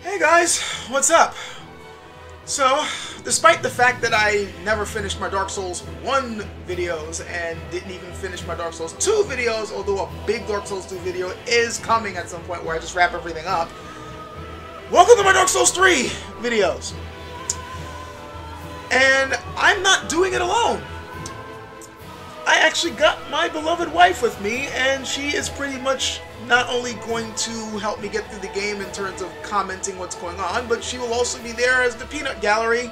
Hey guys, what's up? So, despite the fact that I never finished my Dark Souls 1 videos and didn't even finish my Dark Souls 2 videos, although a big Dark Souls 2 video is coming at some point where I just wrap everything up, welcome to my Dark Souls 3 videos. And I'm not doing it alone. I actually got my beloved wife with me, and she is pretty much not only going to help me get through the game in terms of commenting what's going on, but she will also be there as the peanut gallery,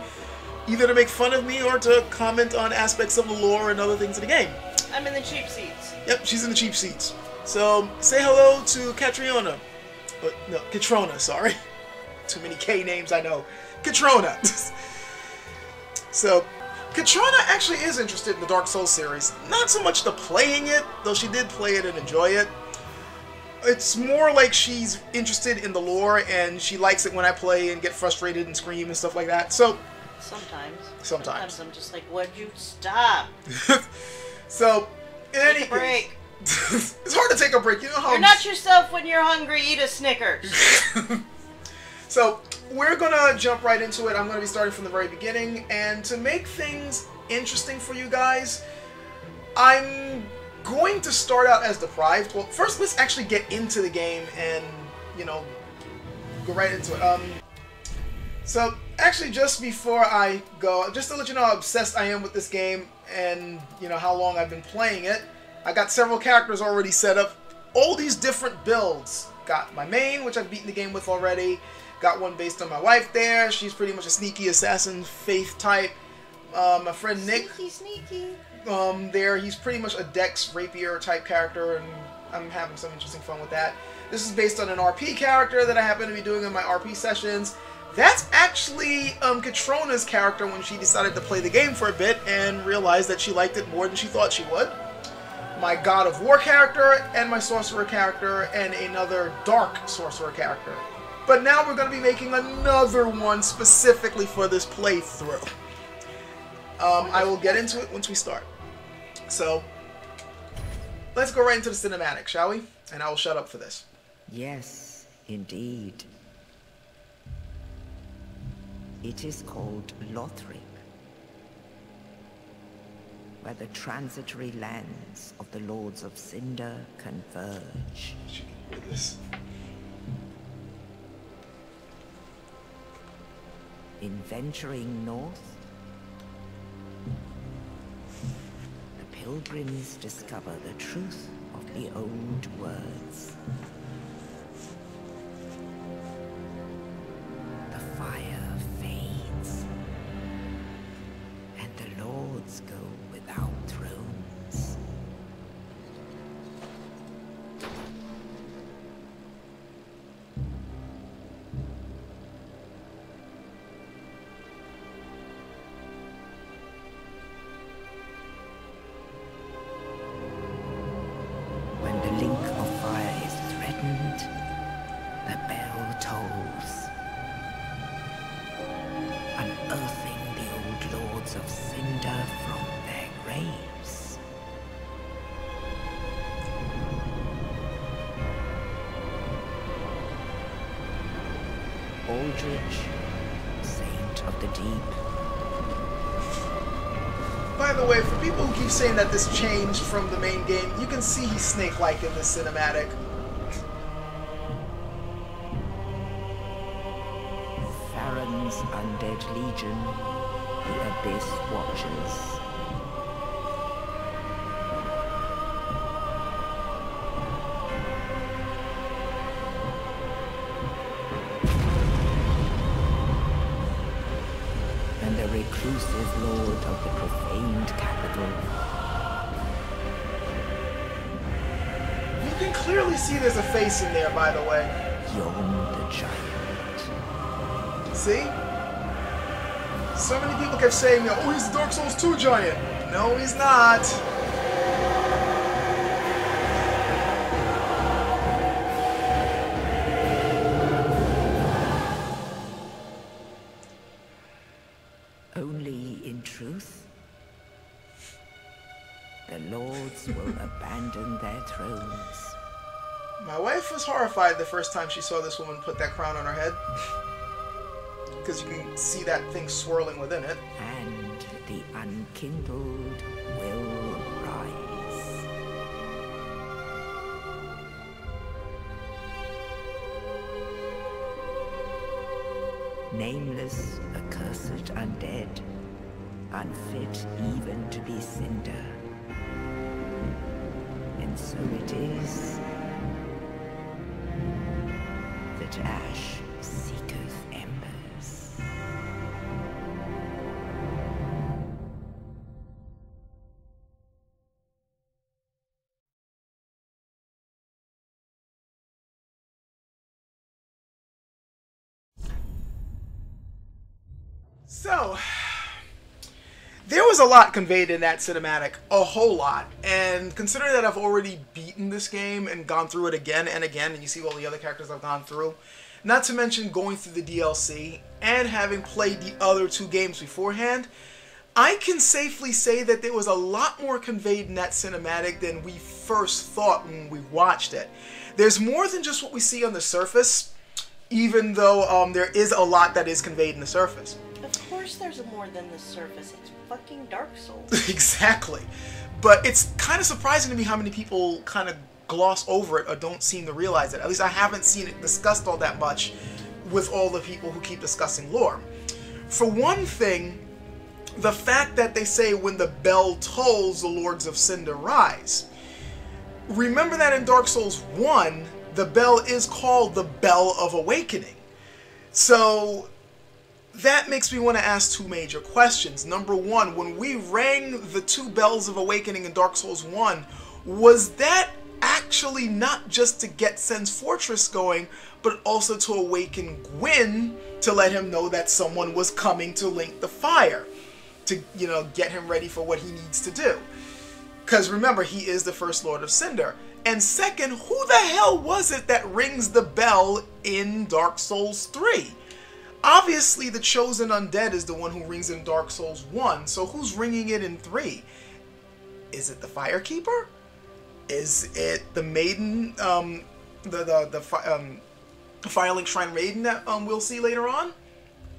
either to make fun of me or to comment on aspects of the lore and other things in the game. I'm in the cheap seats. Yep, she's in the cheap seats. So, say hello to Catriona. No, Catrona, sorry. Too many K names, I know. Catrona. So, Catrona actually is interested in the Dark Souls series. Not so much the playing it, though she did play it and enjoy it. It's more like she's interested in the lore, and she likes it when I play and get frustrated and scream and stuff like that. So, Sometimes I'm just like, would you stop? So, in any Take a break. It's hard to take a break. You know how You're not yourself when you're hungry. Eat a Snickers. So, we're gonna jump right into it. I'm gonna be starting from the very beginning, and to make things interesting for you guys, I'm going to start out as deprived. Well, first let's actually get into the game and, you know, go right into it. So, actually just before I go, just to let you know how obsessed I am with this game and, you know, how long I've been playing it, I got several characters already set up. All these different builds. Got my main, which I've beaten the game with already. Got one based on my wife there. She's pretty much a sneaky assassin, faith type. My friend Nick. Sneaky. There, he's pretty much a Dex Rapier type character, and I'm having some interesting fun with that. This is based on an RP character that I happen to be doing in my RP sessions. That's actually Catrona's character when she decided to play the game for a bit and realized that she liked it more than she thought she would. My God of War character, and my Sorcerer character, and another Dark Sorcerer character. But now we're going to be making another one specifically for this playthrough. I will get into it once we start. So, let's go right into the cinematic, shall we? And I will shut up for this. Yes, indeed. It is called Lothric, where the transitory lands of the Lords of Cinder converge. She can hear this. In venturing north, the pilgrims discover the truth of the old words. The fire fades, and the lords go without thrones. When the link of fire is threatened, the bell tolls, unearthing the old lords of Cinder from their graves. Aldrich, saint of the deep. By the way, for people who keep saying that this changed from the main game, you can see he's snake-like in this cinematic. Farron's undead legion, the Abyss Watchers. And the reclusive lord of the profaned capital. You can clearly see there's a face in there, by the way. Yon the giant. See? So many people kept saying, oh, he's the Dark Souls 2 giant. No, he's not. Only in truth, the lords will abandon their thrones. My wife was horrified the first time she saw this woman put that crown on her head. Because you can see that thing swirling within it. And the unkindled will rise. Nameless, accursed undead, unfit even to be cinder. And so it is that ash seeketh embers. So, there was a lot conveyed in that cinematic, a whole lot, and considering that I've already beaten this game and gone through it again and again, and you see all the other characters I've gone through, not to mention going through the DLC and having played the other 2 games beforehand, I can safely say that there was a lot more conveyed in that cinematic than we first thought when we watched it. There's more than just what we see on the surface, even though there is a lot that is conveyed in the surface. Of course there's more than the surface. It's fucking Dark Souls. Exactly. But it's kind of surprising to me how many people kind of gloss over it or don't seem to realize it. At least I haven't seen it discussed all that much with all the people who keep discussing lore. For one thing, the fact that they say when the bell tolls, the Lords of Cinder rise. Remember that in Dark Souls 1, the bell is called the Bell of Awakening. So that makes me want to ask 2 major questions. Number 1, when we rang the 2 bells of awakening in Dark Souls 1, was that actually not just to get Sen's Fortress going, but also to awaken Gwyn to let him know that someone was coming to link the fire, to, you know, get him ready for what he needs to do? Because remember, he is the first Lord of Cinder. And second, who the hell was it that rings the bell in Dark Souls 3? Obviously, the Chosen Undead is the one who rings in Dark Souls 1, so who's ringing it in 3? Is it the Firekeeper? Is it the Maiden, the Firelink Shrine Maiden that we'll see later on?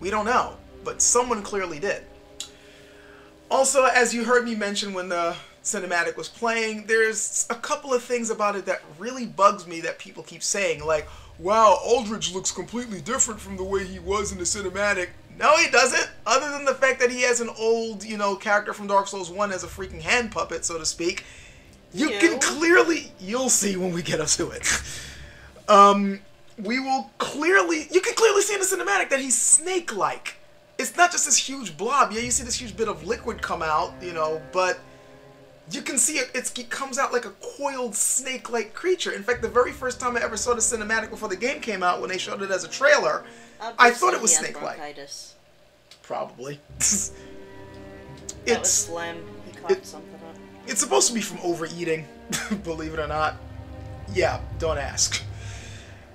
We don't know, but someone clearly did. Also, as you heard me mention when the cinematic was playing, there's a couple of things about it that really bugs me that people keep saying, like, wow, Aldridge looks completely different from the way he was in the cinematic. No, he doesn't, other than the fact that he has an old, you know, character from Dark Souls 1 as a freaking hand puppet, so to speak. You can clearly, you'll see when we get up to it. You can clearly see in the cinematic that he's snake-like. It's not just this huge blob. Yeah, you see this huge bit of liquid come out, you know, but you can see it comes out like a coiled snake-like creature. In fact, the very first time I ever saw the cinematic before the game came out, when they showed it as a trailer, I thought it was snake-like. Probably. That was phlegm. He caught something up. It's supposed to be from overeating, believe it or not. Yeah, don't ask.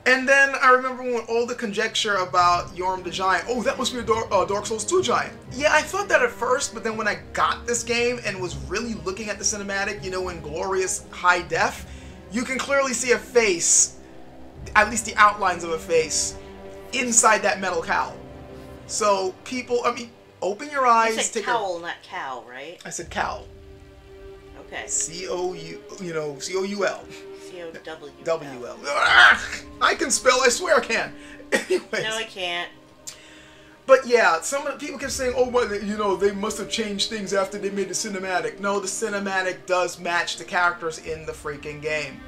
And then I remember when all the conjecture about Yorm the Giant, oh, that must be a Dark Souls 2 giant. Yeah, I thought that at first, but then when I got this game and was really looking at the cinematic, you know, in glorious high def, you can clearly see a face, at least the outlines of a face, inside that metal cowl. So people, I mean, open your eyes. You said cowl, not cow, right? I said cowl. Okay. C-O-U, you know, C-O-U-L. C-O-W-L. W-L. I can spell, I swear I can. Anyways. No, I can't. But yeah, some of the people kept saying, oh, well, you know, they must have changed things after they made the cinematic. No, the cinematic does match the characters in the freaking game.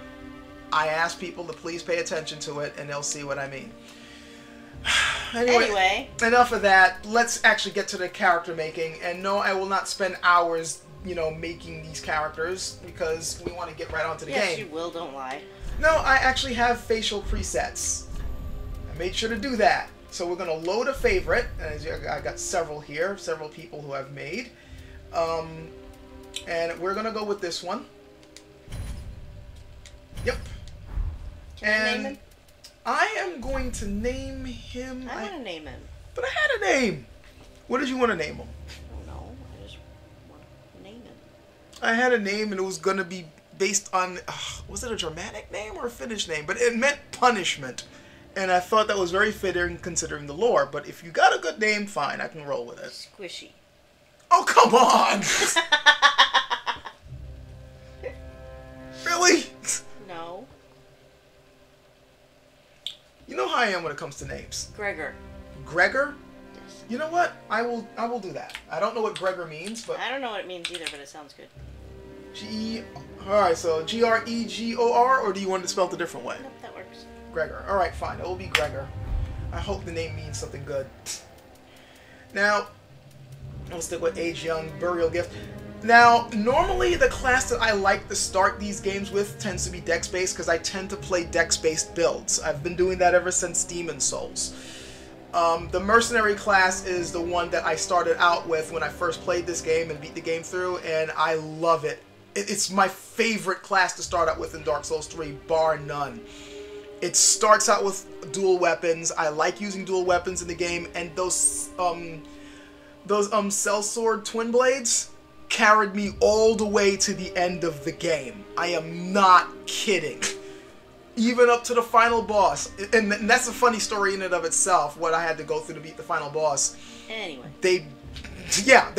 I ask people to please pay attention to it, and they'll see what I mean. Anyway, enough of that. Let's actually get to the character making. And no, I will not spend hours, you know, making these characters, because we want to get right onto the game. Yes, you will, don't lie. No, I actually have facial presets. I made sure to do that. So we're going to load a favorite, and as I got several here, several people who I've made. And we're going to go with this one. Yep. Can I name him? I am going to name him... I want to name him. But I had a name. What did you want to name him? I don't know. I just want to name him. I had a name, and it was going to be based on, was it a Germanic name or a Finnish name? But it meant punishment. And I thought that was very fitting considering the lore. But if you got a good name, fine, I can roll with it. Squishy. Oh, come on! Really? No. You know how I am when it comes to names. Gregor. Gregor? Yes. You know what? I will do that. I don't know what Gregor means, but... I don't know what it means either, but it sounds good. Alright, so Gregor, or do you want it spelled a different way? Nope, that works. Gregor. Alright, fine. It will be Gregor. I hope the name means something good. Now, I'll stick with Age Young, Burial Gift. Now, normally the class that I like to start these games with tends to be Dex-based, because I tend to play Dex-based builds. I've been doing that ever since Demon's Souls. The Mercenary class is the one that I started out with when I first played this game and beat the game through, and I love it. It's my favorite class to start out with in Dark Souls 3, bar none. It starts out with dual weapons. I like using dual weapons in the game, and those Sellsword Twin Blades carried me all the way to the end of the game. I am not kidding. Even up to the final boss. And that's a funny story in and of itself, what I had to go through to beat the final boss. Anyway. They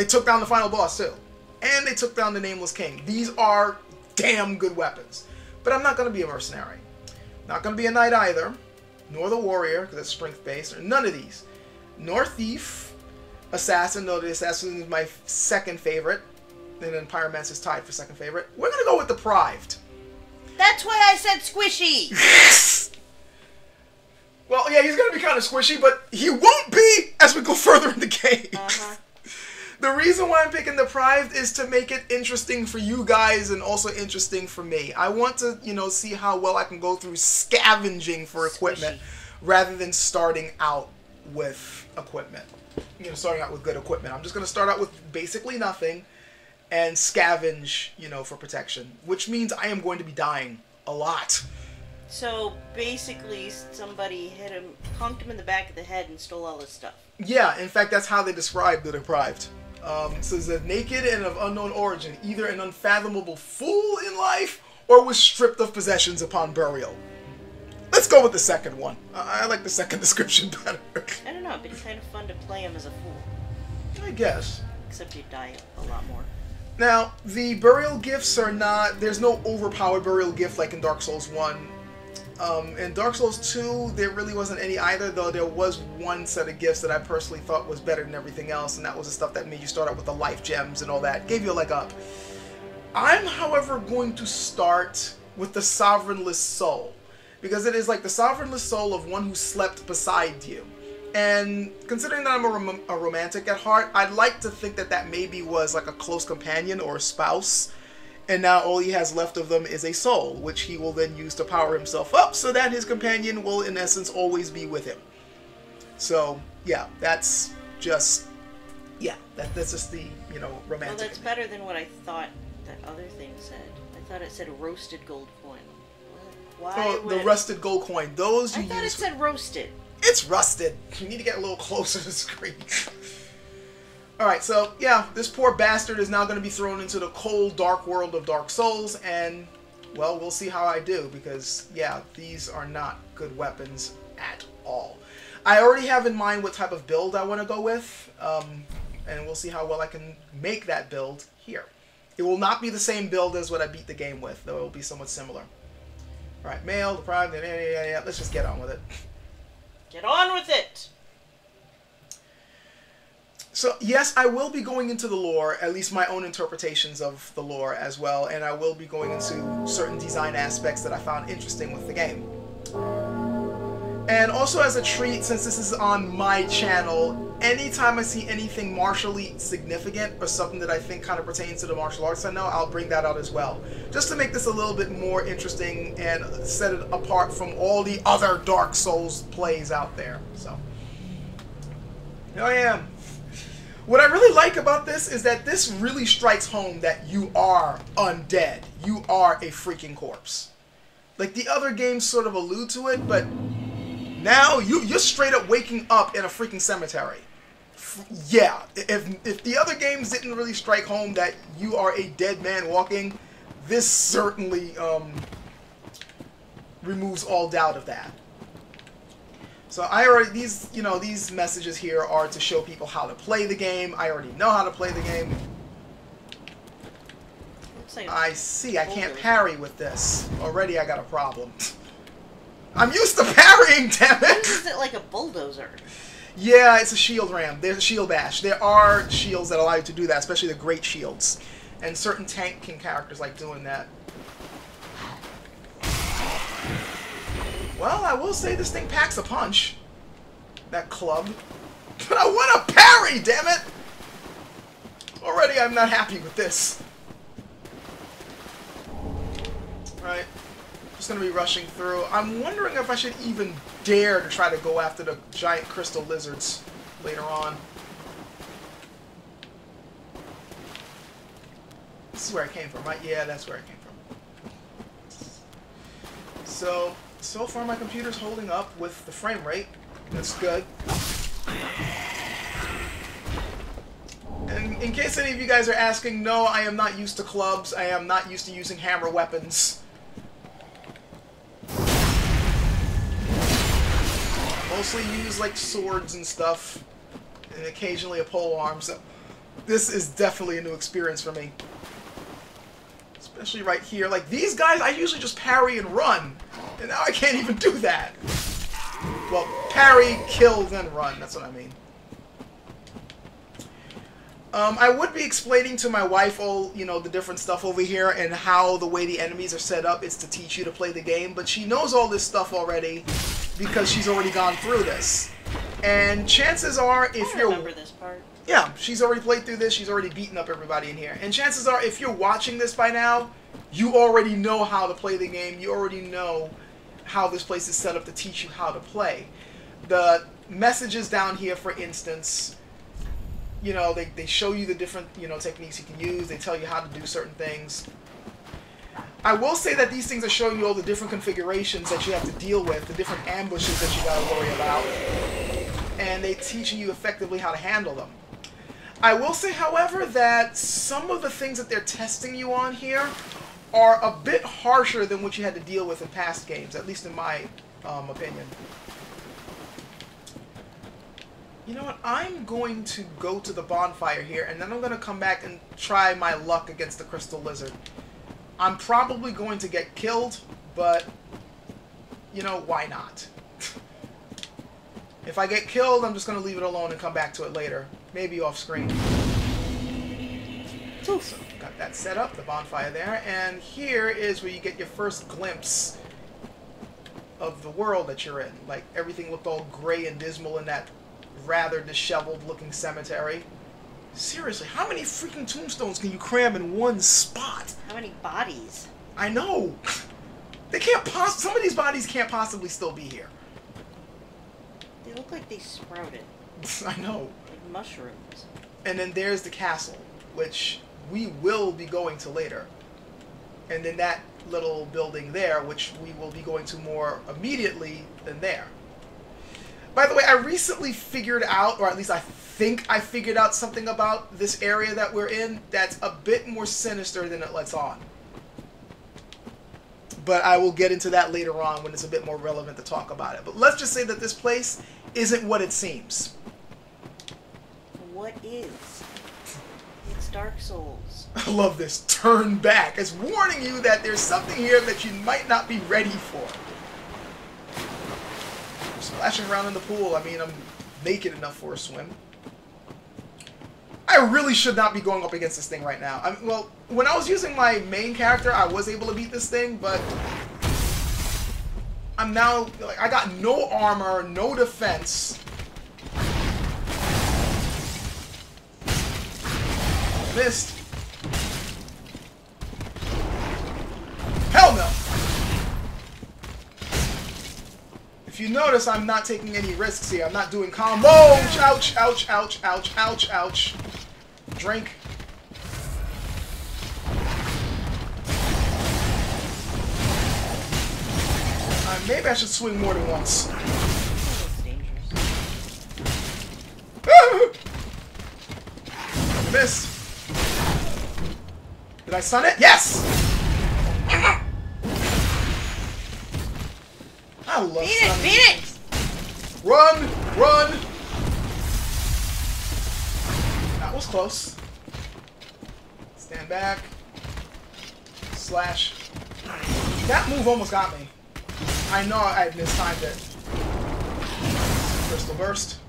took down the final boss too. And they took down the Nameless King. These are damn good weapons. But I'm not going to be a mercenary. Not going to be a knight either. Nor the warrior, because it's strength-based. Or none of these. Nor thief. Assassin, though the assassin is my second favorite. And then Pyromancer is tied for second favorite. We're going to go with Deprived. That's why I said squishy! Well, yeah, he's going to be kind of squishy, but he won't be as we go further in the game. Uh-huh. The reason why I'm picking Deprived is to make it interesting for you guys and also interesting for me. I want to, see how well I can go through scavenging for equipment rather than starting out with equipment. Starting out with good equipment. I'm just going to start out with basically nothing and scavenge, for protection, which means I am going to be dying a lot. So basically, somebody hit him, conked him in the back of the head, and stole all his stuff. Yeah, in fact, that's how they describe the Deprived. It says that naked and of unknown origin, either an unfathomable fool in life or was stripped of possessions upon burial. Let's go with the second one. I like the second description better. I don't know, it'd be kind of fun to play him as a fool. I guess. Except you'd die a lot more. Now, the burial gifts are not... There's no overpowered burial gift like in Dark Souls 1. In Dark Souls 2, there really wasn't any either, though there was one set of gifts that I personally thought was better than everything else, and that was the stuff that made you start out with the life gems and all that. Gave you a leg up. I'm, however, going to start with the Sovereignless Soul, because it is like the Sovereignless Soul of one who slept beside you. And considering that I'm a romantic at heart, I'd like to think that that maybe was like a close companion or a spouse. And now all he has left of them is a soul, which he will then use to power himself up so that his companion will, in essence, always be with him. So, yeah, that's just... Yeah, that's just the, romantic... Well, that's better than what I thought that other thing said. I thought it said roasted gold coin. Why the rusted gold coin. Those you use... I thought it said roasted. It's rusted. You need to get a little closer to the screen. Alright, so, yeah, this poor bastard is now going to be thrown into the cold, dark world of Dark Souls, and, well, we'll see how I do, because, yeah, these are not good weapons at all. I already have in mind what type of build I want to go with, and we'll see how well I can make that build here. It will not be the same build as what I beat the game with, though it will be somewhat similar. Alright, male, deprived, yeah, let's just get on with it. Get on with it! So, yes, I will be going into the lore, at least my own interpretations of the lore as well, and I will be going into certain design aspects that I found interesting with the game. And also as a treat, since this is on my channel, anytime I see anything martially significant or something that I think kind of pertains to the martial arts I know, I'll bring that out as well. Just to make this a little bit more interesting and set it apart from all the other Dark Souls plays out there. So, here I am. What I really like about this is that this really strikes home that you are undead. You are a freaking corpse. Like, the other games sort of allude to it, but now you're straight up waking up in a freaking cemetery. Yeah, if the other games didn't really strike home that you are a dead man walking, this certainly removes all doubt of that. So I already, these messages here are to show people how to play the game. I already know how to play the game. Like I see, I can't parry with this. Already I got a problem. I'm used to parrying, damn it! Is it like a bulldozer? Yeah, it's a shield ram. There's a shield bash. There are shields that allow you to do that, especially the great shields. And certain tank king characters like doing that. Well, I will say this thing packs a punch. That club. But I want a parry, damn it! Already I'm not happy with this. Right. Just gonna be rushing through. I'm wondering if I should even dare to try to go after the giant crystal lizards later on. This is where I came from, right? Yeah, that's where I came from. So far my computer's holding up with the frame rate. That's good. And in case any of you guys are asking, no, I am not used to clubs. I am not used to using hammer weapons. Mostly use like swords and stuff, and occasionally a polearm. So this is definitely a new experience for me. Especially right here. Like these guys, I usually just parry and run, and now I can't even do that. Well, parry, kill, then run. That's what I mean. I would be explaining to my wife all, the different stuff over here and how the way the enemies are set up is to teach you to play the game, but she knows all this stuff already because she's already gone through this. And chances are, if I remember this part. Yeah, she's already played through this, she's already beaten up everybody in here. And chances are, if you're watching this by now, you already know how to play the game, you already know how this place is set up to teach you how to play. The messages down here, for instance, they show you the different, techniques you can use. They tell you how to do certain things. I will say that these things are showing you all the different configurations that you have to deal with, the different ambushes that you gotta worry about, and they're teaching you effectively how to handle them. I will say, however, that some of the things that they're testing you on here are a bit harsher than what you had to deal with in past games, at least in my opinion. You know what? I'm going to go to the bonfire here, and then I'm going to come back and try my luck against the crystal lizard. I'm probably going to get killed, but, why not? If I get killed, I'm just going to leave it alone and come back to it later. Maybe off screen. So, got that set up, the bonfire there, and here is where you get your first glimpse of the world that you're in. Like, everything looked all gray and dismal in that rather disheveled looking cemetery. Seriously, how many freaking tombstones can you cram in one spot? How many bodies? I know. They can't some of these bodies can't possibly still be here. They look like they sprouted. I know. Like mushrooms. And then there's the castle, which we will be going to later. And then that little building there, which we will be going to more immediately than there. By the way, I recently figured out, or at least I think I figured out something about this area that we're in that's a bit more sinister than it lets on. But I will get into that later on when it's a bit more relevant to talk about it. But let's just say that this place isn't what it seems. What is? It's Dark Souls. I love this. Turn back. It's warning you that there's something here that you might not be ready for. Splashing around in the pool. I mean, I'm naked enough for a swim. I really should not be going up against this thing right now. Well, when I was using my main character, I was able to beat this thing, but I'm now, like, I got no armor, no defense. Missed. Hell no! If you notice, I'm not taking any risks here. I'm not doing combos. Ouch, ouch, ouch, ouch, ouch, ouch. Drink. Maybe I should swing more than once. That's dangerous. Missed. Did I stun it? Yes! I love Beat it! stunning Beat it! things. Run! Run! That was close. Stand back. Slash. That move almost got me. I know I mistimed it. Crystal Burst.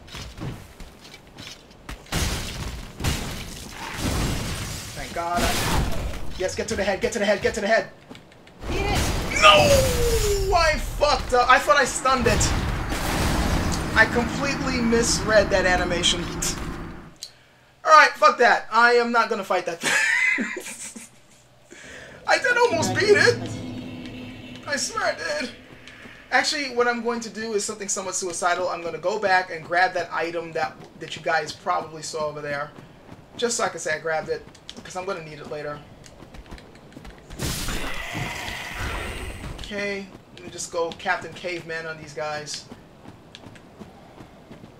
Thank God. Yes, get to the head, get to the head, get to the head. Beat it! No! I fucked up. I thought I stunned it. I completely misread that animation. Alright, fuck that. I am not gonna fight that thing. I did almost beat it. I swear I did. Actually, what I'm going to do is something somewhat suicidal. I'm going to go back and grab that item that you guys probably saw over there. Just so I can say I grabbed it. Because I'm going to need it later. Okay. Let me just go Captain Caveman on these guys.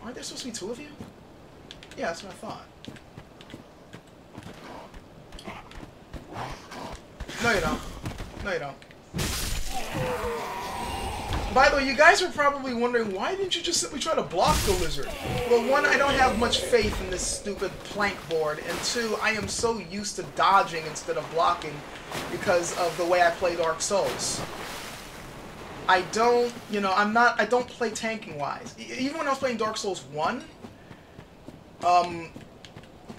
Aren't there supposed to be two of you? Yeah, that's what I thought. No, you don't. No, you don't. By the way, you guys are probably wondering, why didn't you just simply try to block the lizard? Well, one, I don't have much faith in this stupid plank board, and two, I am so used to dodging instead of blocking because of the way I play Dark Souls. I don't, you know, I don't play tanking-wise. Even when I was playing Dark Souls 1,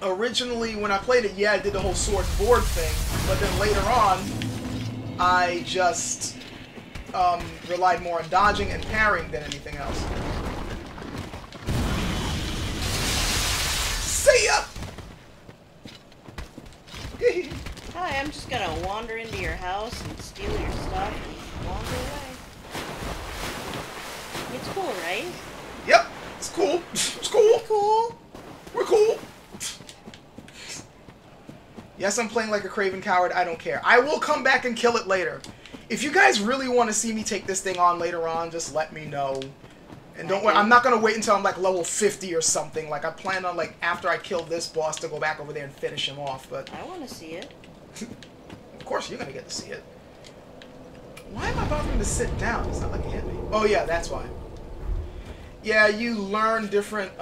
originally when I played it, yeah, I did the whole sword and board thing, but then later on, I just relied more on dodging and parrying than anything else. See ya! Hi, I'm just gonna wander into your house and steal your stuff and wander away. It's cool, right? Yep, it's cool. It's cool. Cool. We're cool. Yes, I'm playing like a craven coward. I don't care. I will come back and kill it later. If you guys really want to see me take this thing on later on, just let me know. And don't worry, I'm not going to wait until I'm like level 50 or something. Like, I plan on, like, after I kill this boss to go back over there and finish him off, but... I want to see it. Of course you're going to get to see it. Why am I bothering to sit down? It's not like it hit me. Oh, yeah, that's why. Yeah, you learn different,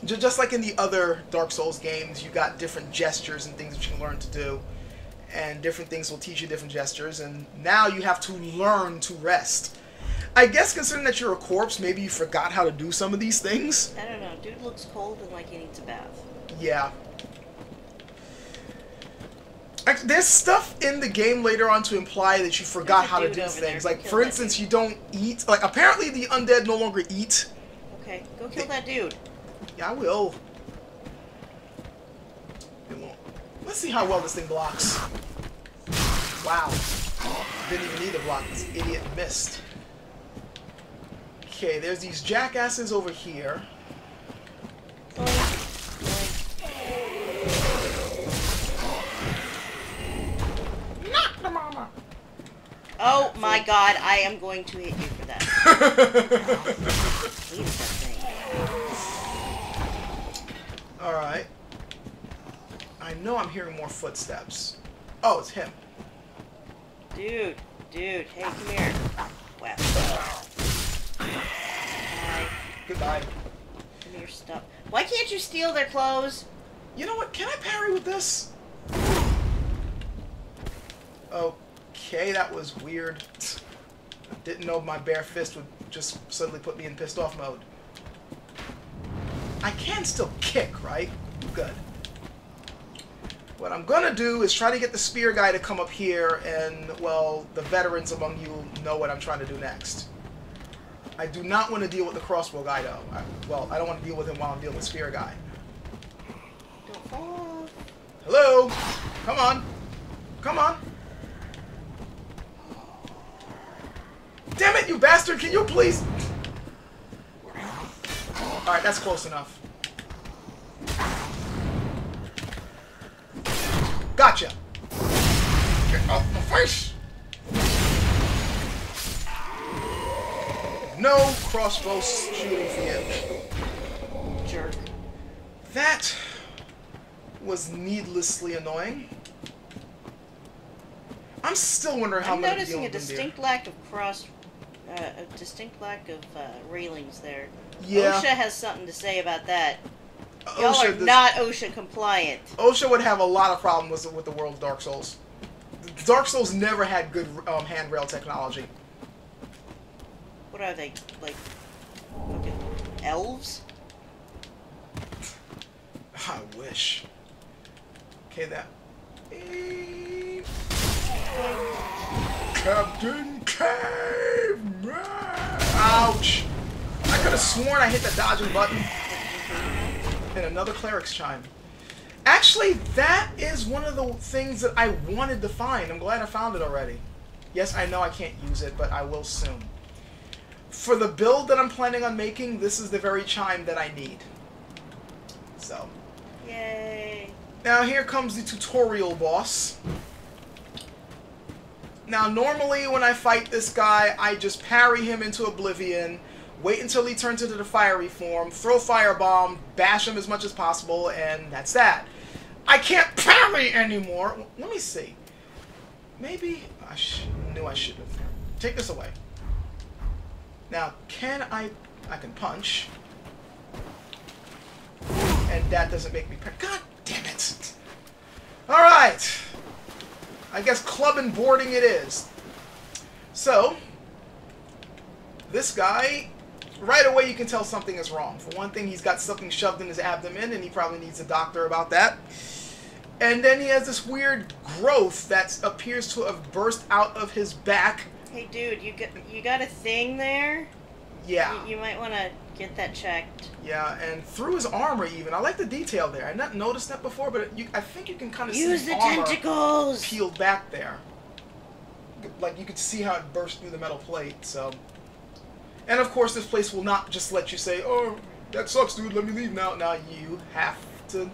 just like in the other Dark Souls games, you got different gestures and things that you can learn to do. And different things will teach you different gestures, and now you have to learn to rest. I guess considering that you're a corpse, maybe you forgot how to do some of these things. I don't know. Dude looks cold and like he needs a bath. Yeah. There's stuff in the game later on to imply that you forgot how to do things. Like, for instance, you don't eat. Like, apparently the undead no longer eat. Okay, go kill that dude. Yeah, I will. Let's see how well this thing blocks. Wow. Didn't even need to block. This idiot missed. Okay, there's these jackasses over here. Knock the mama. Oh my god, I am going to hit you for that. Hate that thing. Alright. I know I'm hearing more footsteps. Oh, it's him. Dude, hey, come here. Wow. Hi. Goodbye. Give me your stuff. Why can't you steal their clothes? You know what? Can I parry with this? Okay, that was weird. I didn't know my bare fist would just suddenly put me in pissed off mode. I can still kick, right? Good. What I'm gonna do is try to get the spear guy to come up here, and, well, the veterans among you know what I'm trying to do next. I do not want to deal with the crossbow guy, though. I don't want to deal with him while I'm dealing with spear guy. Don't fall off. Hello? Come on. Come on. Damn it, you bastard! Can you please... Alright, that's close enough. Gotcha! Get off my face! No crossbow shooting for you. Jerk. That was needlessly annoying. I'm still wondering how I'm I'm going to noticing deal a with Gundyr. distinct lack of cross A distinct lack of railings there. Yeah. OSHA has something to say about that. Y'all OSHA are not OSHA compliant. OSHA would have a lot of problems with the world of Dark Souls. Dark Souls never had good handrail technology. What are they, like, fucking elves? I wish. Okay, that. Captain Caveman! Ouch! I could have sworn I hit the dodging button. And another cleric's chime. Actually, that is one of the things that I wanted to find. I'm glad I found it already. Yes, I know I can't use it, but I will soon. For the build that I'm planning on making, this is the very chime that I need. So. Yay. Now here comes the tutorial boss. Now normally when I fight this guy, I just parry him into oblivion, wait until he turns into the fiery form, throw firebomb, bash him as much as possible, and that's that. I can't parry anymore. Let me see. Maybe I knew I shouldn't have. Take this away. Now, can I can punch. And that doesn't make me parry. God damn it. Alright. I guess club and boarding it is. So, this guy, right away you can tell something is wrong. For one thing, he's got something shoved in his abdomen, and he probably needs a doctor about that. And then he has this weird growth that appears to have burst out of his back. Hey, dude, you got a thing there? Yeah. You might want to get that checked. Yeah, and through his armor even. I like the detail there. I not noticed that before, but I think you can kind of see Use the armor tentacles! peeled back there. Like, you could see how it burst through the metal plate, so... And of course, this place will not just let you say, oh, that sucks, dude, let me leave now. Now, you have to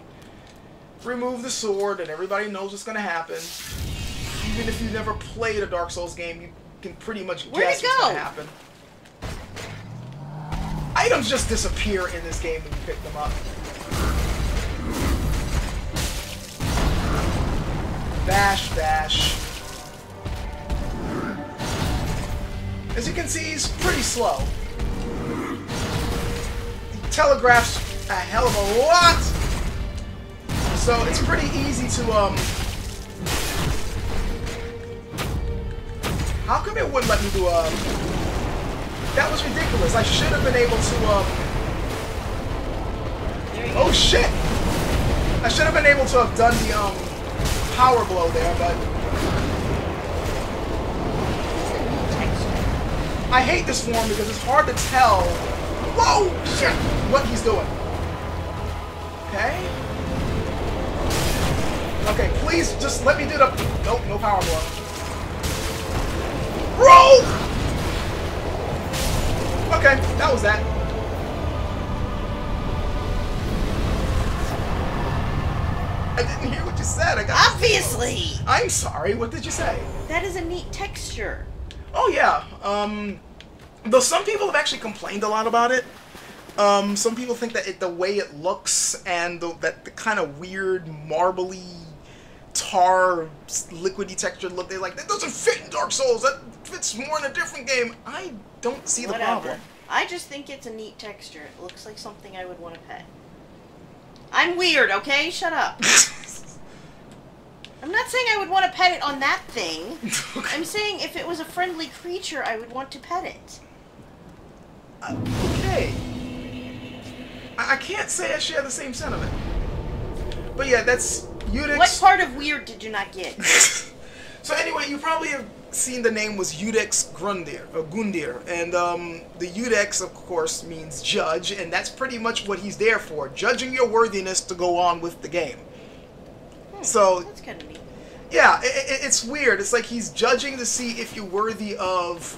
remove the sword, and everybody knows what's going to happen. Even if you've never played a Dark Souls game, you can pretty much guess what's going to happen. Items just disappear in this game when you pick them up. Bash, bash. As you can see, he's pretty slow. He telegraphs a hell of a lot. So it's pretty easy to, How come it wouldn't let me do, That was ridiculous. I should have been able to, Oh shit! I should have been able to have done the, power blow there, but... I hate this form because it's hard to tell... Whoa! Shit! What he's doing. Okay? Okay, please just let me do the... Nope, no power blow. Roll! Okay, that was that. I didn't hear what you said. I got Obviously! I'm sorry, what did you say? That is a neat texture. Oh yeah, though some people have actually complained a lot about it. Some people think that the way it looks and the kind of weird marbly tar liquidy texture look, they're like, that doesn't fit in Dark Souls, that fits more in a different game. I don't see the problem. I just think it's a neat texture. It looks like something I would want to pet. I'm weird, okay? Shut up. I'm not saying I would want to pet it on that thing. I'm saying if it was a friendly creature, I would want to pet it. Okay. I can't say I share the same sentiment. But yeah, that's Iudex. What part of weird did you not get? So anyway, you probably have seen the name was Iudex Gundyr. And the Iudex, of course, means judge, and that's pretty much what he's there for. Judging your worthiness to go on with the game. So that's kind of neat. Yeah, it's weird. It's like he's judging to see if you're worthy of,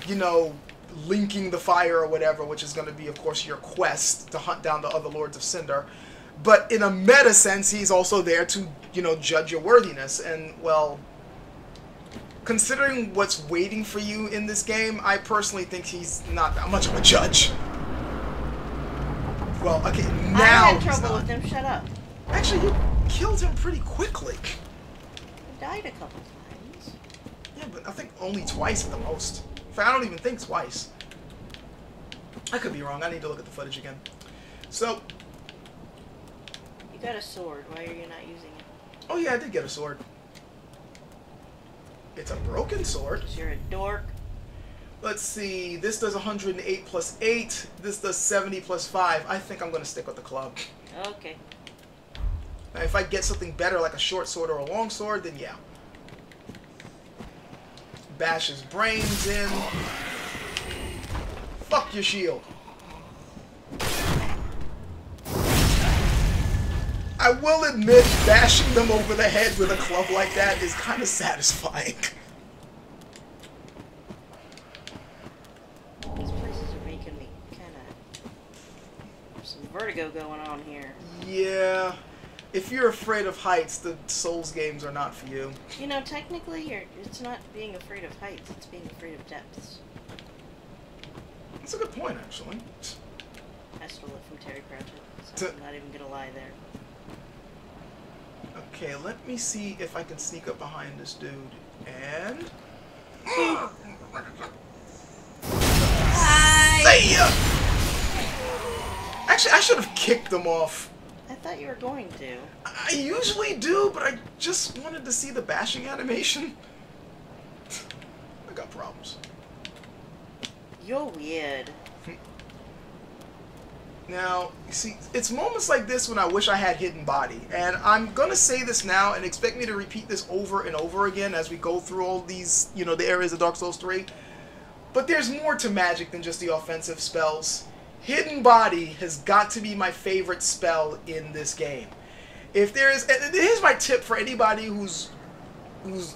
you know, linking the fire or whatever, which is going to be, of course, your quest to hunt down the other Lords of Cinder. But in a meta sense, he's also there to, you know, judge your worthiness. And, well, considering what's waiting for you in this game, I personally think he's not that much of a judge. Well, okay, now I had trouble with him. Shut up. Actually, you killed him pretty quickly. He died a couple times. Yeah, but I think only twice at the most. fact, I don't even think twice. I could be wrong. I need to look at the footage again. So... You got a sword. Why are you not using it? Oh yeah, I did get a sword. It's a broken sword. 'Cause you're a dork. Let's see. This does 108 plus 8. This does 70 plus 5. I think I'm going to stick with the club. Okay. Now, if I get something better like a short sword or a long sword, then yeah. Bash his brains in. Fuck your shield. I will admit, bashing them over the head with a club like that is kind of satisfying. These places are making me kind of... some vertigo going on here. Yeah. If you're afraid of heights, the Souls games are not for you. You know, technically, it's not being afraid of heights, it's being afraid of depths. That's a good point, actually. I stole it from Terry Pratchett, so I'm not even gonna lie there. Okay, let me see if I can sneak up behind this dude. And... See ya! Actually, I should have kicked them off. I thought you were going to. I usually do, but I just wanted to see the bashing animation. I got problems. You're weird. Now, you see, it's moments like this when I wish I had Hidden Body. And I'm going to say this now and expect me to repeat this over and over again as we go through all these, you know, the areas of Dark Souls 3. But there's more to magic than just the offensive spells. Hidden Body has got to be my favorite spell in this game. If there is, here's my tip for anybody who's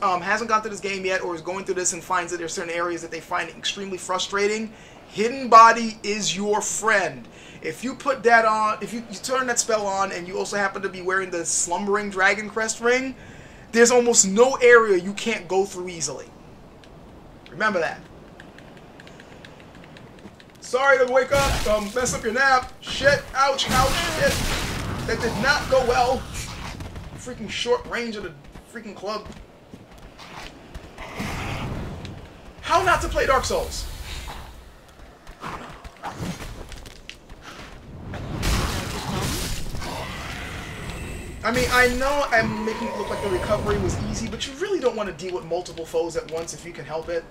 hasn't got to this game yet or is going through this and finds that there's certain areas that they find extremely frustrating. Hidden Body is your friend. If you put that on, if you turn that spell on and you also happen to be wearing the Slumbering Dragon Crest ring, there's almost no area you can't go through easily. Remember that. Sorry to wake up, mess up your nap. Shit, ouch, ouch, shit. That did not go well. Freaking short range of the freaking club. How not to play Dark Souls? I mean, I know I'm making it look like the recovery was easy, but you really don't want to deal with multiple foes at once if you can help it.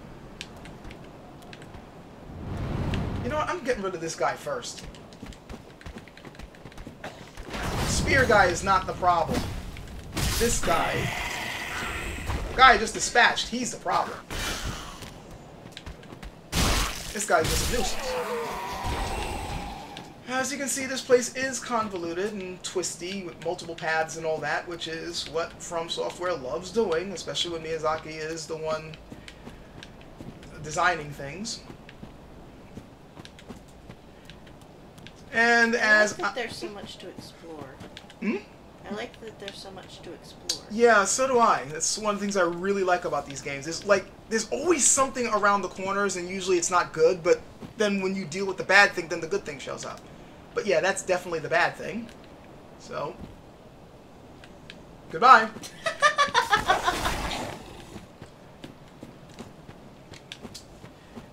You know what? I'm getting rid of this guy first. Spear guy is not the problem. This guy... guy I just dispatched, he's the problem. This guy's just a nuisance. As you can see, this place is convoluted and twisty with multiple paths and all that, which is what From Software loves doing, especially when Miyazaki is the one designing things. And as I like that there's so much to explore. Hmm? I like that there's so much to explore. Yeah, so do I. That's one of the things I really like about these games. There's always something around the corners, and usually it's not good, but then when you deal with the bad thing, then the good thing shows up. But yeah, that's definitely the bad thing. So, goodbye.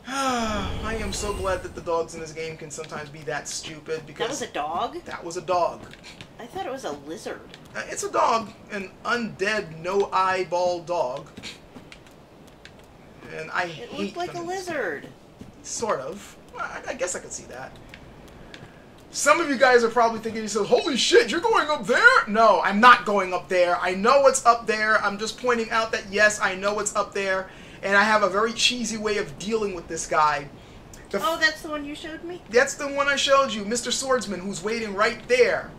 I am so glad that the dogs in this game can sometimes be that stupid, because... That was a dog? That was a dog. I thought it was a lizard. It's a dog. An undead, no-eyeball dog. And I hate It looked like a lizard. Sort of. I guess I could see that. Some of you guys are probably thinking to yourself, holy shit, you're going up there? No, I'm not going up there. I know what's up there. I'm just pointing out that, yes, I know what's up there. And I have a very cheesy way of dealing with this guy. Oh, that's the one you showed me? That's the one I showed you, Mr. Swordsman, who's waiting right there.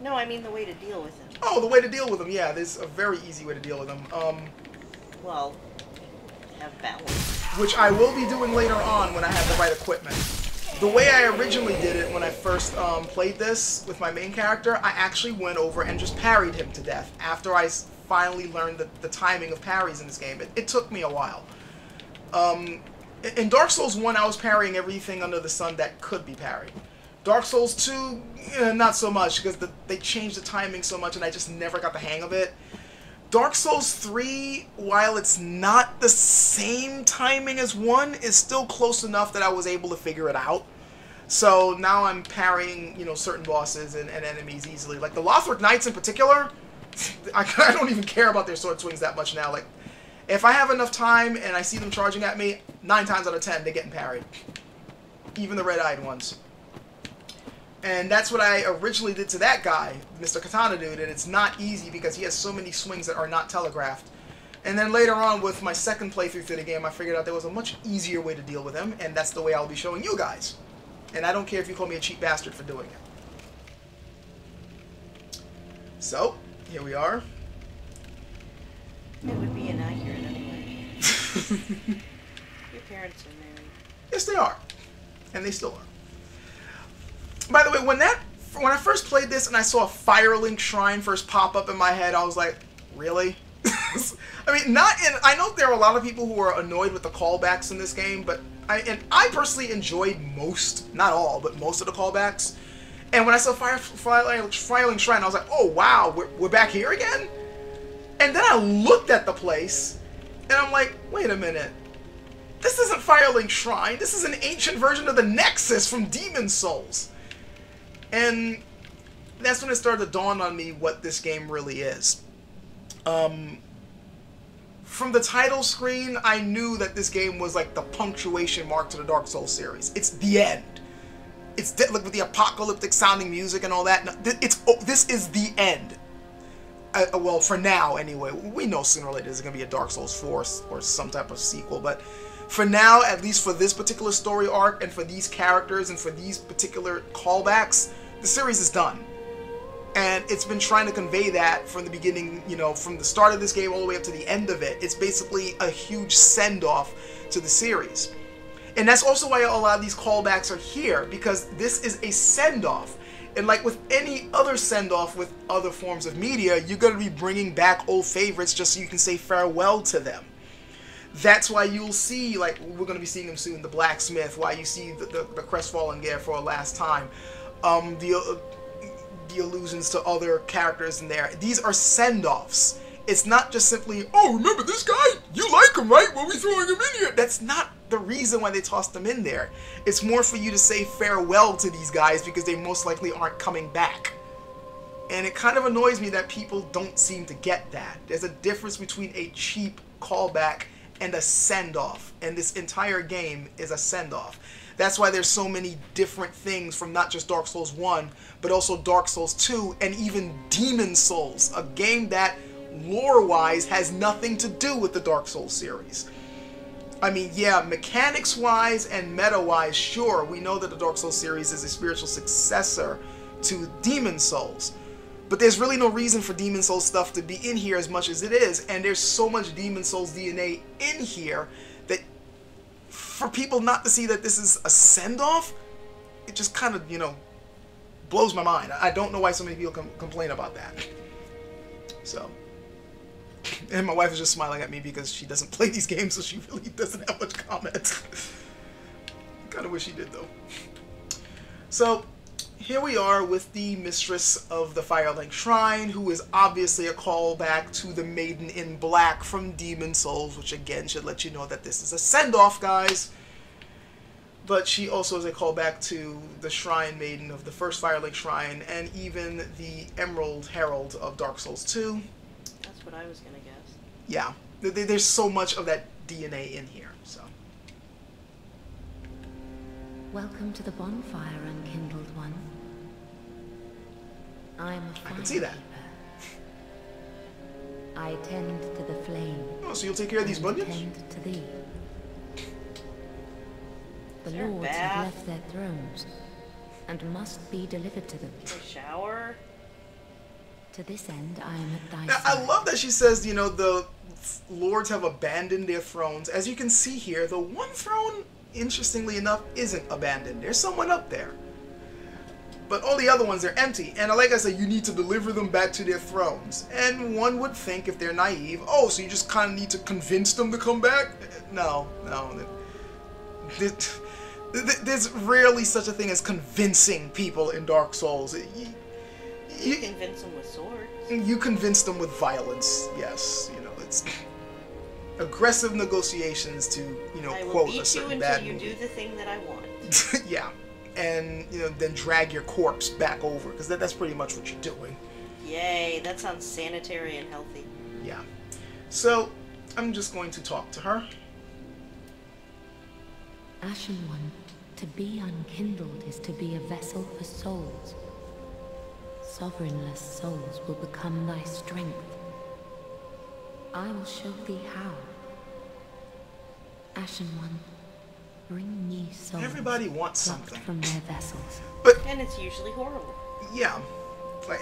No, I mean the way to deal with him. Oh, the way to deal with him, yeah. There's a very easy way to deal with him. Well, have balance. Which I will be doing later on when I have the right equipment. The way I originally did it when I first played this with my main character, I actually went over and just parried him to death after I finally learned the timing of parries in this game. It took me a while. In Dark Souls 1, I was parrying everything under the sun that could be parried. Dark Souls 2, not so much, because they changed the timing so much and I just never got the hang of it. Dark Souls 3, while it's not the same timing as 1, is still close enough that I was able to figure it out. So now I'm parrying, you know, certain bosses and enemies easily. Like the Lothric Knights in particular, I don't even care about their sword swings that much now. Like, if I have enough time and I see them charging at me, 9 times out of 10, they're getting parried. Even the red-eyed ones. And that's what I originally did to that guy, Mr. Katana Dude, and it's not easy because he has so many swings that are not telegraphed. And then later on with my second playthrough through the game, I figured out there was a much easier way to deal with him, and that's the way I'll be showing you guys. And I don't care if you call me a cheap bastard for doing it. So, here we are. It would be inaccurate anyway. Your parents are married. Yes, they are. And they still are. By the way, when I first played this and I saw a Firelink shrine first pop up in my head, I was like, really? I mean, I know there are a lot of people who are annoyed with the callbacks in this game, but I personally enjoyed most, not all, but most of the callbacks. And when I saw Firelink Shrine, I was like, oh wow, we're back here again? And then I looked at the place, and I'm like, wait a minute. This isn't Firelink Shrine, this is an ancient version of the Nexus from Demon Souls. And that's when it started to dawn on me what this game really is. From the title screen, I knew that this game was like the punctuation mark to the Dark Souls series. It's the end. It's like with the apocalyptic sounding music and all that. No, this is the end. Well, for now anyway. We know sooner or later there's going to be a Dark Souls 4 or some type of sequel, but for now, at least for this particular story arc and for these characters and for these particular callbacks, the series is done. And it's been trying to convey that from the beginning, you know, from the start of this game all the way up to the end of it. It's basically a huge send-off to the series. And that's also why a lot of these callbacks are here, because this is a send-off. And like with any other send-off with other forms of media, you're going to be bringing back old favorites just so you can say farewell to them. That's why you'll see, like, we're going to be seeing him soon, the Blacksmith, why you see the Crestfallen Gear for a last time. The allusions to other characters in there. These are send-offs. It's not just simply, oh, remember this guy? You like him, right? Well, we're throwing him in here. That's not the reason why they tossed them in there. It's more for you to say farewell to these guys because they most likely aren't coming back. And it kind of annoys me that people don't seem to get that. There's a difference between a cheap callback and a send-off. And this entire game is a send-off. That's why there's so many different things from not just Dark Souls 1, but also Dark Souls 2, and even Demon Souls, a game that, lore-wise, has nothing to do with the Dark Souls series. I mean, yeah, mechanics-wise and meta-wise, sure, we know that the Dark Souls series is a spiritual successor to Demon Souls. But there's really no reason for Demon Souls stuff to be in here as much as it is, and there's so much Demon Souls DNA in here that for people not to see that this is a send-off, it just kind of, you know, blows my mind. I don't know why so many people complain about that. So, and my wife is just smiling at me because she doesn't play these games, so she really doesn't have much comment. Kind of wish she did, though. So, here we are with the Mistress of the Firelink Shrine, who is obviously a callback to the Maiden in Black from Demon Souls, which again should let you know that this is a send-off, guys. But she also is a callback to the Shrine Maiden of the first Firelink Shrine, and even the Emerald Herald of Dark Souls 2. That's what I was going to guess. Yeah, there's so much of that DNA in here, so. Welcome to the bonfire, unkindled one. I am a fire I can see that. keeper. I tend to the flame. Oh, so you'll take care of these bunions? Tend to thee. The Is there a lords bath? have left their thrones, and must be delivered to them. A shower? To this end, I am at thy Now, side. I love that she says, you know, the lords have abandoned their thrones. As you can see here, the one throne, interestingly enough, isn't abandoned. There's someone up there. But all the other ones are empty. And like I said, you need to deliver them back to their thrones. And one would think, if they're naive, oh, so you just kind of need to convince them to come back? No, no. There's rarely such a thing as convincing people in Dark Souls. You convince them with swords. You convince them with violence, yes. You know, it's aggressive negotiations to, you know, quote a certain bad movie. I will beat you until you do the thing that I want. Yeah. And, you know, then drag your corpse back over, because that's pretty much what you're doing. Yay, that sounds sanitary and healthy. Yeah. So, I'm just going to talk to her. Ashen One, to be unkindled is to be a vessel for souls. Sovereignless souls will become thy strength. I will show thee how. Ashen One, bring me souls. Everybody wants something from their vessels. And it's usually horrible. Yeah. Like,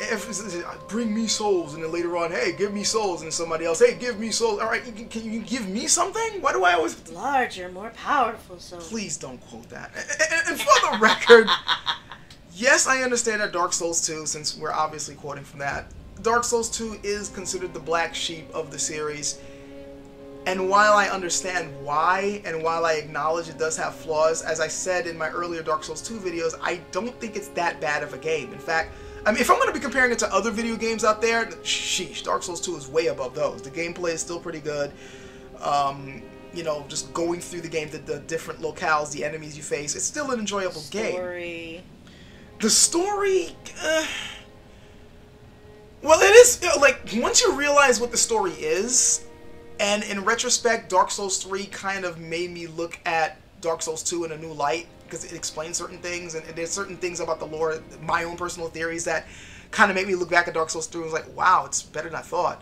bring me souls, and then later on, hey, give me souls, and somebody else, hey, give me souls. All right, can you give me something? Why do I always... Larger, more powerful souls. Please don't quote that. And for the record, yes, I understand that Dark Souls 2, since we're obviously quoting from that, Dark Souls 2 is considered the black sheep of the series. And while I understand why, and while I acknowledge it does have flaws, as I said in my earlier Dark Souls 2 videos, I don't think it's that bad of a game. In fact, I mean, if I'm going to be comparing it to other video games out there, sheesh, Dark Souls 2 is way above those. The gameplay is still pretty good. You know, just going through the game, the different locales, the enemies you face, it's still an enjoyable game. The story... well, it is, like, once you realize what the story is, and in retrospect, Dark Souls 3 kind of made me look at Dark Souls 2 in a new light, because it explains certain things, and there's certain things about the lore, my own personal theories, that kind of make me look back at Dark Souls 3 and was like, wow, it's better than I thought.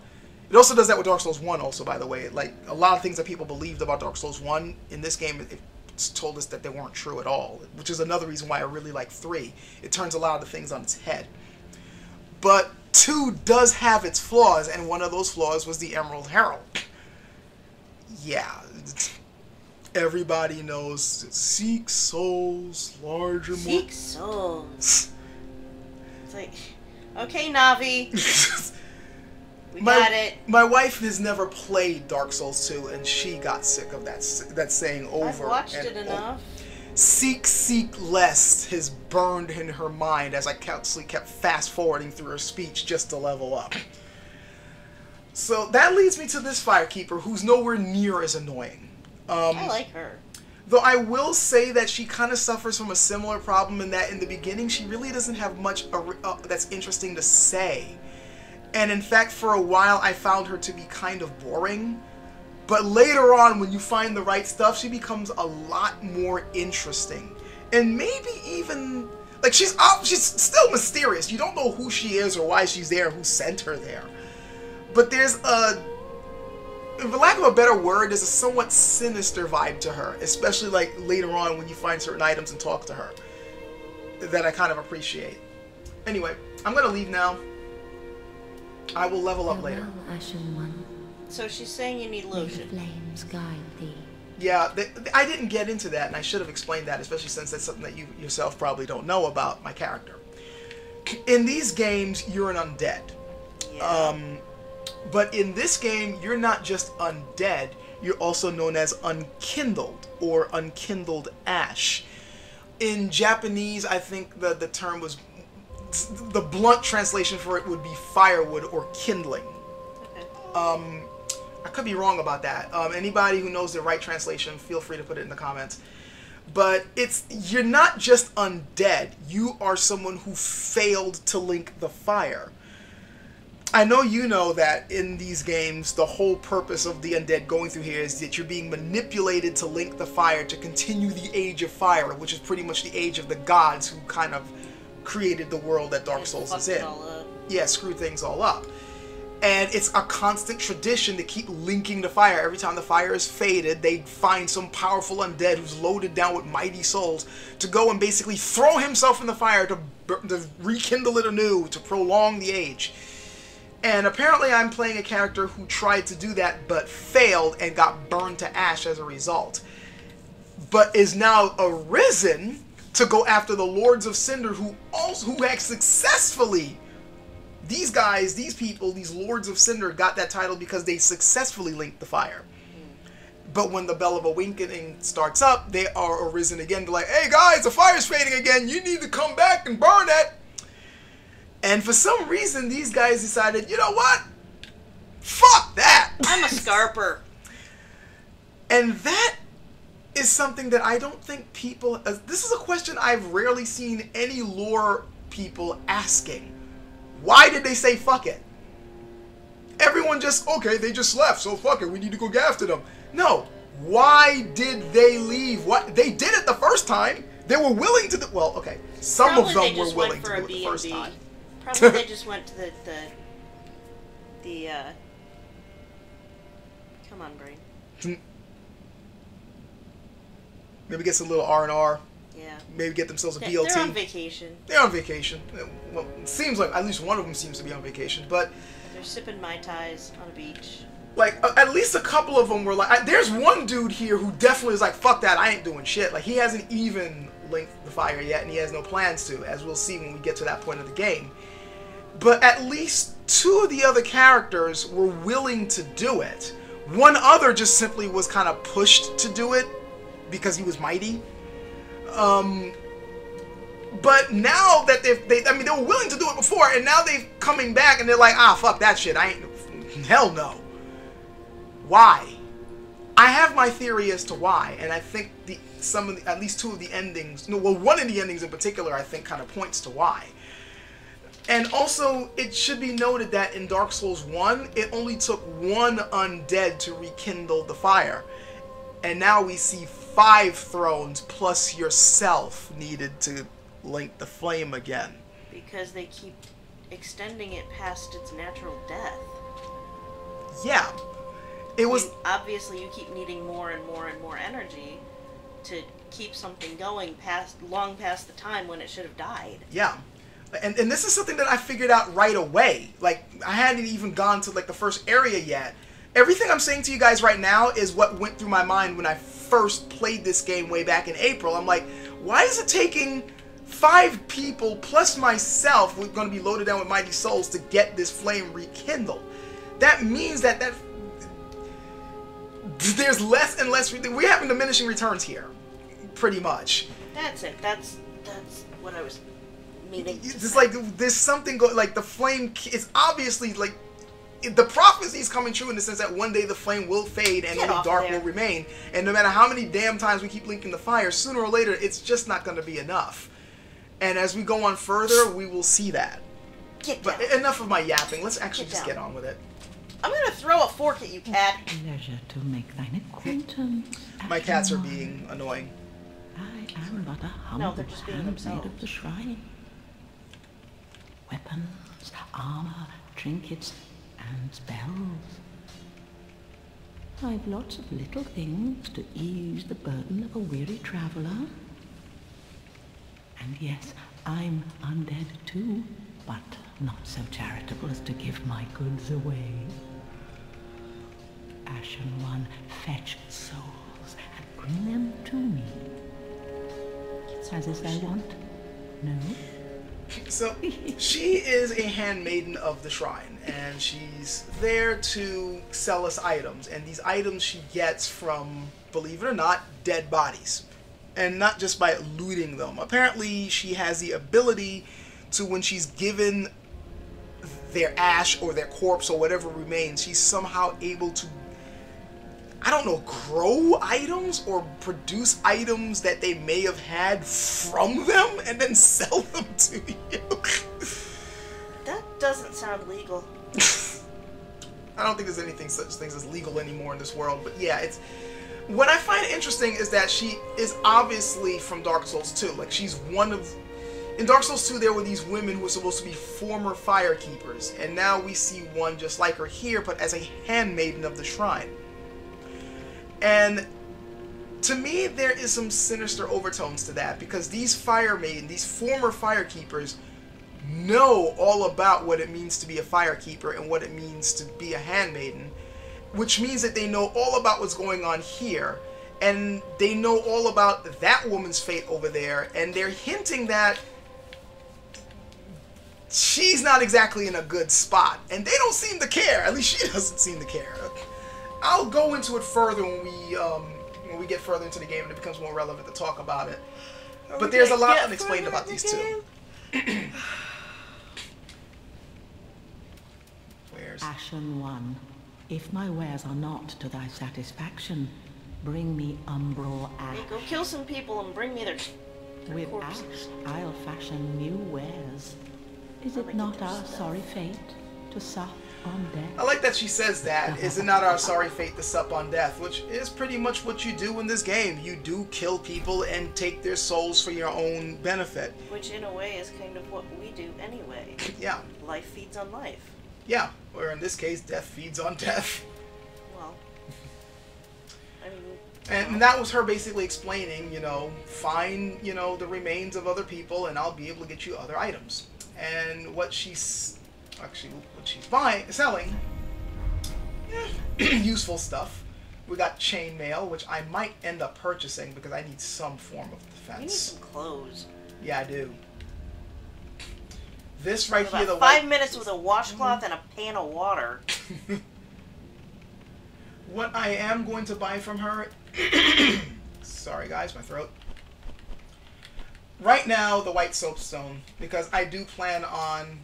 It also does that with Dark Souls 1 also, by the way. Like, a lot of things that people believed about Dark Souls 1, in this game, it's told us that they weren't true at all, which is another reason why I really like 3. It turns a lot of the things on its head. But 2 does have its flaws, and one of those flaws was the Emerald Herald. Yeah, everybody knows, seek souls, larger, more... Seek souls. It's like, okay, Navi. We got it. My wife has never played Dark Souls 2, and she got sick of that saying over. I've watched it enough. Seek less has burned in her mind as I constantly kept fast-forwarding through her speech just to level up. So that leads me to this Firekeeper, who's nowhere near as annoying. I like her. Though I will say that she kind of suffers from a similar problem in that in the beginning she really doesn't have much that's interesting to say. And in fact, for a while I found her to be kind of boring. But later on, when you find the right stuff, she becomes a lot more interesting. And maybe even... like, she's still mysterious. You don't know who she is or why she's there, who sent her there. But there's a... for lack of a better word, there's a somewhat sinister vibe to her. Especially, like, later on when you find certain items and talk to her. That I kind of appreciate. Anyway, I'm going to leave now. I will level up later. Ashen One. So she's saying you need lotion. May the flames guide thee. Yeah, I didn't get into that, and I should have explained that, especially since that's something that you yourself probably don't know about my character. In these games, you're an undead. Yeah. But in this game, you're not just undead, you're also known as unkindled, or unkindled ash. In Japanese, I think the term was... the blunt translation for it would be firewood or kindling. Okay. I could be wrong about that. Anybody who knows the right translation, feel free to put it in the comments. But you're not just undead, you are someone who failed to link the fire. I know you know that in these games, the whole purpose of the undead going through here is that you're being manipulated to link the fire to continue the age of fire, which is pretty much the age of the gods who kind of created the world that Dark Souls is in. Yeah, screw things all up. And it's a constant tradition to keep linking the fire. Every time the fire is faded, they find some powerful undead who's loaded down with mighty souls to go and basically throw himself in the fire to rekindle it anew, to prolong the age. And apparently I'm playing a character who tried to do that but failed and got burned to ash as a result. But is now arisen to go after the Lords of Cinder who had successfully... these guys, these people, these Lords of Cinder got that title because they successfully linked the fire. But when the Bell of Awakening starts up, they are arisen again to like, hey guys, the fire's fading again, you need to come back and burn it! And for some reason, these guys decided, you know what? Fuck that! I'm a Scarper. And that is something that I don't think people... this is a question I've rarely seen any lore people asking. Why did they say fuck it? Everyone just, okay, they just left, so fuck it, we need to go get after them. No. Why did they leave? What they did it the first time. They were willing to do... Well, okay. Some Probably of them they were just willing went to for do a it the B&B. first time. Probably they just went to the come on, brain. Maybe get some little R&R. Yeah. Maybe get themselves a BLT. They're on vacation. They're on vacation. Well, it seems like at least one of them seems to be on vacation, but... They're sipping Mai Tais on a beach. Like, at least a couple of them were like... there's one dude here who definitely is like, fuck that, I ain't doing shit. Like, he hasn't even linked the fire yet, and he has no plans to, as we'll see when we get to that point of the game. But at least two of the other characters were willing to do it. One other just simply was kind of pushed to do it because he was mighty. But now that they were willing to do it before, and now they're coming back and they're like, ah, fuck that shit, I ain't... Hell no. Why? I have my theory as to why, and I think at least two of the endings, no, well, one of the endings in particular, I think kind of points to why. And also, it should be noted that in Dark Souls 1, it only took one undead to rekindle the fire. And now we see 5 thrones plus yourself needed to link the flame again. Because they keep extending it past its natural death. Yeah. It was... obviously, you keep needing more and more and more energy to keep something going long past the time when it should have died. Yeah. And this is something that I figured out right away. Like, I hadn't even gone to, like, the first area yet. Everything I'm saying to you guys right now is what went through my mind when I first played this game way back in April. I'm like, why is it taking 5 people plus myself, we're going to be loaded down with mighty souls, to get this flame rekindled? That means that there's less and less... We're having diminishing returns here, pretty much. That's it. That's what I was meaning to It's say. like there's something like the flame is obviously like the prophecy is coming true in the sense that one day the flame will fade and only dark will remain. And no matter how many damn times we keep linking the fire, sooner or later it's just not going to be enough. And as we go on further, we will see that. But enough of my yapping. Let's actually just get on with it. I'm gonna throw a fork at you, cat. Pleasure to make thine acquaintance. My cats are being annoying. I am but a humble they're just being handmaid themselves. of the shrine. Weapons, armor, trinkets, and spells. I've lots of little things to ease the burden of a weary traveler. And yes, I'm undead too, but not so charitable as to give my goods away. Ashen One, fetch souls and bring them to me. As is thy want? No? So, she is a handmaiden of the shrine, and she's there to sell us items, and these items she gets from, believe it or not, dead bodies. And not just by looting them. Apparently, she has the ability to, when she's given their ash or their corpse or whatever remains, she's somehow able to, I don't know, grow items or produce items that they may have had from them and then sell them to you. That doesn't sound legal. I don't think there's anything such things as legal anymore in this world, but yeah, it's... What I find interesting is that she is obviously from Dark Souls 2. Like, she's one of... In Dark Souls 2, there were these women who were supposed to be former firekeepers, and now we see one just like her here, but as a handmaiden of the shrine. And to me, there is some sinister overtones to that, because these fire maidens, these former firekeepers, know all about what it means to be a firekeeper and what it means to be a handmaiden, which means that they know all about what's going on here, and they know all about that woman's fate over there, and they're hinting that she's not exactly in a good spot, and they don't seem to care. At least she doesn't seem to care. I'll go into it further when we get further into the game and it becomes more relevant to talk about it. But there's a lot unexplained about these two. miners. Ashen One, if my wares are not to thy satisfaction, bring me umbral ash. Hey, go kill some people and bring me their With corpses. ash, I'll fashion new wares. Is it not our sorry fate to sup on death? I like that she says that. Is it not our sorry fate to sup on death? Which is pretty much what you do in this game. You do kill people and take their souls for your own benefit. Which, in a way, is kind of what we do anyway. Yeah. Life feeds on life. Yeah. Or in this case, death feeds on death. Well, I mean... And that was her basically explaining, you know, find, you know, the remains of other people and I'll be able to get you other items. And what she's selling, useful stuff. We got chainmail, which I might end up purchasing because I need some form of defense. You need some clothes. Yeah, I do. This right About here, the 5 minutes with a washcloth and a pan of water. What I am going to buy from her... Sorry guys, my throat. Right now, the white soapstone, because I do plan on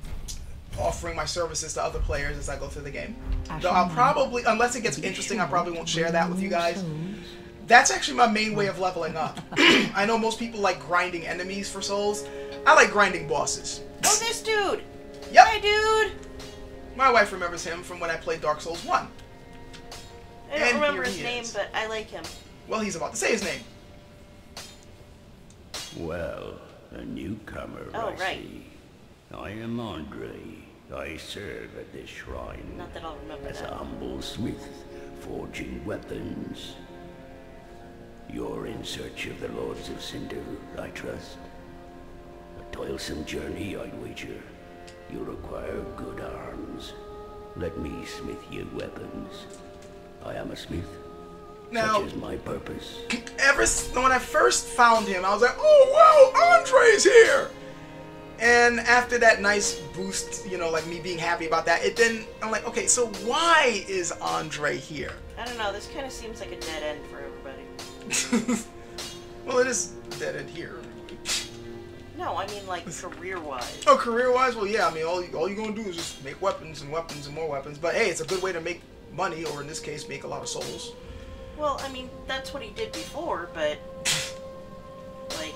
offering my services to other players as I go through the game. Though I'll probably, unless it gets interesting, I probably won't share that with you guys. That's actually my main way of leveling up. I know most people like grinding enemies for souls. I like grinding bosses. Oh, this dude! Yep. Hi, dude! My wife remembers him from when I played Dark Souls 1. I don't And remember here his he name, is. but I like him. Well, he's about to say his name. Well, a newcomer, Oh, I right. see. I am Andre. I serve at this shrine Not that I'll remember as a that. humble smith, forging weapons. You're in search of the Lords of Cinder, I trust. A toilsome journey, I'd wager. You'll require good arms. Let me smith you weapons. I am a smith. Now, Such is my purpose. when I first found him, I was like, oh, wow, Andre's here! And after that nice boost, you know, like me being happy about that, I'm like, okay, so why is Andre here? I don't know, this kind of seems like a dead end for everybody. Well, it is dead end here. No, I mean like career-wise. Oh, career-wise? Well, yeah, I mean, all you're going to do is just make weapons and weapons and more weapons. But hey, it's a good way to make money, or in this case, make a lot of souls. Well, I mean, that's what he did before, but... like...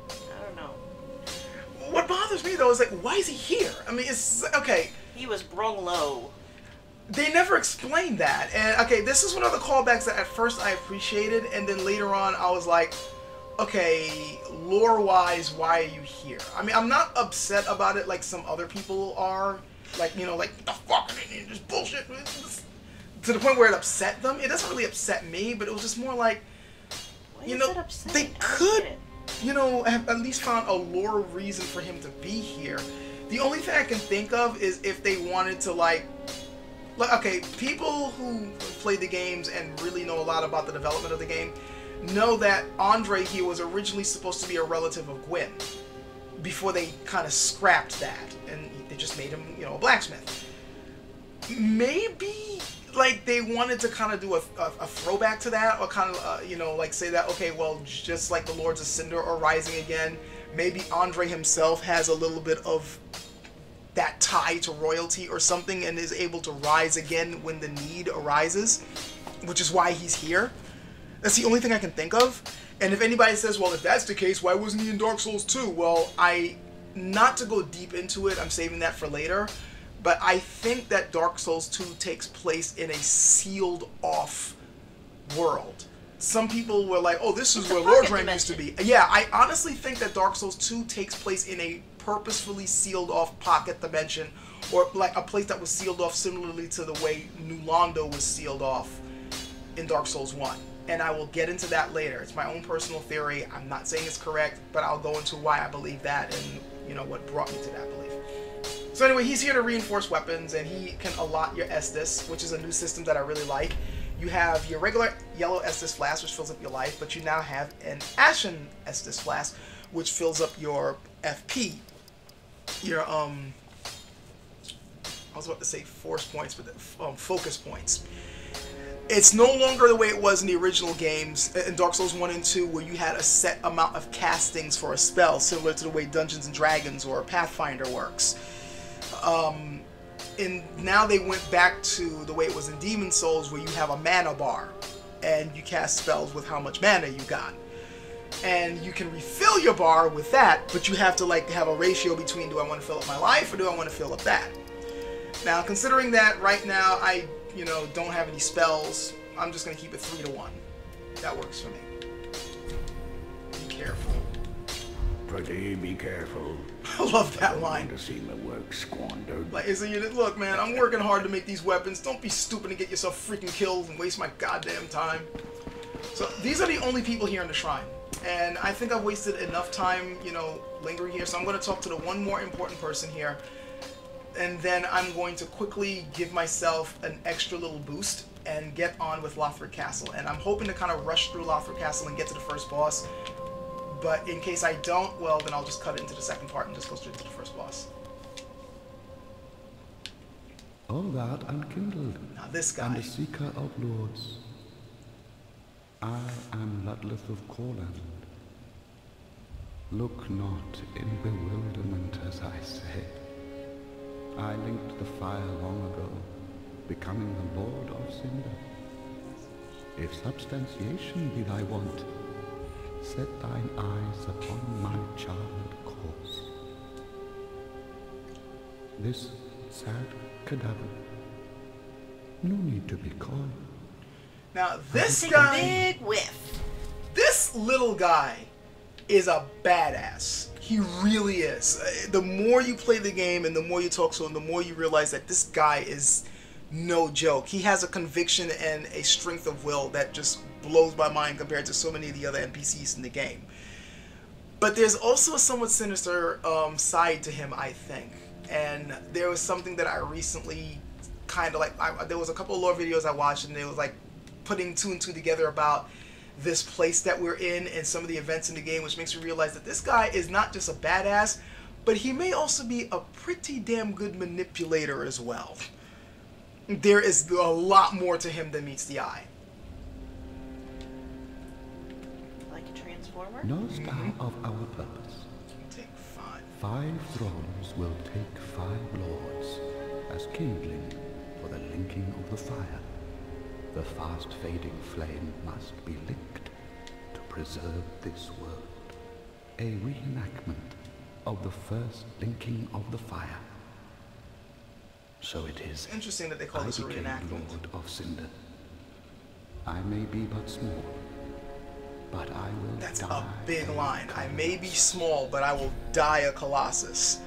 I don't know. What bothers me, though, is like, why is he here? I mean, it's... Okay, He was brung low. they never explained that. And, okay, this is one of the callbacks that at first I appreciated, and then later on I was like, okay, lore-wise, why are you here? I mean, I'm not upset about it like some other people are. Like, you know, like, the fuck, this bullshit. To the point where it upset them. It doesn't really upset me, but it was just more like, Why you is know, it upsetting? they I don't could, get it. you know, have at least found a lore reason for him to be here. The only thing I can think of is if they wanted to, like, okay, people who play the games and really know a lot about the development of the game know that Andre here was originally supposed to be a relative of Gwyn before they kind of scrapped that and they just made him, you know, a blacksmith. Maybe, like, they wanted to kind of do a throwback to that, or kind of, you know, like, say that, okay, well, just like the Lords of Cinder are rising again, maybe Andre himself has a little bit of that tie to royalty or something and is able to rise again when the need arises, which is why he's here. That's the only thing I can think of. And if anybody says, well, if that's the case, why wasn't he in Dark Souls 2? Well, not to go deep into it, I'm saving that for later, but I think that Dark Souls 2 takes place in a sealed off world. Some people were like, oh, this is where Lordran used to be. Yeah, I honestly think that Dark Souls 2 takes place in a purposefully sealed off pocket dimension, or like a place that was sealed off similarly to the way New Londo was sealed off in Dark Souls 1. And I will get into that later. It's my own personal theory. I'm not saying it's correct, but I'll go into why I believe that and, you know, what brought me to that belief. So anyway, he's here to reinforce weapons, and he can allot your Estus, which is a new system that I really like. You have your regular yellow Estus flask, which fills up your life, but you now have an Ashen Estus flask, which fills up your FP. Your, I was about to say force points, but focus points. It's no longer the way it was in the original games, in Dark Souls 1 and 2, where you had a set amount of castings for a spell, similar to the way Dungeons & Dragons or Pathfinder works. now they went back to the way it was in Demon Souls, where you have a mana bar, and you cast spells with how much mana you got. And you can refill your bar with that, but you have to like have a ratio between, do I want to fill up my life or do I want to fill up that? Now, considering that right now I, don't have any spells, I'm just going to keep it 3-to-1. That works for me. Be careful. Pretty be careful. I love that I don't line. want to see my work squandered. Like, it's a unit, look, man, I'm working hard to make these weapons. Don't be stupid and get yourself freaking killed and waste my goddamn time. So, these are the only people here in the shrine. And I think I've wasted enough time, lingering here. So I'm going to talk to the one more important person here. And then I'm going to quickly give myself an extra little boost and get on with Lothric Castle. And I'm hoping to kind of rush through Lothric Castle and get to the first boss. But in case I don't, well, then I'll just cut it into the second part and just go straight to the first boss. All that unkindled. Now this guy. And the seeker of lords. I am Ludleth of Corland. Look not in bewilderment as I say. I linked the fire long ago, becoming the Lord of Cinder. If substantiation be thy want, set thine eyes upon my charred corpse. This sad cadaver, no need to be coy. Now this Take guy, a big whiff. this little guy is a badass. He really is. The more you play the game and the more you talk to him, the more you realize that this guy is no joke. He has a conviction and a strength of will that just blows my mind compared to so many of the other NPCs in the game. But there's also a somewhat sinister side to him, I think. And there was something that I recently kind of like, there was a couple of lore videos I watched, and it was like putting 2 and 2 together about this place that we're in and some of the events in the game, which makes me realize that this guy is not just a badass, but he may also be a pretty damn good manipulator as well. There is a lot more to him than meets the eye. Like a transformer? Knowest thou of our purpose? Take 5. 5 thrones will take 5 lords, as kindling for the linking of the fire. The fast-fading flame must be linked to preserve this world. A reenactment of the first linking of the fire. So it is. It's interesting that they call this a became reenactment. Lord of Cinder. I may be but small, but I will That's die a big a line. I may be colossus. small, but I will die a colossus.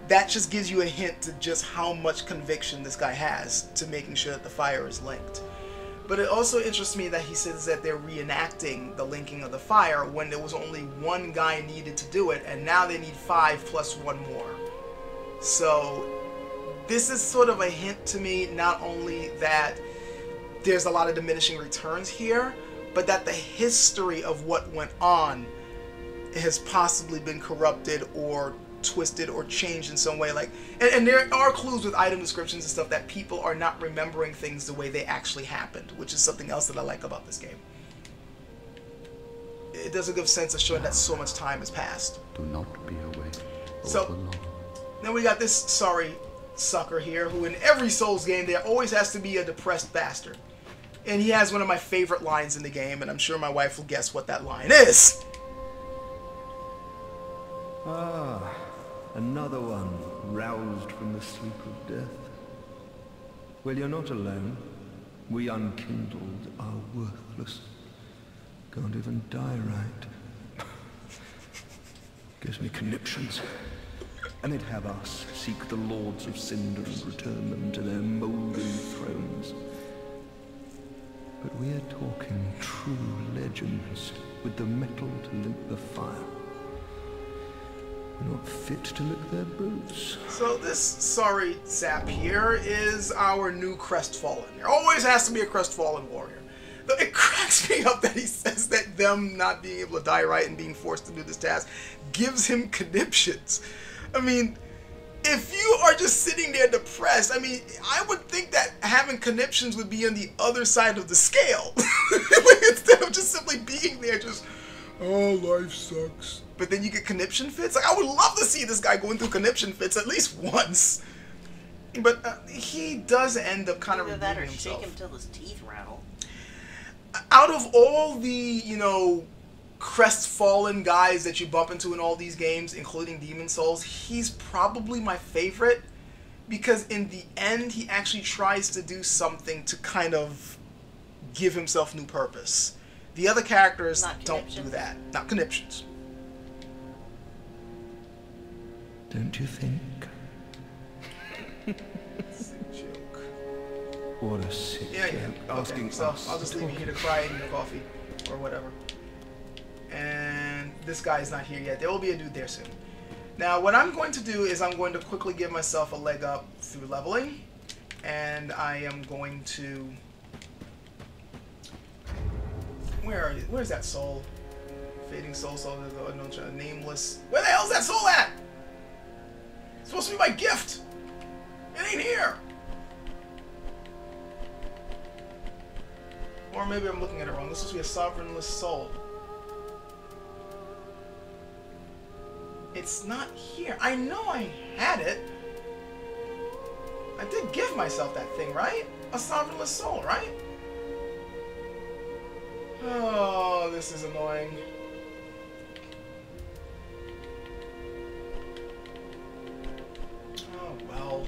That just gives you a hint to just how much conviction this guy has to making sure that the fire is linked. But it also interests me that he says that they're reenacting the linking of the fire when there was only one guy needed to do it, and now they need 5 plus 1 more. So this is sort of a hint to me, not only that there's a lot of diminishing returns here, but that the history of what went on has possibly been corrupted or twisted or changed in some way. Like, and there are clues with item descriptions and stuff that people are not remembering things the way they actually happened, which is something else that I like about this game. It does a good sense of showing that so much time has passed. Do not be away. So, overlong. Then we got this sorry sucker here, who in every Souls game there always has to be a depressed bastard. And he has one of my favorite lines in the game, and I'm sure my wife will guess what that line is. Ah, another one roused from the sleep of death. Well, you're not alone. We unkindled are worthless. Can't even die right. Gives me conniptions. And they'd have us seek the Lords of Cinder and return them to their mouldering thrones. But we're talking true legends with the metal to link the fire. We're not fit to lick their boots. So this sorry sap here is our new crestfallen. There always has to be a crestfallen warrior. But it cracks me up that he says that them not being able to die right and being forced to do this task gives him conniptions. I mean, if you are just sitting there depressed, I mean, I would think that having conniptions would be on the other side of the scale. Instead of just simply being there just, oh, life sucks. But then you get conniption fits? Like, I would love to see this guy going through conniption fits at least once. But he does end up kind of Either that or redeeming shake himself. him till his teeth rattle. Out of all the, you know, crestfallen guys that you bump into in all these games, including Demon Souls, he's probably my favorite because in the end he actually tries to do something to kind of give himself new purpose. The other characters don't do that. Not conniptions. Don't you think? Sick joke. What a sick Yeah. joke. Okay, Asking so us I'll just to leave you here to cry and eat your coffee or whatever. And this guy's not here yet. There will be a dude there soon. Now, what I'm going to do is I'm going to quickly give myself a leg up through leveling, and I am going to. Where's that soul? Fading soul, nameless. Where the hell's that soul at? It's supposed to be my gift. It ain't here. Or maybe I'm looking at it wrong. This is supposed to be a sovereignless soul. It's not here. I know I had it. I did give myself that thing, right? A sovereignless soul, right? Oh, this is annoying. Oh, well.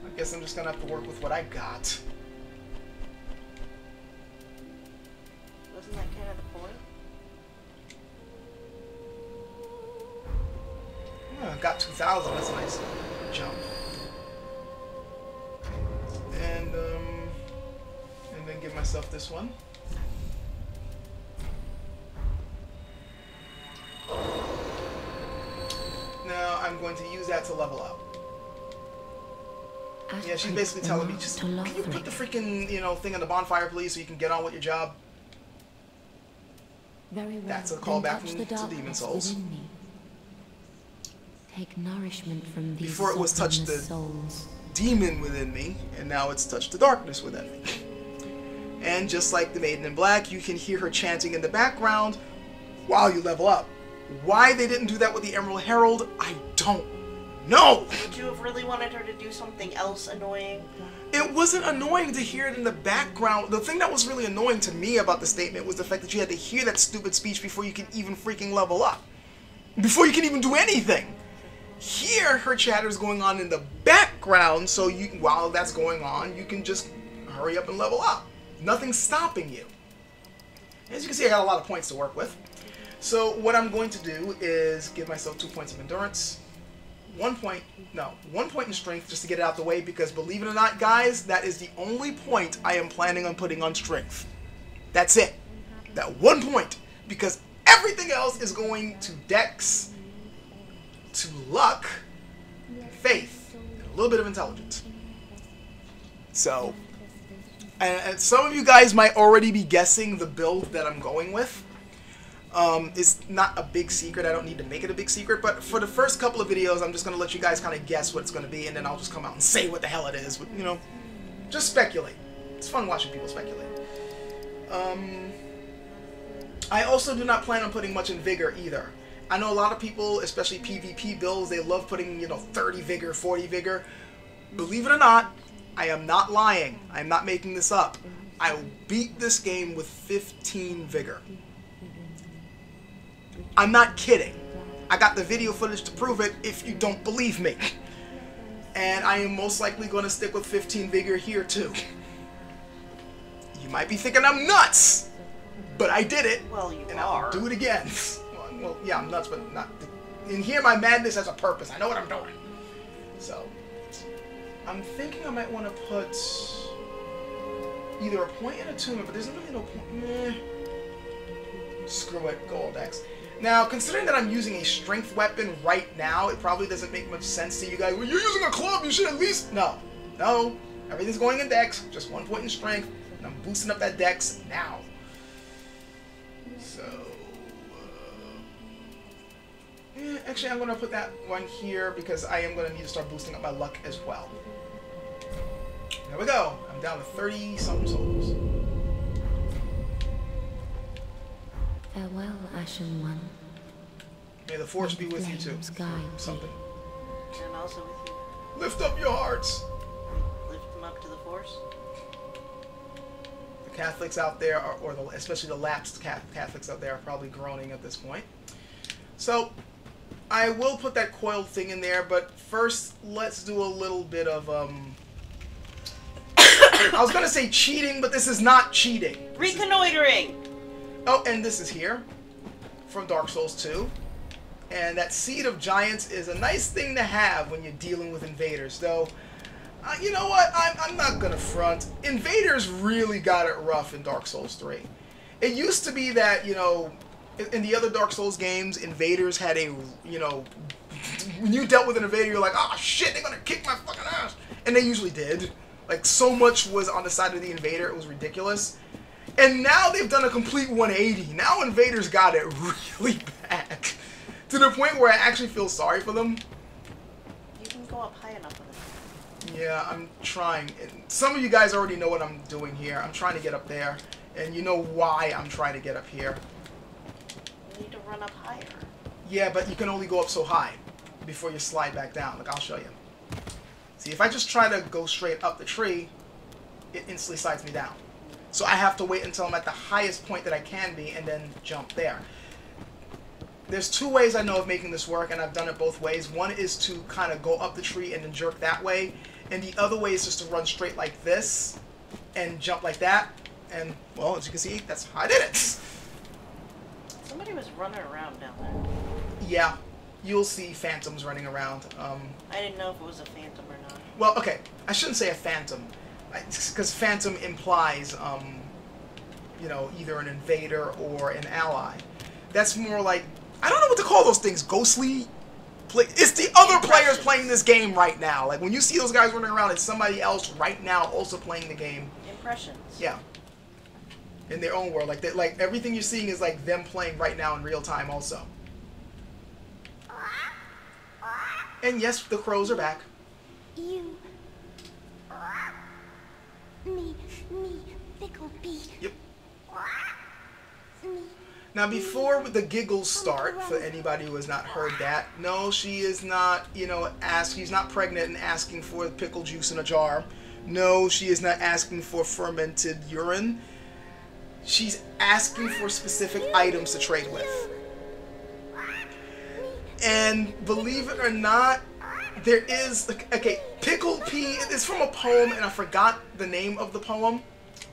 I guess I'm just gonna have to work with what I got. Wasn't that kind of the point? Oh, I got 2,000. That's a nice jump. And then give myself this one. Now I'm going to use that to level up. Yeah, she's basically telling me, just can you put the freaking, you know, thing on the bonfire, please, so you can get on with your job. Very well. That's a callback to Demon Souls. Take nourishment from these Before it was touched the souls. demon within me, and now it's touched the darkness within me. And just like the Maiden in Black, you can hear her chanting in the background while you level up. Why they didn't do that with the Emerald Herald, I don't know. Would you have really wanted her to do something else annoying? It wasn't annoying to hear it in the background. The thing that was really annoying to me about the statement was the fact that you had to hear that stupid speech before you can even freaking level up. Before you can even do anything. Here, her chatter is going on in the background, so you, while that's going on, you can just hurry up and level up. Nothing's stopping you. As you can see, I got a lot of points to work with. So what I'm going to do is give myself 2 points of endurance. 1 point in strength just to get it out the way, because believe it or not, guys, that is the only point I am planning on putting on strength. That's it. That 1 point. Because everything else is going to dex, to luck, faith, and a little bit of intelligence. So, and some of you guys might already be guessing the build that I'm going with. It's not a big secret. I don't need to make it a big secret, but for the first couple of videos, I'm just going to let you guys kind of guess what it's going to be, and then I'll just come out and say what the hell it is. But, you know, just speculate. It's fun watching people speculate. I also do not plan on putting much in Vigor either. I know a lot of people, especially PvP builds, they love putting, you know, 30 Vigor, 40 Vigor. Believe it or not, I am not lying. I am not making this up. I will beat this game with 15 Vigor. I'm not kidding. I got the video footage to prove it if you don't believe me. And I am most likely going to stick with 15 Vigor here too. You might be thinking I'm nuts, but I did it. Well, you and are. I'll do it again. Well, yeah, I'm nuts, but not. In here, my madness has a purpose. I know what I'm doing. So, I'm thinking I might want to put either a point and attunement, but there's really no point. Screw it, go all Dex. Now, considering that I'm using a strength weapon right now, it probably doesn't make much sense to you guys. Well, you're using a club, you should at least... No. Everything's going in Dex, just 1 point in strength, and I'm boosting up that Dex now. So... actually, I'm going to put that one here, because I am going to need to start boosting up my luck as well. There we go. I'm down to 30-something souls. Farewell, Ashen One. May the force be with you too. Guide Something. And also with you. Lift up your hearts. Lift them up to the Force. The Catholics out there, especially the lapsed Catholics out there, are probably groaning at this point. So, I will put that coiled thing in there, but first, let's do a little bit of, I was going to say cheating, but this is not cheating. Reconnoitering! Oh, and this is here, from Dark Souls 2. And that Seed of Giants is a nice thing to have when you're dealing with invaders, though. You know what? I'm not going to front. Invaders really got it rough in Dark Souls 3. It used to be that, you know, in the other Dark Souls games, invaders had a, you know, when you dealt with an invader, you're like, oh shit, they're going to kick my fucking ass. And they usually did. Like, so much was on the side of the invader, it was ridiculous. And now they've done a complete 180. Now invaders got it really bad. To the point where I actually feel sorry for them. You can go up high enough with it. Yeah, I'm trying. And some of you guys already know what I'm doing here. I'm trying to get up there. And you know why I'm trying to get up here. You need to run up higher. Yeah, but you can only go up so high before you slide back down. Look, I'll show you. See, if I just try to go straight up the tree, it instantly slides me down. So I have to wait until I'm at the highest point that I can be and then jump there. There's two ways I know of making this work, and I've done it both ways. One is to kind of go up the tree and then jerk that way, and the other way is just to run straight like this and jump like that. And, well, as you can see, that's how I did it. Somebody was running around down there. Yeah, you'll see phantoms running around. I didn't know if it was a phantom or not. Well, okay, I shouldn't say a phantom, because phantom implies, you know, either an invader or an ally. That's more like, I don't know what to call those things, ghostly? It's the other players playing this game right now. Like, when you see those guys running around, it's somebody else right now also playing the game. Impressions. Yeah. In their own world. Like everything you're seeing is like them playing right now in real time also. And yes, the crows are back. You. Me, Pickle Pea. Yep. Me. Now, before the giggles start, for anybody who has not heard that, no, she is not, you know, she's not pregnant and asking for pickle juice in a jar. No, she is not asking for fermented urine. She's asking for specific items to trade with. And believe it or not, there is, okay, Pickle Pea is from a poem, and I forgot the name of the poem.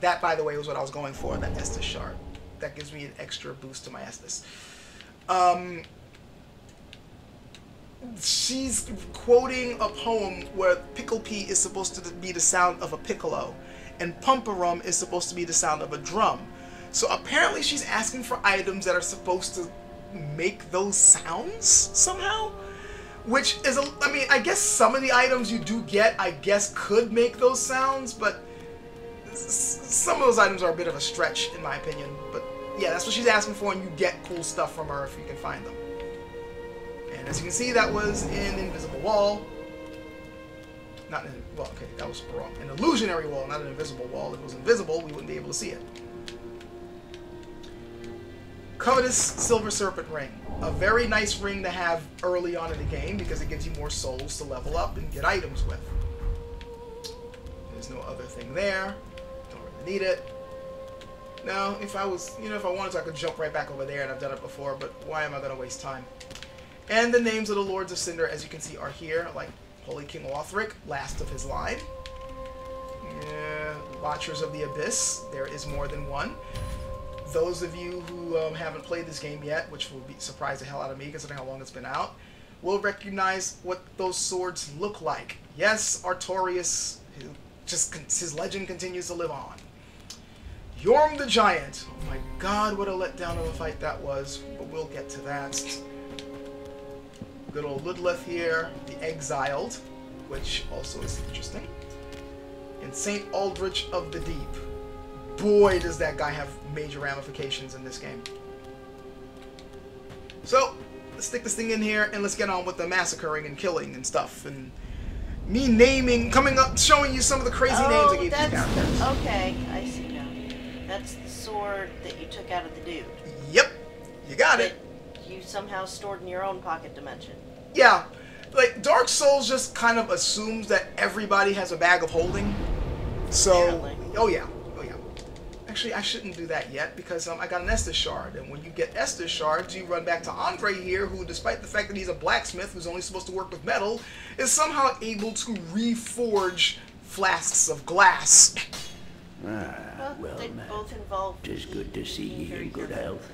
That, by the way, was what I was going for, that Estus shard. That gives me an extra boost to my Estus. She's quoting a poem where Pickle Pea is supposed to be the sound of a piccolo, and Pumperum is supposed to be the sound of a drum. So apparently she's asking for items that are supposed to make those sounds somehow. Which is, I mean, I guess some of the items you do get, I guess, could make those sounds, but some of those items are a bit of a stretch, in my opinion. But yeah, that's what she's asking for, and you get cool stuff from her if you can find them. And as you can see, that was an invisible wall. Not an, well, okay, that was wrong. An illusionary wall, not an invisible wall. If it was invisible, we wouldn't be able to see it. Covetous Silver Serpent Ring. A very nice ring to have early on in the game because it gives you more souls to level up and get items with. There's no other thing there. Don't really need it. Now, if I was, you know, if I wanted to, I could jump right back over there, and I've done it before, but why am I going to waste time? And the names of the Lords of Cinder, as you can see, are here, like Holy King Lothric, last of his line. Watchers of the Abyss, there is more than one. Those of you who haven't played this game yet, which will be surprise the hell out of me considering how long it's been out, will recognize what those swords look like. Yes, Artorias, his legend continues to live on. Yorm the Giant. Oh my god, what a letdown of a fight that was, but we'll get to that. Good old Ludleth here, the Exiled, which also is interesting. And Saint Aldrich of the Deep. Boy, does that guy have major ramifications in this game. So, let's stick this thing in here and let's get on with the massacring and killing and stuff. And me naming, coming up, showing you some of the crazy names I gave these characters. Okay, I see now. That's the sword that you took out of the dude. Yep, you got it. You somehow stored in your own pocket dimension. Yeah, like, Dark Souls just kind of assumes that everybody has a bag of holding. So, Apparently. oh yeah. Actually, I shouldn't do that yet because I got an Estus shard, and when you get Estus shards, you run back to Andre here, who, despite the fact that he's a blacksmith who's only supposed to work with metal, is somehow able to reforge flasks of glass. Well, they man, both involve. 'tis good to see you in good health.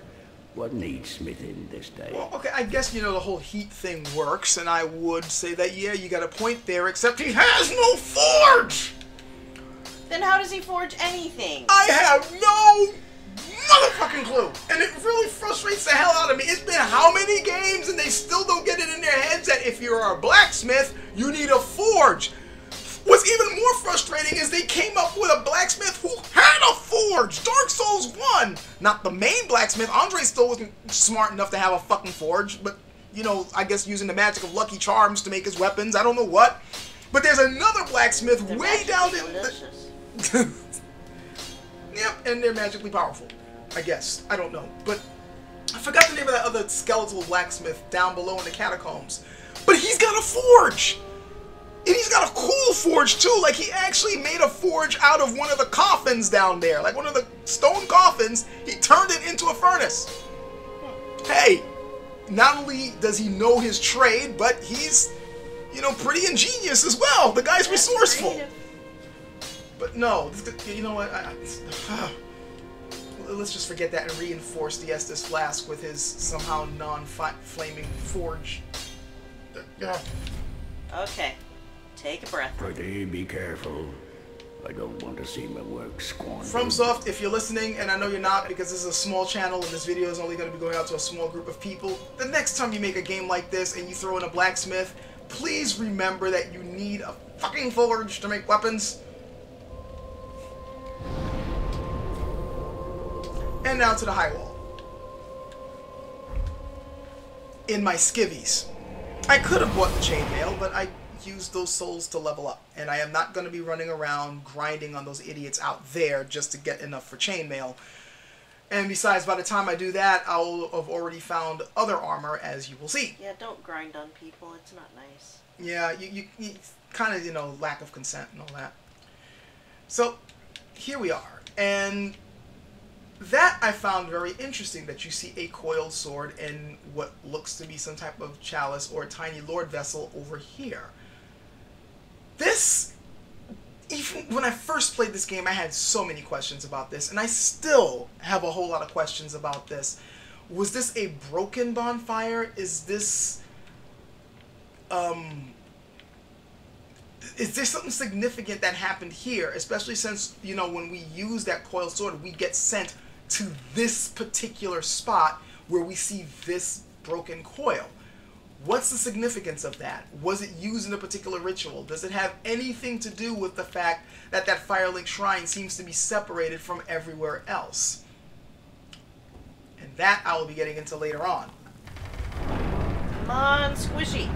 What needs smithing this day? Well, okay, I guess, you know, the whole heat thing works, and I would say that, yeah, you got a point there, except he has no forge! Then how does he forge anything? I have no motherfucking clue! And it really frustrates the hell out of me. It's been how many games, and they still don't get it in their heads that if you're a blacksmith, you need a forge. What's even more frustrating is they came up with a blacksmith who had a forge! Dark Souls 1! Not the main blacksmith. Andre still wasn't smart enough to have a fucking forge, but, you know, I guess using the magic of Lucky Charms to make his weapons. I don't know what. But there's another blacksmith way down in the... Yep, and they're magically powerful. I guess. I don't know. But I forgot the name of that other skeletal blacksmith down below in the catacombs. But he's got a forge! And he's got a cool forge too, like he actually made a forge out of one of the coffins down there. Like one of the stone coffins, he turned it into a furnace. Hey, not only does he know his trade, but he's, you know, pretty ingenious as well. The guy's resourceful. Creative. But no, you know what, let's just forget that and reinforce the Estus Flask with his somehow non-flaming forge. Okay. Take a breath. Pretty be careful. I don't want to see my work squandered. FromSoft, if you're listening, and I know you're not because this is a small channel and this video is only going to be going out to a small group of people, the next time you make a game like this and you throw in a blacksmith, please remember that you need a fucking forge to make weapons. And now to the high wall. In my skivvies. I could have bought the chainmail, but I used those souls to level up. And I am not going to be running around grinding on those idiots out there just to get enough for chainmail. And besides, by the time I do that, I'll have already found other armor, as you will see. Yeah, don't grind on people. It's not nice. Yeah, you kind of, you know, lack of consent and all that. So, here we are. And that I found very interesting, that you see a coiled sword in what looks to be some type of chalice or a tiny lord vessel over here. This, even when I first played this game, I had so many questions about this, and I still have a whole lot of questions about this. Was this a broken bonfire? Is this, is there something significant that happened here? Especially since, you know, when we use that coiled sword, we get sent to this particular spot where we see this broken coil. What's the significance of that? Was it used in a particular ritual? Does it have anything to do with the fact that that Firelink shrine seems to be separated from everywhere else? And that I will be getting into later on. Come on, squishy.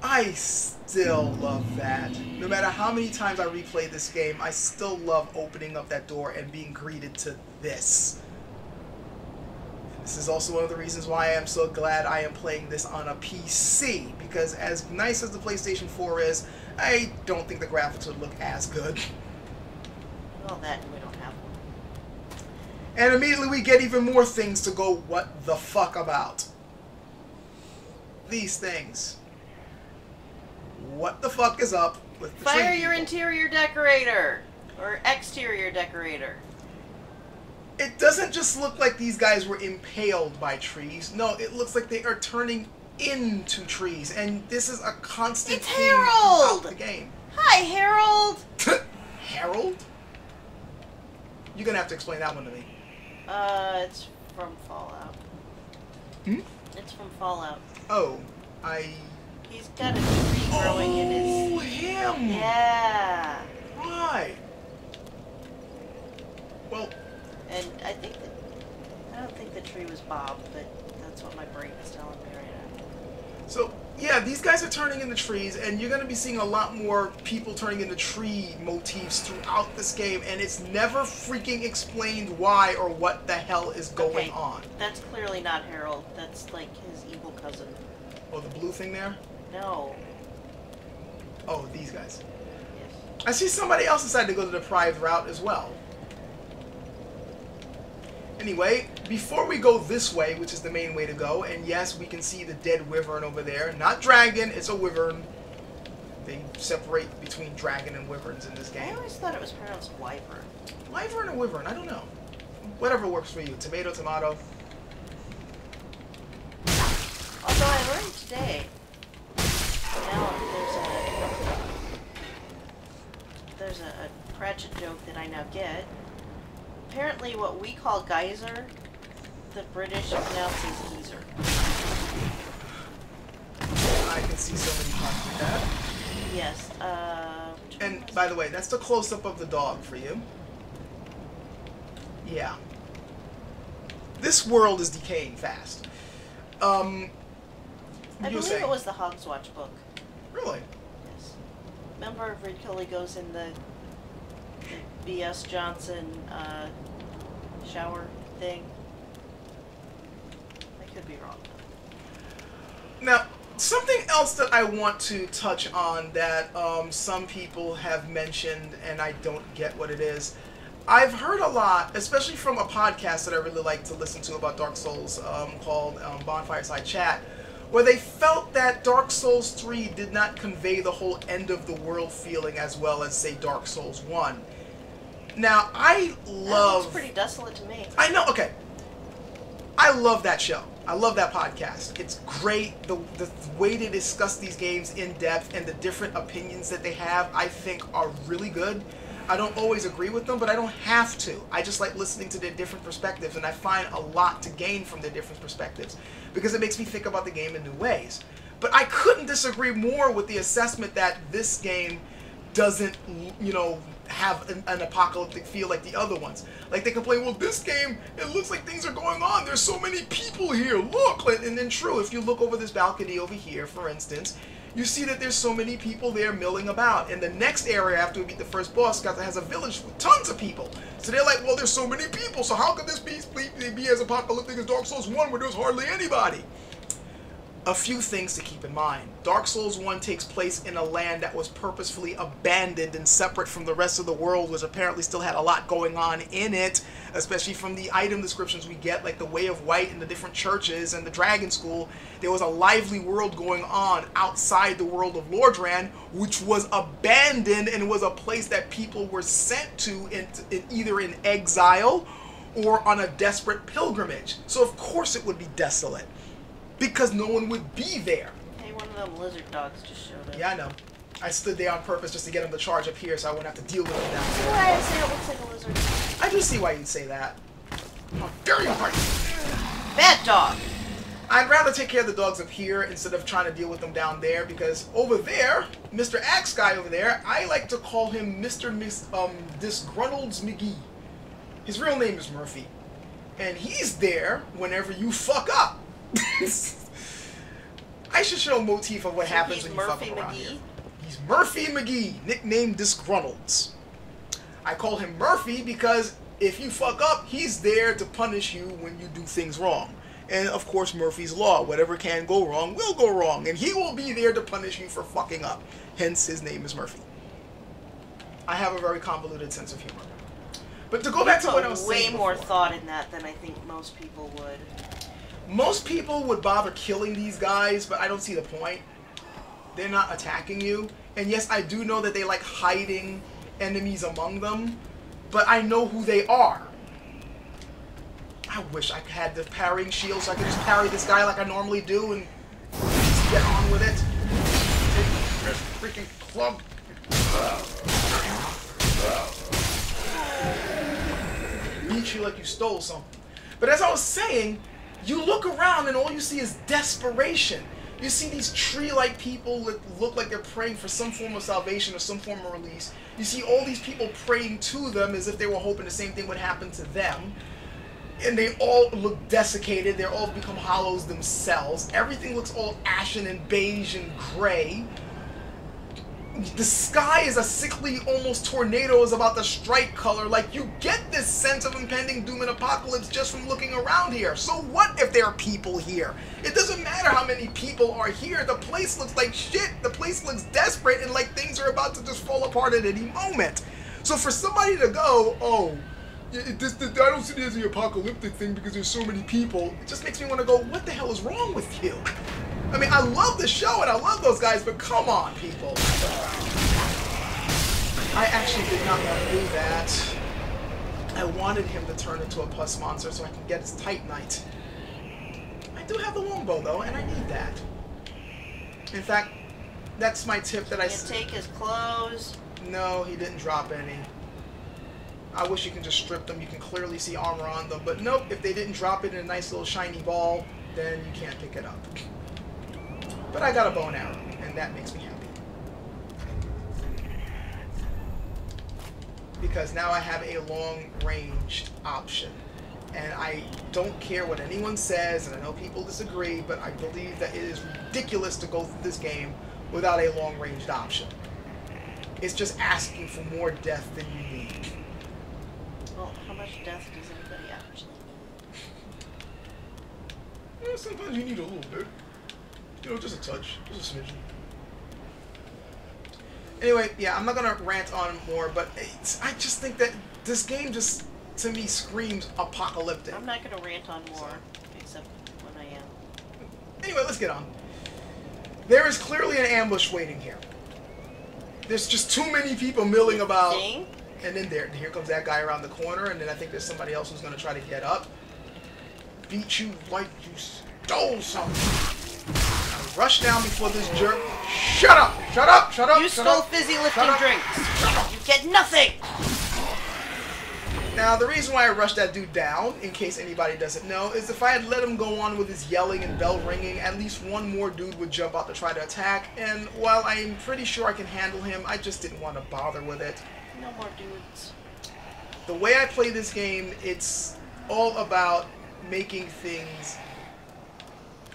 I still love that. No matter how many times I replay this game, I still love opening up that door and being greeted to this. This is also one of the reasons why I am so glad I am playing this on a PC, because as nice as the PlayStation 4 is, I don't think the graphics would look as good. Well, that we don't have one. And immediately we get even more things to go what the fuck about. These things. What the fuck is up with the Fire tree your people? interior decorator! Or exterior decorator. It doesn't just look like these guys were impaled by trees. No, it looks like they are turning into trees. And this is a constant It's theme Harold! throughout the game. Hi, Harold! Harold? You're gonna have to explain that one to me. It's from Fallout. Hmm? It's from Fallout. Oh, He's got a tree growing in his... Oh, him! Yeah. Right. Well... And I don't think the tree was Bob, but that's what my brain is telling me right now. So, yeah, these guys are turning into trees, and you're going to be seeing a lot more people turning into tree motifs throughout this game, and it's never freaking explained why or what the hell is going on. That's clearly not Harold. That's like his evil cousin. Oh, the blue thing there? No. Oh, these guys. Yes. I see somebody else decided to go the deprived route as well. Anyway, before we go this way, which is the main way to go, and yes, we can see the dead wyvern over there. Not dragon, it's a wyvern. They separate between dragon and wyverns in this game. I always thought it was pronounced wyvern. Wyvern or wyvern? I don't know. Whatever works for you. Tomato, tomato. Although I learned today, now there's a Cratchit joke that I now get. Apparently what we call geyser, the British pronounce as geezer. I can see so many times with that. Yes, And, by the way, that's the close-up of the dog for you. Yeah. This world is decaying fast. I believe saying? it was the Hogswatch book. Really? Yes. Remember Reed Kelly goes in the B.S. Johnson shower thing? I could be wrong. Now, something else that I want to touch on that some people have mentioned, and I don't get what it is. I've heard a lot, especially from a podcast that I really like to listen to about Dark Souls called Bonfireside Chat, where they felt that Dark Souls 3 did not convey the whole end of the world feeling as well as, say, Dark Souls 1. Now, I love... That looks pretty desolate to me. I know, okay. I love that show. I love that podcast. It's great. The way they discuss these games in depth and the different opinions that they have, I think, are really good. I don't always agree with them, but I don't have to. I just like listening to their different perspectives, and I find a lot to gain from their different perspectives because it makes me think about the game in new ways. But I couldn't disagree more with the assessment that this game doesn't, you know, have an apocalyptic feel like the other ones. Like, they complain, well, this game, it looks like things are going on. There's so many people here. Look! And then true, if you look over this balcony over here, for instance, you see that there's so many people there milling about. And the next area after we beat the first boss has a village with tons of people. So they're like, well, there's so many people, so how could this be as apocalyptic as Dark Souls 1 where there's hardly anybody? A few things to keep in mind. Dark Souls 1 takes place in a land that was purposefully abandoned and separate from the rest of the world, which apparently still had a lot going on in it, especially from the item descriptions we get, like the Way of White and the different churches and the Dragon School. There was a lively world going on outside the world of Lordran, which was abandoned and was a place that people were sent to either in exile or on a desperate pilgrimage. So of course it would be desolate, because no one would be there. Hey, one of them lizard dogs just showed up. Yeah, I know. I stood there on purpose just to get them to charge up here so I wouldn't have to deal with them down See there. why I say it looks like a lizard? I do see why you'd say that. How dare you, Mike? Bad dog! I'd rather take care of the dogs up here instead of trying to deal with them down there, because over there, Mr. Axe Guy over there, I like to call him Mr. Disgruntled's McGee. His real name is Murphy. And he's there whenever you fuck up. I should show a motif of what happens when you fuck up around here. He's Murphy McGee, nicknamed Disgruntled's. I call him Murphy because if you fuck up, he's there to punish you when you do things wrong. And of course, Murphy's Law, whatever can go wrong will go wrong, and he will be there to punish you for fucking up. Hence, his name is Murphy. I have a very convoluted sense of humor. But to go back to what I was saying way more before, thought in that than I think most people would. most people would bother killing these guys, but I don't see the point. They're not attacking you. And yes, I do know that they like hiding enemies among them, but I know who they are. I wish I had the parrying shield so I could just parry this guy like I normally do and just get on with it. Take this freaking club. Beat you like you stole something. But as I was saying, you look around and all you see is desperation. You see these tree-like people that look like they're praying for some form of salvation or some form of release. You see all these people praying to them as if they were hoping the same thing would happen to them. And they all look desiccated. They're all become hollows themselves. Everything looks all ashen and beige and gray. The sky is a sickly, almost tornado is about to strike color. Like, you get this sense of impending doom and apocalypse just from looking around here. So what if there are people here? It doesn't matter how many people are here. The place looks like shit. The place looks desperate and like things are about to just fall apart at any moment. So for somebody to go, oh, I don't see it as the apocalyptic thing because there's so many people, it just makes me want to go, what the hell is wrong with you? I mean, I love the show and I love those guys, but come on, people. I actually did not want to do that. I wanted him to turn into a pus monster so I can get his Titanite. I do have the longbow, though, and I need that. In fact, that's my tip that I... Can't take his clothes. No, he didn't drop any. I wish you can just strip them. You can clearly see armor on them. But nope, if they didn't drop it in a nice little shiny ball, then you can't pick it up. But I got a bow and arrow, and that makes me happy. Because now I have a long-range option. And I don't care what anyone says, and I know people disagree, but I believe that it is ridiculous to go through this game without a long-ranged option. It's just asking for more death than you need. Well, how much death does anybody actually need? Well, sometimes you need a little bit. You know, just a touch. Just a smidgen. Anyway, yeah, I'm not going to rant on more, but I just think that this game just, to me, screams apocalyptic. I'm not going to rant on more, except when I am. Anyway, let's get on. There is clearly an ambush waiting here. There's just too many people milling about. Thing? And then here comes that guy around the corner, and then I think there's somebody else who's going to try to get up. Beat you like you stole something. Rush down before this jerk. Shut up! Shut up! Shut up! You stole fizzy lifting drinks. You get nothing! Now, the reason why I rushed that dude down, in case anybody doesn't know, is if I had let him go on with his yelling and bell ringing, at least one more dude would jump out to try to attack, and while I'm pretty sure I can handle him, I just didn't want to bother with it. No more dudes. The way I play this game, it's all about making things,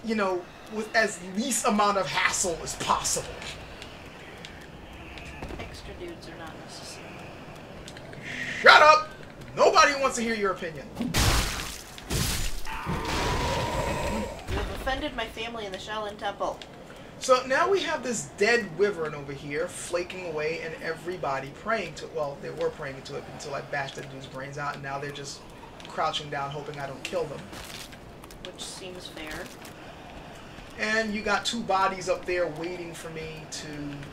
you know, with as least amount of hassle as possible. Extra dudes are not necessary. Shut up! Nobody wants to hear your opinion. You have offended my family in the Shaolin Temple. So now we have this dead wyvern over here flaking away and everybody praying to it. Well, they were praying to it until I bashed that dude's brains out, and now they're just crouching down hoping I don't kill them. Which seems fair. And you got two bodies up there waiting for me to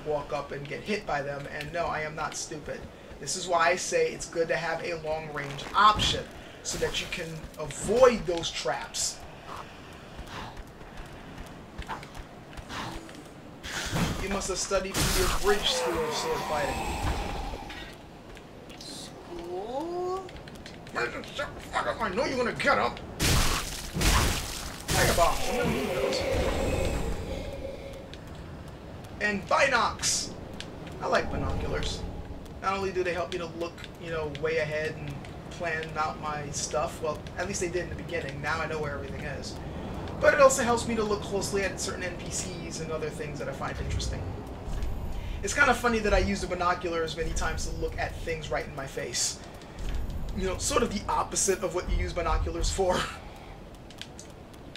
walk up and get hit by them, and no, I am not stupid. This is why I say it's good to have a long-range option, so that you can avoid those traps. You must have studied from your bridge school of sword fighting. School? I know you're gonna get up. Firebomb. I'm gonna need those. And binocs. I like binoculars. Not only do they help me to look, you know, way ahead and plan out my stuff, well, at least they did in the beginning. Now I know where everything is. But it also helps me to look closely at certain NPCs and other things that I find interesting. It's kind of funny that I use the binoculars many times to look at things right in my face. You know, sort of the opposite of what you use binoculars for.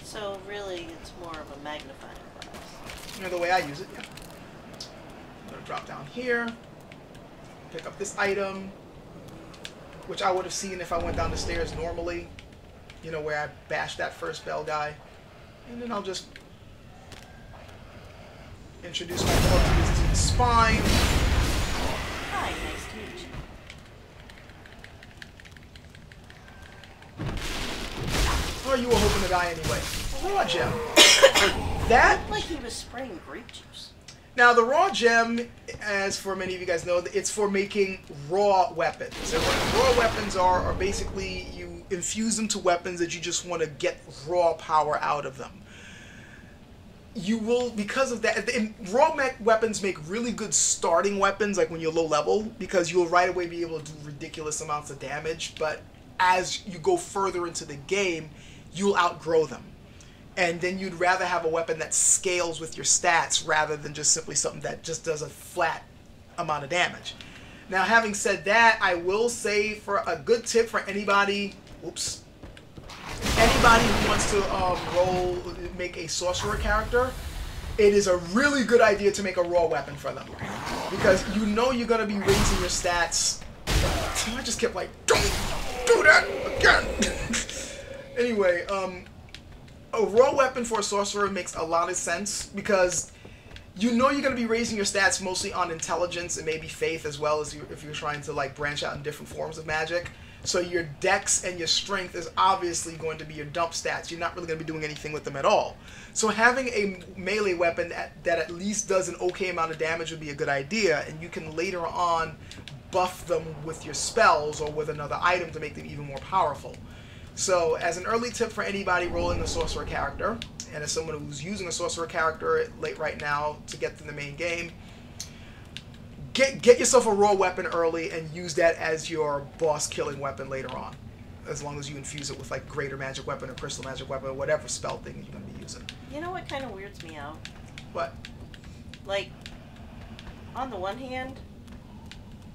So really, it's more of a magnifying glass. You know, the way I use it, yeah. I'm going to drop down here, pick up this item, which I would have seen if I went down the stairs normally. You know, where I bashed that first bell guy. And then I'll just introduce myself to this dude's spine. Hi, nice to meet you. Oh, you were hoping to die anyway. Raw gem. That. Like he was spraying grape juice. Now, the raw gem, as for many of you guys know, it's for making raw weapons. And what raw weapons are basically you infuse them to weapons that you just want to get raw power out of them. You will, because of that, raw weapons make really good starting weapons, like when you're low level, because you'll right away be able to do ridiculous amounts of damage, but as you go further into the game, you'll outgrow them. And then you'd rather have a weapon that scales with your stats rather than just simply something that just does a flat amount of damage. Now, having said that, I will say for a good tip for anybody, anybody who wants to make a sorcerer character, it is a really good idea to make a raw weapon for them. Because you know you're going to be raising your stats. I just kept like, don't do that again. Anyway, a raw weapon for a sorcerer makes a lot of sense because you know you're going to be raising your stats mostly on intelligence and maybe faith, as well as if you're trying to like branch out in different forms of magic. So your dex and your strength is obviously going to be your dump stats. You're not really going to be doing anything with them at all. So having a melee weapon that at least does an okay amount of damage would be a good idea, and you can later on buff them with your spells or with another item to make them even more powerful. So as an early tip for anybody rolling a sorcerer character, and as someone who's using a sorcerer character right now to get to the main game, get yourself a raw weapon early and use that as your boss killing weapon later on, as long as you infuse it with like greater magic weapon or crystal magic weapon or whatever spell thing you're going to be using. You know what kind of weirds me out? What? Like, on the one hand,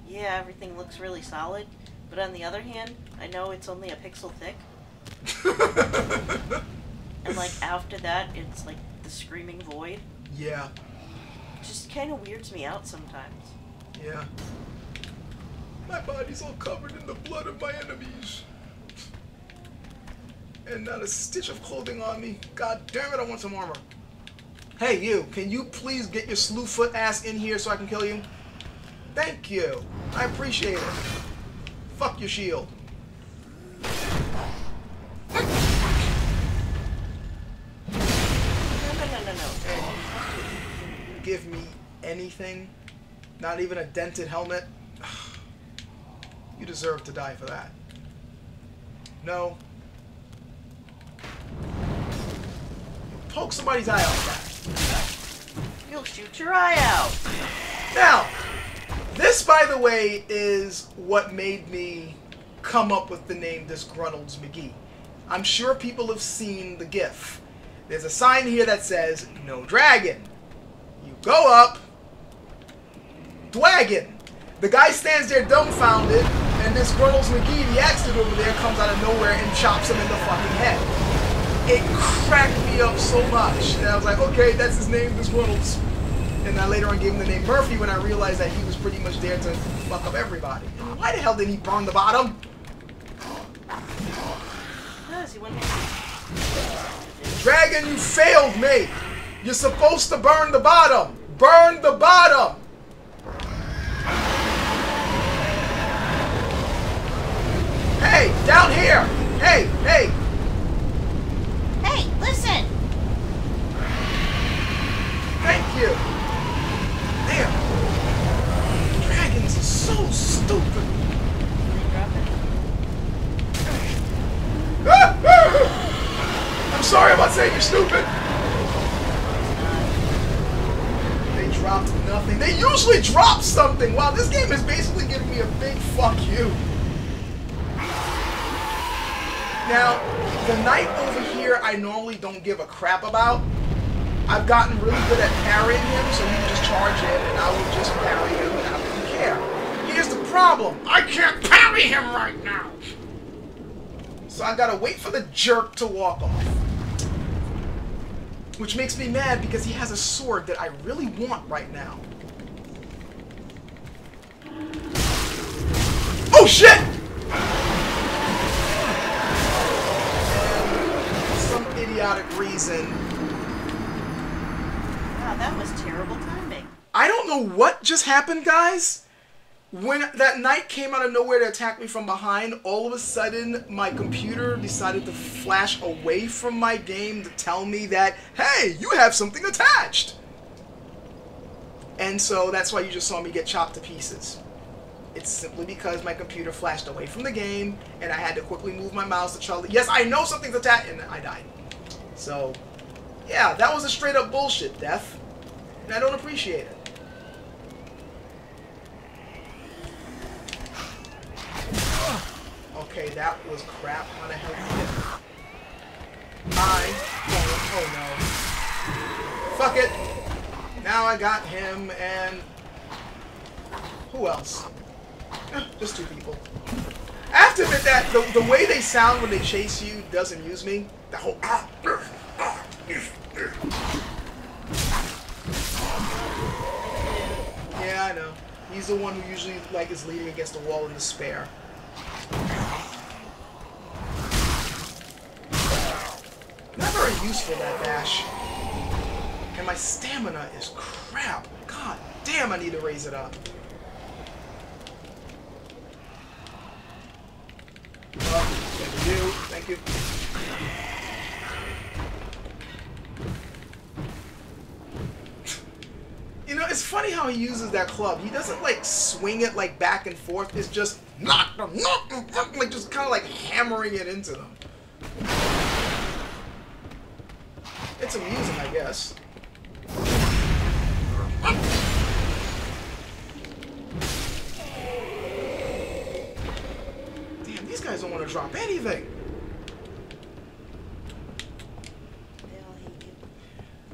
yeah, everything looks really solid, but on the other hand, I know it's only a pixel thick. And like after that, it's like the screaming void. Yeah. It just kind of weirds me out sometimes. Yeah. My body's all covered in the blood of my enemies. And not a stitch of clothing on me. God damn it, I want some armor. Hey, you. Can you please get your slewfoot ass in here so I can kill you? Thank you. I appreciate it. Fuck your shield. No. You give me anything? Not even a dented helmet? You deserve to die for that. No. Poke somebody's eye out with that. You'll shoot your eye out. Now, this, by the way, is what made me come up with the name Disgruntled's McGee. I'm sure people have seen the GIF. There's a sign here that says, "No dragon." You go up, Dwagon. The guy stands there dumbfounded, and this Disgruntled's McGee, the axe dude over there, comes out of nowhere and chops him in the fucking head. It cracked me up so much that I was like, okay, that's his name, Disgruntled's. And I later on gave him the name Murphy when I realized that he was pretty much there to fuck up everybody. And why the hell didn't he burn the bottom? Because he went. Dragon, you failed me! You're supposed to burn the bottom! Burn the bottom! Hey, down here! Hey, hey! Hey, listen! Thank you! Damn! Dragons are so stupid! I'm sorry about saying you're stupid! They dropped nothing. They usually drop something! Wow, this game is basically giving me a big fuck you. Now, the knight over here I normally don't give a crap about. I've gotten really good at parrying him, so he can just charge in and I will just parry him and I don't care. Here's the problem. I can't parry him right now. So I gotta wait for the jerk to walk off. Which makes me mad because he has a sword that I really want right now. Oh shit! And for some idiotic reason, Wow, that was terrible timing. I don't know what just happened, guys. When that knight came out of nowhere to attack me from behind, all of a sudden my computer decided to flash away from my game to tell me that, hey, you have something attached. And so that's why you just saw me get chopped to pieces. It's simply because my computer flashed away from the game and I had to quickly move my mouse to try to... Yes, I know something's attached, and I died. So, yeah, that was a straight up bullshit death. And I don't appreciate it. Okay, that was crap. How the hell did you get Oh no. Fuck it! Now I got him and... Who else? Just 2 people. I have to admit that the way they sound when they chase you does amuse me. The whole... Yeah, I know. He's the one who usually like is leaning against the wall in despair. Not very useful, that dash. And my stamina is crap. God damn, I need to raise it up. Thank you. Thank you. You know, it's funny how he uses that club. He doesn't like swing it like back and forth. It's just knock them, like just kind of like hammering it into them. It's amusing, I guess. Damn, these guys don't want to drop anything.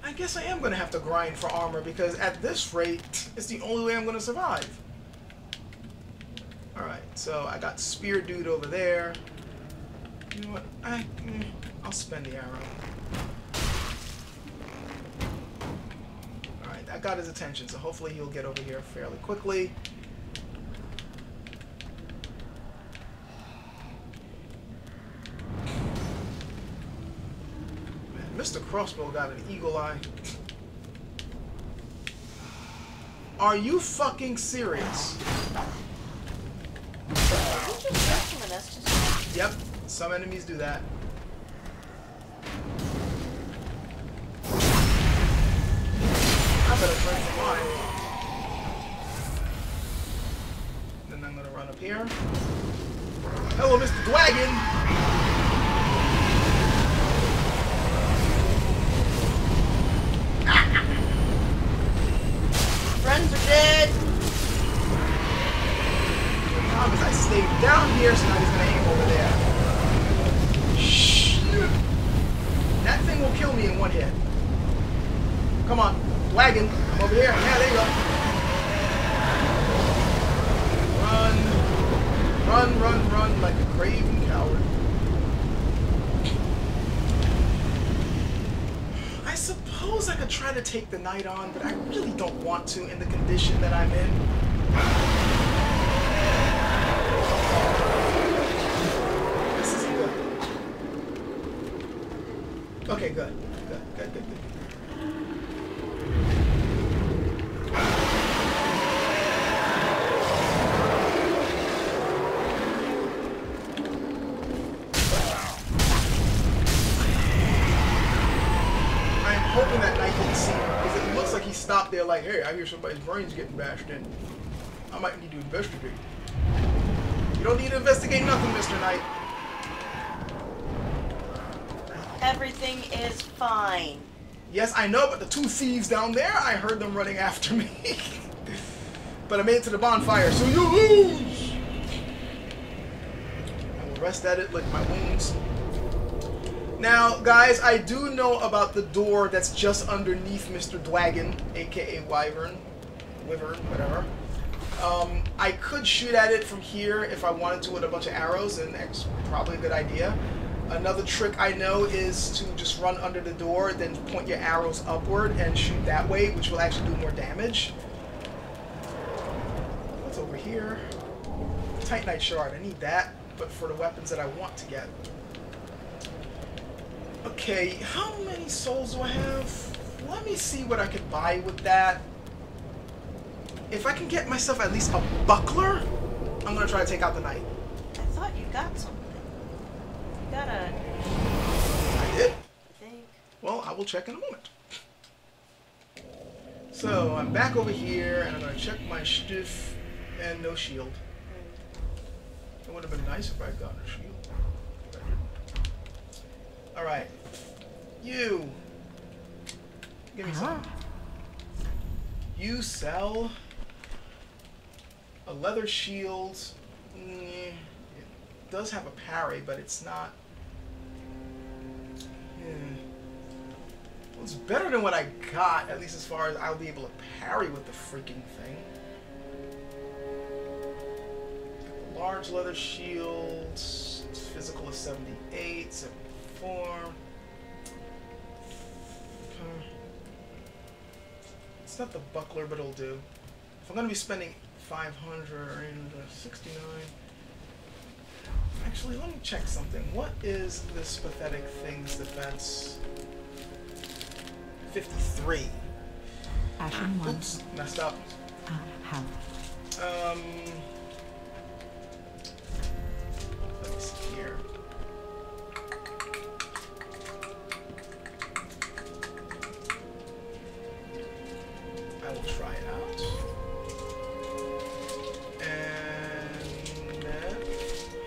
I guess I am going to have to grind for armor because at this rate, it's the only way I'm going to survive. Alright, so I got Spear Dude over there. You know what? I'll spend the arrow. Alright, that got his attention, so hopefully he'll get over here fairly quickly. Mr. Crossbow got an eagle eye. Are you fucking serious? Yep, some enemies do that. I better drink some wine. Then I'm gonna run up here. Hello, Mr. Dwagon! Friends are dead. The problem is I stayed down here, so now he's gonna aim over there. Shh. That thing will kill me in one hit. Come on, wagon. I'm over here. Yeah, there you go. Run, run, run like a craven coward. I suppose I could try to take the knight on, but I really don't want to in the condition that I'm in. This isn't good. Okay, good. Good. Hoping that knight didn't see him, because it looks like he stopped there like, hey, I hear somebody's brains getting bashed in. I might need to investigate. You don't need to investigate nothing, Mr. Knight. Everything is fine. Yes, I know, but the 2 thieves down there, I heard them running after me. But I made it to the bonfire, so you lose! I will rest at it, lick my wounds. Now, guys, I do know about the door that's just underneath Mr. Dwagon, aka Wyvern, whatever. I could shoot at it from here if I wanted to with a bunch of arrows, and that's probably a good idea. Another trick I know is to just run under the door, then point your arrows upward and shoot that way, which will actually do more damage. What's over here? Titanite shard, I need that, but for the weapons that I want to get. Okay, how many souls do I have? Let me see what I could buy with that. If I can get myself at least a buckler, I'm going to try to take out the knight. I thought you got something. You got a... I did? I think. Well, I will check in a moment. So, I'm back over here, and I'm going to check my stiff and no shield. It would have been nice if I'd gotten a shield. Alright. You. Give me some. You sell... a leather shield. does have a parry, but it's not... Well, it's better than what I got, at least as far as I'll be able to parry with the freaking thing. Large leather shields. Physical is 78, 74. It's not the buckler, but it'll do. If I'm going to be spending 500 and 69... Actually, let me check something. What is this pathetic thing's defense? 53. Ashen one. Oops, messed up. How? Let me see here. I will try it out. And then,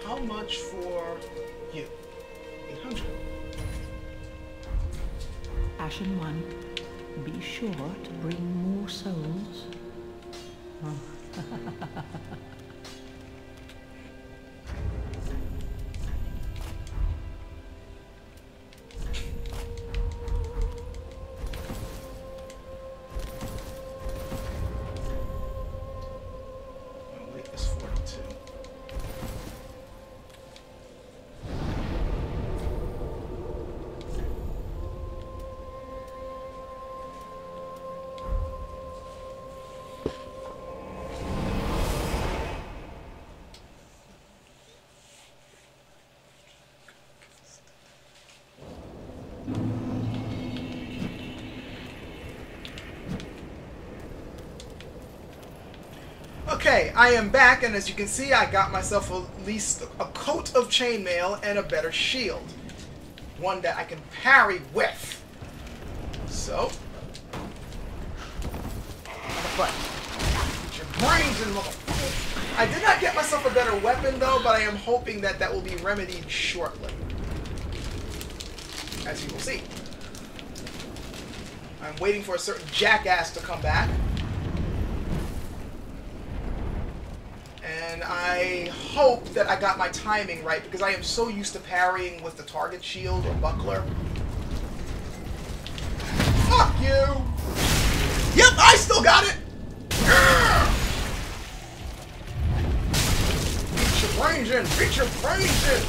how much for you? 800. Ashen one, be sure to bring more souls. My weight is 42. Okay, I am back, and as you can see, I got myself at least a coat of chainmail and a better shield. One that I can parry with. So... But, get your brains in, motherfucker. I did not get myself a better weapon, though, but I am hoping that that will be remedied shortly. As you will see. I'm waiting for a certain jackass to come back. And I hope that I got my timing right, because I am so used to parrying with the target shield or buckler. Fuck you! Yep, I still got it! Beat your brains in! Beat your brains in!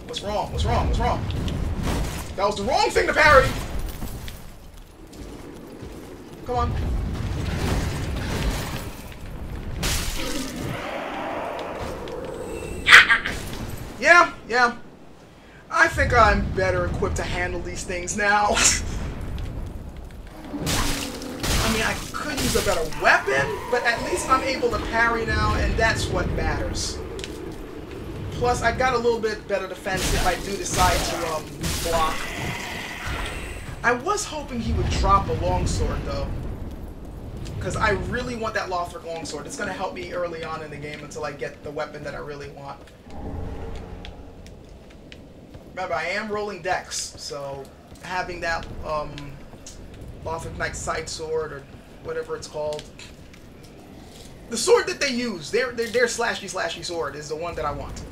What's wrong? What's wrong? What's wrong? That was the wrong thing to parry! Come on. Yeah. I think I'm better equipped to handle these things now. I mean, I could use a better weapon, but at least I'm able to parry now, and that's what matters. Plus, I got a little bit better defense if I do decide to block. I was hoping he would drop a longsword, though. Because I really want that Lothric longsword. It's going to help me early on in the game until I get the weapon that I really want. Remember, I am rolling Dex, so having that Lothric Knight's side sword, or whatever it's called. The sword that they use, their slashy sword, is the one that I want.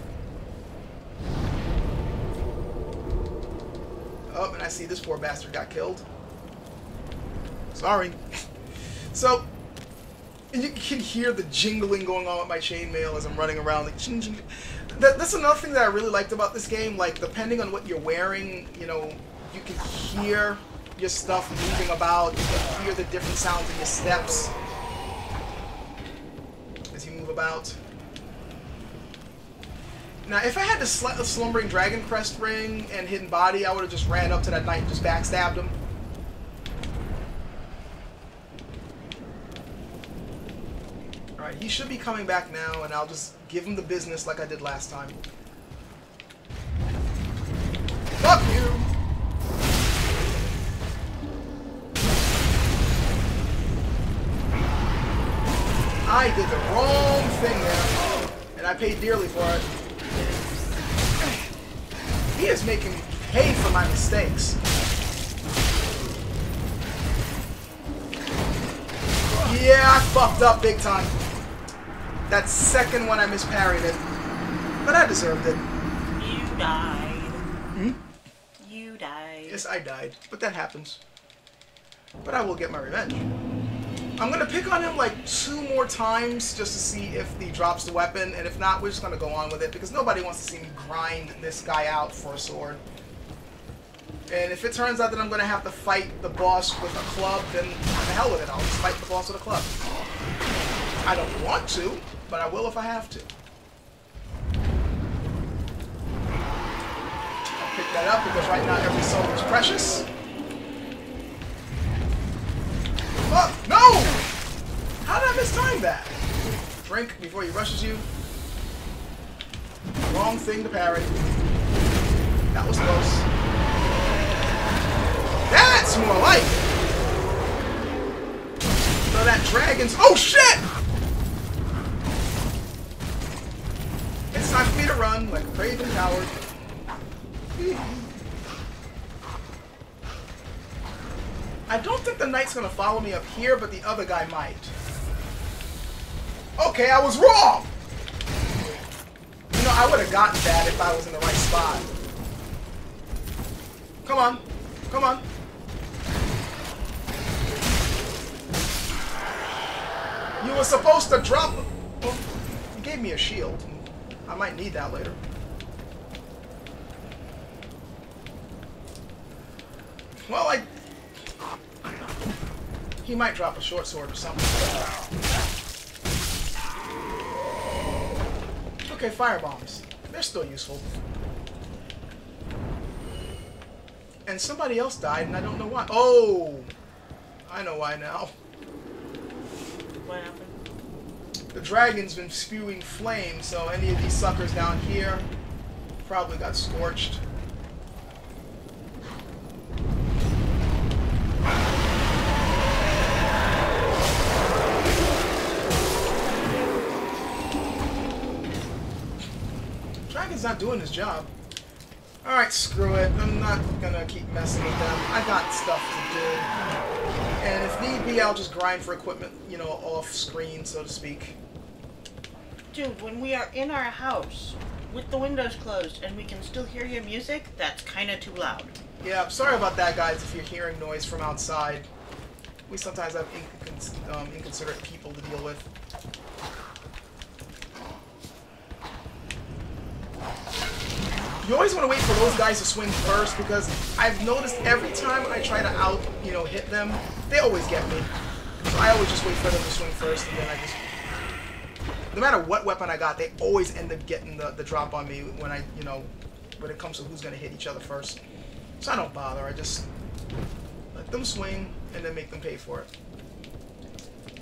Oh, and I see this poor bastard got killed. Sorry. So, and you can hear the jingling going on with my chainmail as I'm running around, like ching ching. That's another thing that I really liked about this game. Like, depending on what you're wearing, you know, you can hear your stuff moving about. You can hear the different sounds of your steps as you move about. Now, if I had the Slumbering Dragon Crest ring and Hidden Body, I would have just ran up to that knight and just backstabbed him. Alright, he should be coming back now, and I'll just give him the business like I did last time. Fuck you! I did the wrong thing there, and I paid dearly for it. He is making me pay for my mistakes. Yeah, I fucked up big time. That second one I misparried it. But I deserved it. You died. Hmm? You died. Yes, I died. But that happens. But I will get my revenge. I'm going to pick on him like 2 more times just to see if he drops the weapon. And if not, we're just going to go on with it. Because nobody wants to see me grind this guy out for a sword. And if it turns out that I'm going to have to fight the boss with a club, then the hell with it. I'll just fight the boss with a club. I don't want to, but I will if I have to. I'll pick that up because right now every soul is precious. Fuck! No! How did I miss time that? Drink before he rushes you. Wrong thing to parry. That was close. That's more like it. So that dragon's... Oh, shit! It's time for me to run like a craven coward. I don't think the knight's going to follow me up here, but the other guy might. Okay, I was wrong! You know, I would have gotten that if I was in the right spot. Come on. Come on. You were supposed to drop... Well, you gave me a shield. I might need that later. Well, he might drop a short sword or something. Okay, firebombs. They're still useful. And somebody else died, and I don't know why. Oh! I know why now. What happened? The dragon's been spewing flame, so any of these suckers down here probably got scorched. Dragon's not doing his job. Alright, screw it. I'm not gonna keep messing with them. I got stuff to do. And if need be, I'll just grind for equipment, you know, off screen, so to speak. Dude, when we are in our house with the windows closed and we can still hear your music, that's kind of too loud. Yeah, sorry about that, guys, if you're hearing noise from outside. We sometimes have inconsiderate people to deal with. You always want to wait for those guys to swing first, because I've noticed every time I try to hit them, they always get me. So I always just wait for them to swing first, and then I just... No matter what weapon I got, they always end up getting the drop on me when when it comes to who's going to hit each other first. So I don't bother, I just let them swing, and then make them pay for it.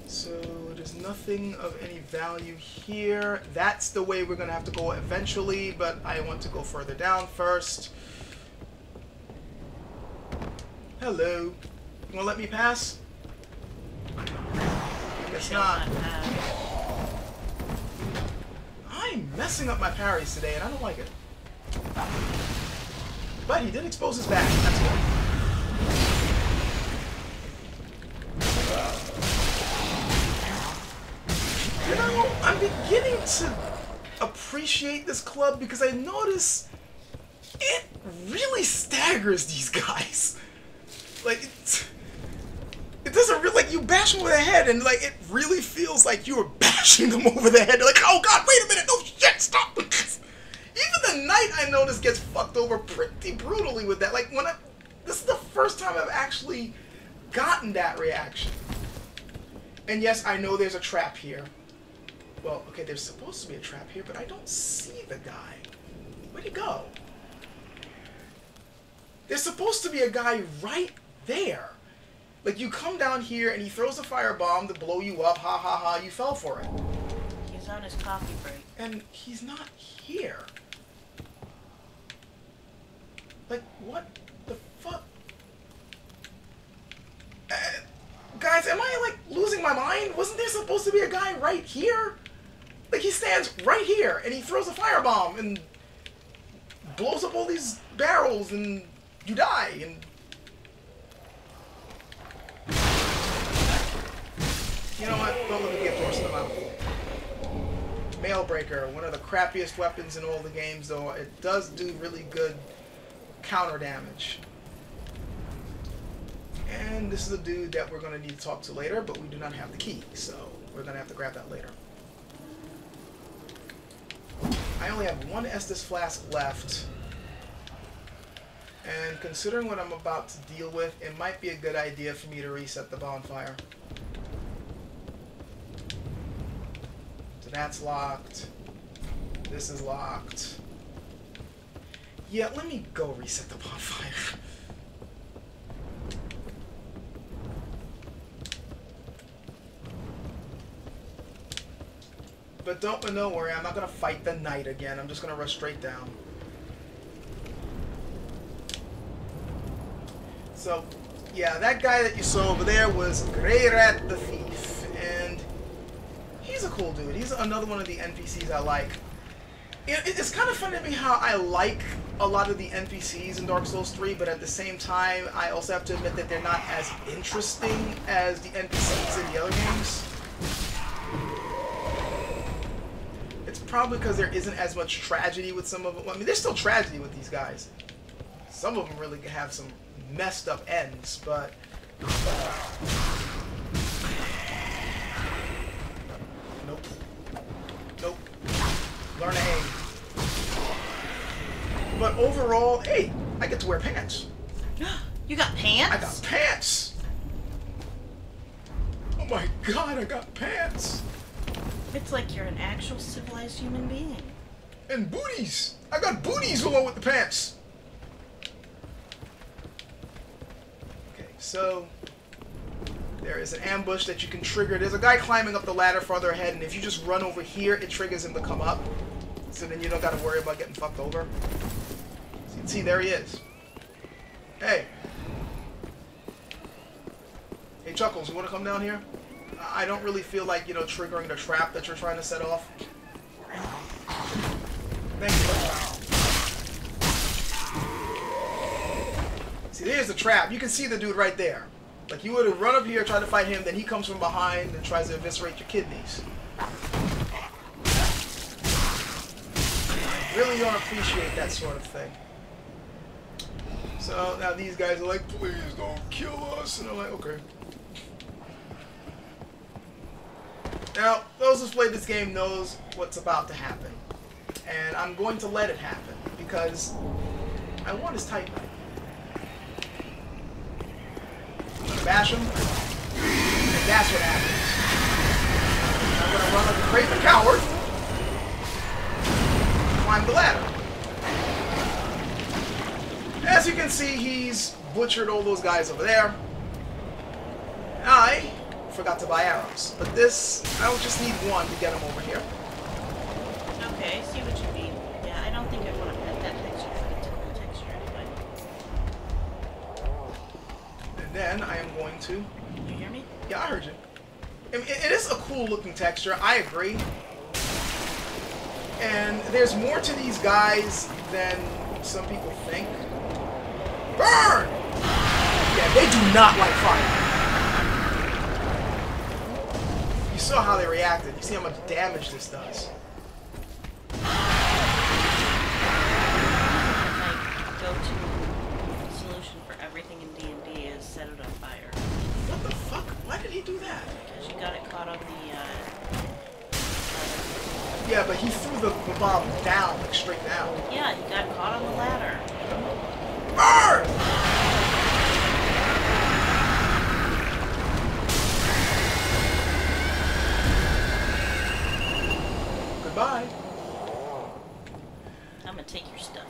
So there's nothing of any value here. That's the way we're going to have to go eventually, but I want to go further down first. Hello. You want to let me pass? I guess not. I'm messing up my parries today, and I don't like it. But he did expose his back. That's good. You know, I'm beginning to appreciate this club because I notice it really staggers these guys. Like, it doesn't really, like, you bash them over the head and, like, it really feels like you were bashing them over the head. They're like, oh god, wait a minute, no shit, stop. Even the knight, I notice, gets fucked over pretty brutally with that. Like, this is the first time I've actually gotten that reaction. And yes, I know there's a trap here. Well, okay, there's supposed to be a trap here, but I don't see the guy. Where'd he go? There's supposed to be a guy right there. Like, you come down here and he throws a firebomb to blow you up. Ha ha ha, you fell for it. He's on his coffee break. And he's not here. Like, what the fuck? Guys, am I, like, losing my mind? Wasn't there supposed to be a guy right here? Like, he stands right here, and he throws a firebomb, and blows up all these barrels, and you die, and... You know what? Don't let me get forced in the mouth. Mailbreaker, one of the crappiest weapons in all the games, though it does do really good counter damage. And this is a dude that we're going to need to talk to later, but we do not have the key, so we're going to have to grab that later. I only have one Estus flask left, and considering what I'm about to deal with, it might be a good idea for me to reset the bonfire. So that's locked. This is locked. Yeah, let me go reset the bonfire. But don't worry, I'm not gonna fight the knight again. I'm just gonna rush straight down. So, yeah, that guy that you saw over there was Greyrat the Thief, and he's a cool dude. He's another one of the NPCs I like. It's kind of funny to me how I like a lot of the NPCs in Dark Souls 3, but at the same time, I also have to admit that they're not as interesting as the NPCs in the other games. It's probably because there isn't as much tragedy with some of them. I mean, there's still tragedy with these guys. Some of them really have some messed up ends, but... Nope. Nope. Learn to aim. But overall, hey, I get to wear pants. You got pants? I got pants! Oh my god, I got pants! It's like you're an actual civilized human being. And booties! I got booties along with the pants! Okay, so... there is an ambush that you can trigger. There's a guy climbing up the ladder farther ahead, and if you just run over here, it triggers him to come up. So then you don't gotta worry about getting fucked over. So you can see, there he is. Hey. Hey, Chuckles, you wanna come down here? I don't really feel like, you know, triggering the trap that you're trying to set off. Thank you. See, there's the trap. You can see the dude right there. Like, you would have run up here, try to fight him, then he comes from behind and tries to eviscerate your kidneys. I really don't appreciate that sort of thing. So, now these guys are like, please don't kill us. And I'm like, okay. Now, those who've played this game knows what's about to happen. And I'm going to let it happen, because I want his Titan. I'm gonna bash him, and that's what happens. I'm gonna run like a craven coward, climb the ladder. As you can see, he's butchered all those guys over there. I forgot to buy arrows, but this, I'll just need one to get him over here. Okay, I see what you mean. Yeah, I don't think I want to pet that texture, but it's a cool texture anyway. And then I am going to... You hear me? Yeah, I heard you. I mean, it is a cool looking texture, I agree. And there's more to these guys than some people think. Burn! Yeah, they do not like fire. You saw how they reacted. You see how much damage this does. My go-to solution for everything in D&D is set it on fire. What the fuck? Why did he do that? Because you got it caught on the, Yeah, but he threw the bomb down, like straight down. yeah, he got caught on the ladder. Burn! Goodbye. I'm gonna take your stuff.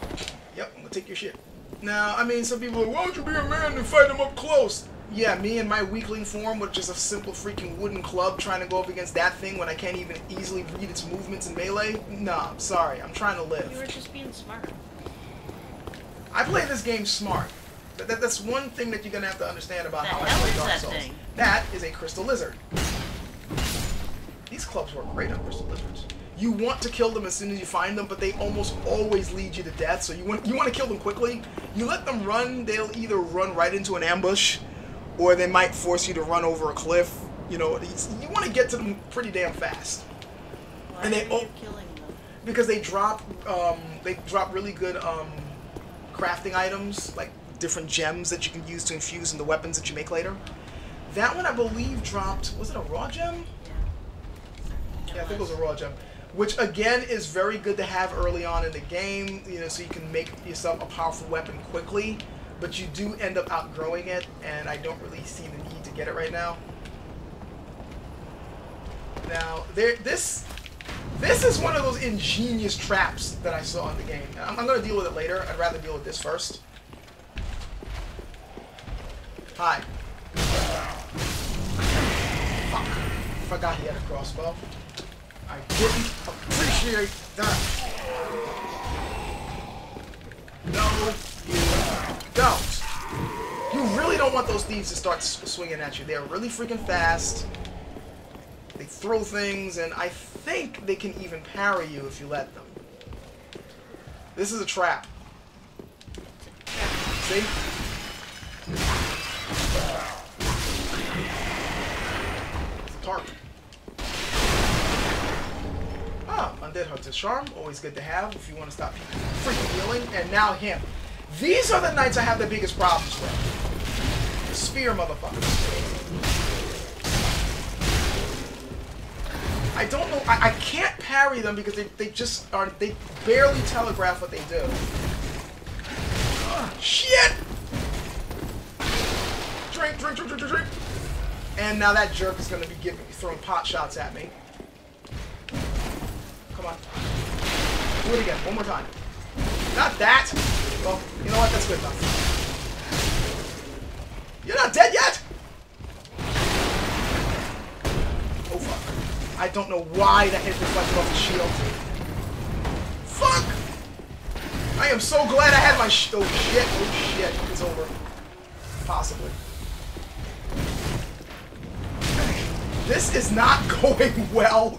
Yep, I'm gonna take your shit. Now, I mean, some people are like, why don't you be a man and fight him up close? Yeah, me in my weakling form with just a simple freaking wooden club trying to go up against that thing when I can't even easily read its movements in melee? Nah, I'm sorry. I'm trying to live. You were just being smart. I play this game smart. That's one thing that you're gonna have to understand about how I hell play is Dark that Souls. thing? That is a crystal lizard. These clubs work great on crystal lizards. You want to kill them as soon as you find them, but they almost always lead you to death. So you want to kill them quickly. You let them run, they'll either run right into an ambush, or they might force you to run over a cliff. You know, you want to get to them pretty damn fast. Well, And they Why are you killing them? because they drop really good crafting items, like different gems that you can use to infuse in the weapons that you make later. That one I believe dropped, was it a raw gem? Yeah. Yeah, I think it was a raw gem. Which again is very good to have early on in the game, you know, so you can make yourself a powerful weapon quickly, but you do end up outgrowing it, and I don't really see the need to get it right now. Now, this is one of those ingenious traps that I saw in the game. I'm going to deal with it later. I'd rather deal with this first. Hi. Fuck. Forgot he had a crossbow. I didn't appreciate that. No, you don't. You really don't want those thieves to start swinging at you. They're really freaking fast. They throw things, and I think they can even parry you if you let them. This is a trap. See? It's a target. Ah, Undead Hunter's Charm. Always good to have if you want to stop people freaking healing. And now him. These are the knights I have the biggest problems with. The spear motherfuckers. I don't know. I can't parry them because they just are. They barely telegraph what they do. Shit! Drink, drink, drink, drink, drink, drink. And now that jerk is going to be throwing pot shots at me. Come on. Do it again. One more time. Not that. Well, you know what? That's good enough. You're not dead yet? Oh, fuck. I don't know why that hit reflected off the shield. Fuck! I am so glad I had my oh shit. Oh shit. It's over. Possibly. This is not going well.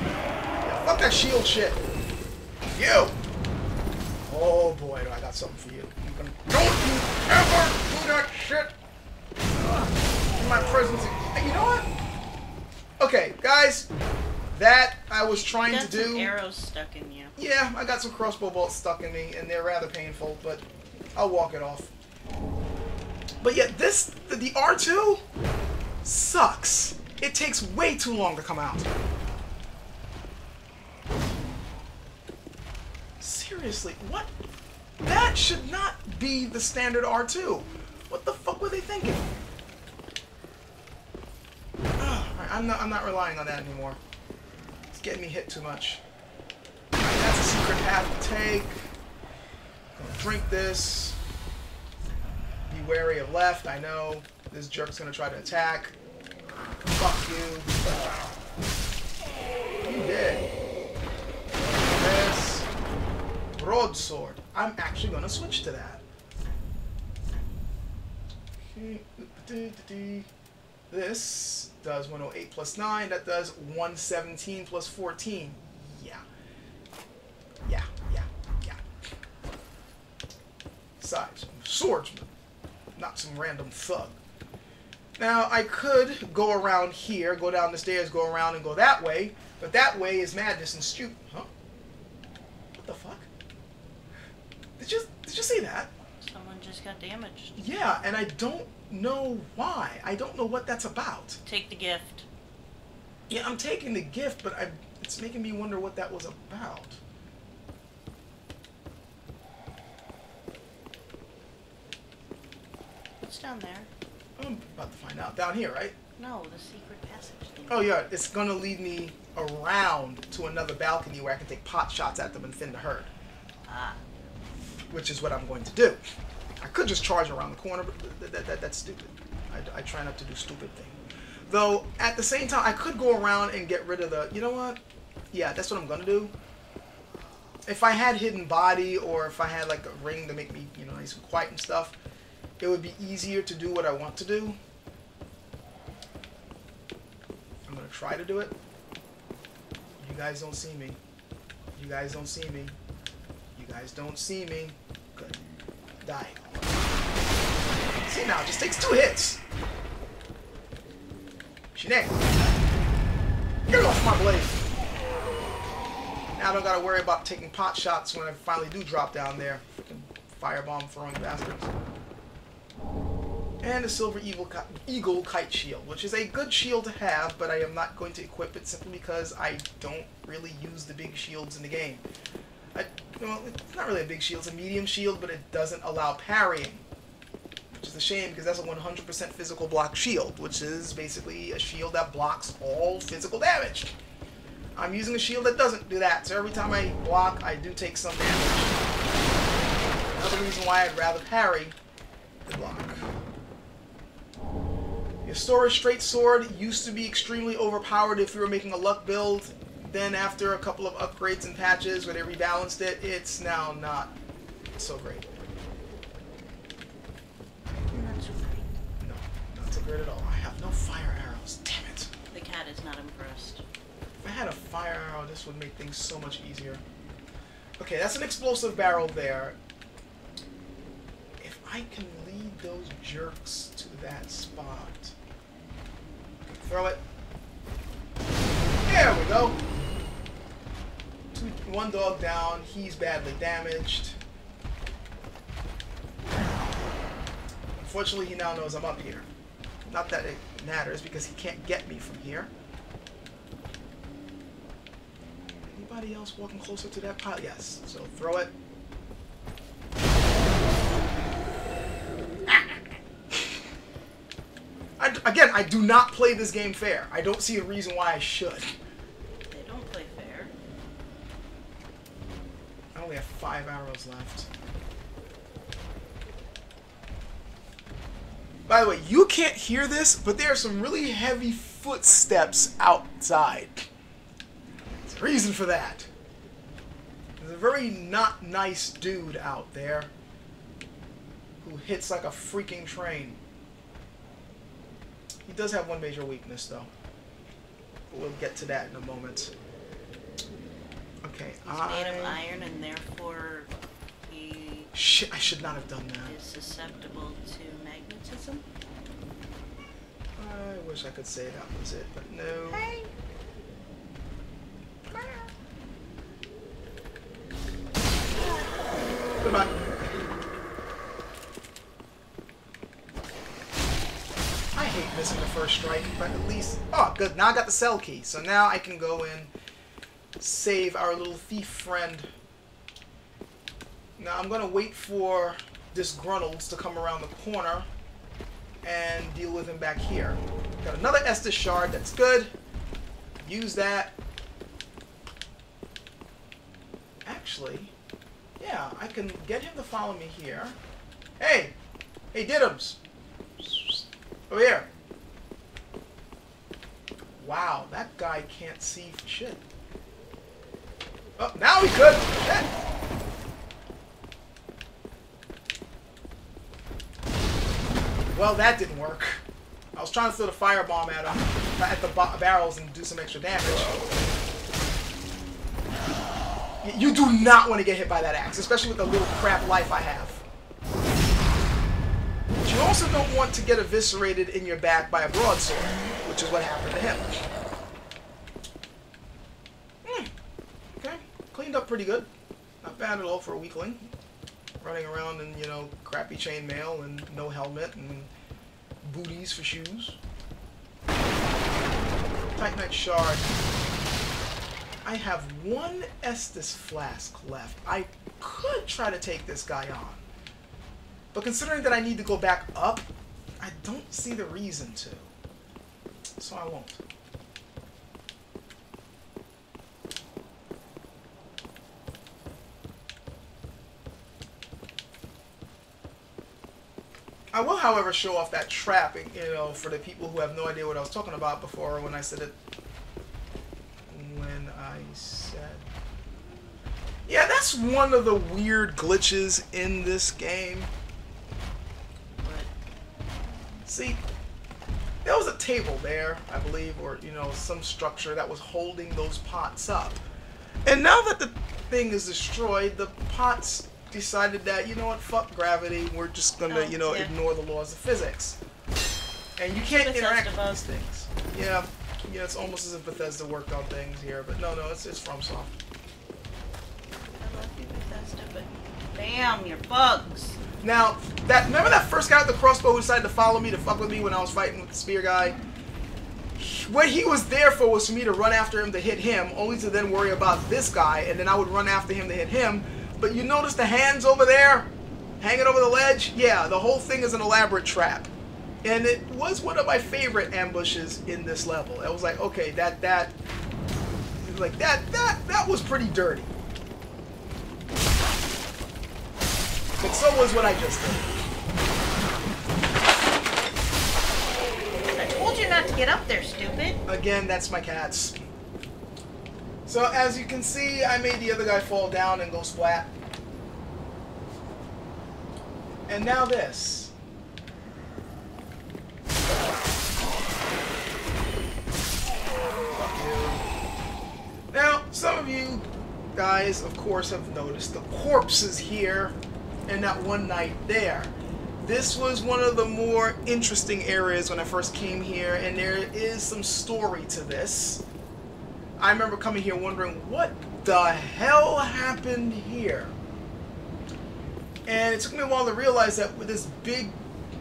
Yeah, fuck that shield shit. You! Oh boy, do I got something for you. Don't you ever do that shit! In my presence. You know what? Okay, guys. That I was trying to do. Some arrows stuck in you. Yeah, I got some crossbow bolts stuck in me, and they're rather painful, but I'll walk it off. But yeah, the R2 sucks. It takes way too long to come out. Seriously, what? That should not be the standard R2. What the fuck were they thinking? Alright, I'm not relying on that anymore. It's getting me hit too much. Alright, that's a secret path to take. Gonna drink this. Be wary of left, I know. This jerk's gonna try to attack. Fuck you. You dead. This. Broadsword. I'm actually gonna switch to that. This does 108 plus 9. That does 117 plus 14. Yeah. Yeah. Besides, I'm a swordsman, not some random thug. Now, I could go around here, go down the stairs, go around and go that way, but that way is madness and stupid. Huh? What the fuck? Did you see that? Someone just got damaged. Yeah, and I don't know why. I don't know what that's about. Take the gift. Yeah, I'm taking the gift, but it's making me wonder what that was about. What's down there? I'm about to find out. Down here, right? No, the secret passage thing. Oh yeah, it's gonna lead me around to another balcony where I can take pot shots at them and thin the herd. Ah. Which is what I'm going to do. I could just charge around the corner, but that's stupid. I try not to do stupid things. Though, at the same time, I could go around and get rid of the... You know what? Yeah, that's what I'm gonna do. If I had hidden body, or if I had like a ring to make me, you know, nice and quiet and stuff, it would be easier to do what I want to do. I'm gonna try to do it. You guys don't see me. You guys don't see me. You guys don't see me. Good. Die. See now, it just takes 2 hits. Shenanigans. Get off my blade! Now I don't gotta worry about taking pot shots when I finally do drop down there. Freaking firebomb throwing bastards. And a silver eagle kite shield, which is a good shield to have, but I am not going to equip it simply because I don't really use the big shields in the game. Well, it's not really a big shield, it's a medium shield, but it doesn't allow parrying. Which is a shame because that's a 100% physical block shield, which is basically a shield that blocks all physical damage. I'm using a shield that doesn't do that, so every time I block, I do take some damage. Another reason why I'd rather parry than block. The Astora Straight Sword used to be extremely overpowered if you were making a luck build. Then after a couple of upgrades and patches where they rebalanced it, it's now not so great. Not so great. No, not so great at all. I have no fire arrows. Damn it. The cat is not impressed. If I had a fire arrow, this would make things so much easier. Okay, that's an explosive barrel there. If I can lead those jerks to that spot. Okay, throw it. There we go. One dog down. He's badly damaged. Unfortunately, he now knows I'm up here. Not that it matters because he can't get me from here. Anybody else walking closer to that pile? Yes. So throw it. Again, I do not play this game fair. I don't see a reason why I should. They don't play fair. I only have 5 arrows left. By the way, you can't hear this, but there are some really heavy footsteps outside. There's a reason for that. There's a very not nice dude out there who hits like a freaking train. He does have one major weakness, though. But we'll get to that in a moment. Okay, He's made of iron, and therefore he Shit, I should not have done that. is susceptible to magnetism. I wish I could say that was it, but no. Hey. Goodbye. I hate missing the first strike, but at least... Oh, good. Now I got the cell key, so now I can go in, save our little thief friend. Now I'm going to wait for Disgruntles to come around the corner and deal with him back here. Got another Estus shard. That's good. Use that. Actually, yeah, I can get him to follow me here. Hey! Hey, Diddums! Over here. Wow, that guy can't see for shit. Oh, now he could! Shit! Well, that didn't work. I was trying to throw the firebomb at him, at the barrels and do some extra damage. You do not want to get hit by that axe, especially with the little crap life I have. But you also don't want to get eviscerated in your back by a broadsword, which is what happened to him. Okay, cleaned up pretty good. Not bad at all for a weakling. Running around in, you know, crappy chainmail and no helmet and booties for shoes. Titanite shard. I have one Estus flask left. I could try to take this guy on. But considering that I need to go back up, I don't see the reason to. So I won't. I will, however, show off that trapping, you know, for the people who have no idea what I was talking about before when I said it. Yeah, that's one of the weird glitches in this game. See, there was a table there, I believe, or, you know, some structure that was holding those pots up. And now that the thing is destroyed, the pots decided that, you know what, fuck gravity, we're just gonna, you know, ignore the laws of physics. And you can't interact with these things. Yeah. Yeah, it's almost as if Bethesda worked on things here, but no, it's FromSoft. I love you, Bethesda, but damn, you're bugs. Now, remember that first guy with the crossbow who decided to follow me to fuck with me when I was fighting with the spear guy? What he was there for was for me to run after him to hit him, only to then worry about this guy, and then I would run after him to hit him. But you notice the hands over there? Hanging over the ledge? Yeah, the whole thing is an elaborate trap. And it was one of my favorite ambushes in this level. I was like, okay, that was pretty dirty. But so was what I just did. I told you not to get up there, stupid. Again, that's my cats. So as you can see, I made the other guy fall down and go splat. And now this. Now, some of you guys, of course, have noticed the corpses here and that one knight there. This was one of the more interesting areas when I first came here, and there is some story to this. I remember coming here wondering, what the hell happened here? And it took me a while to realize that with this big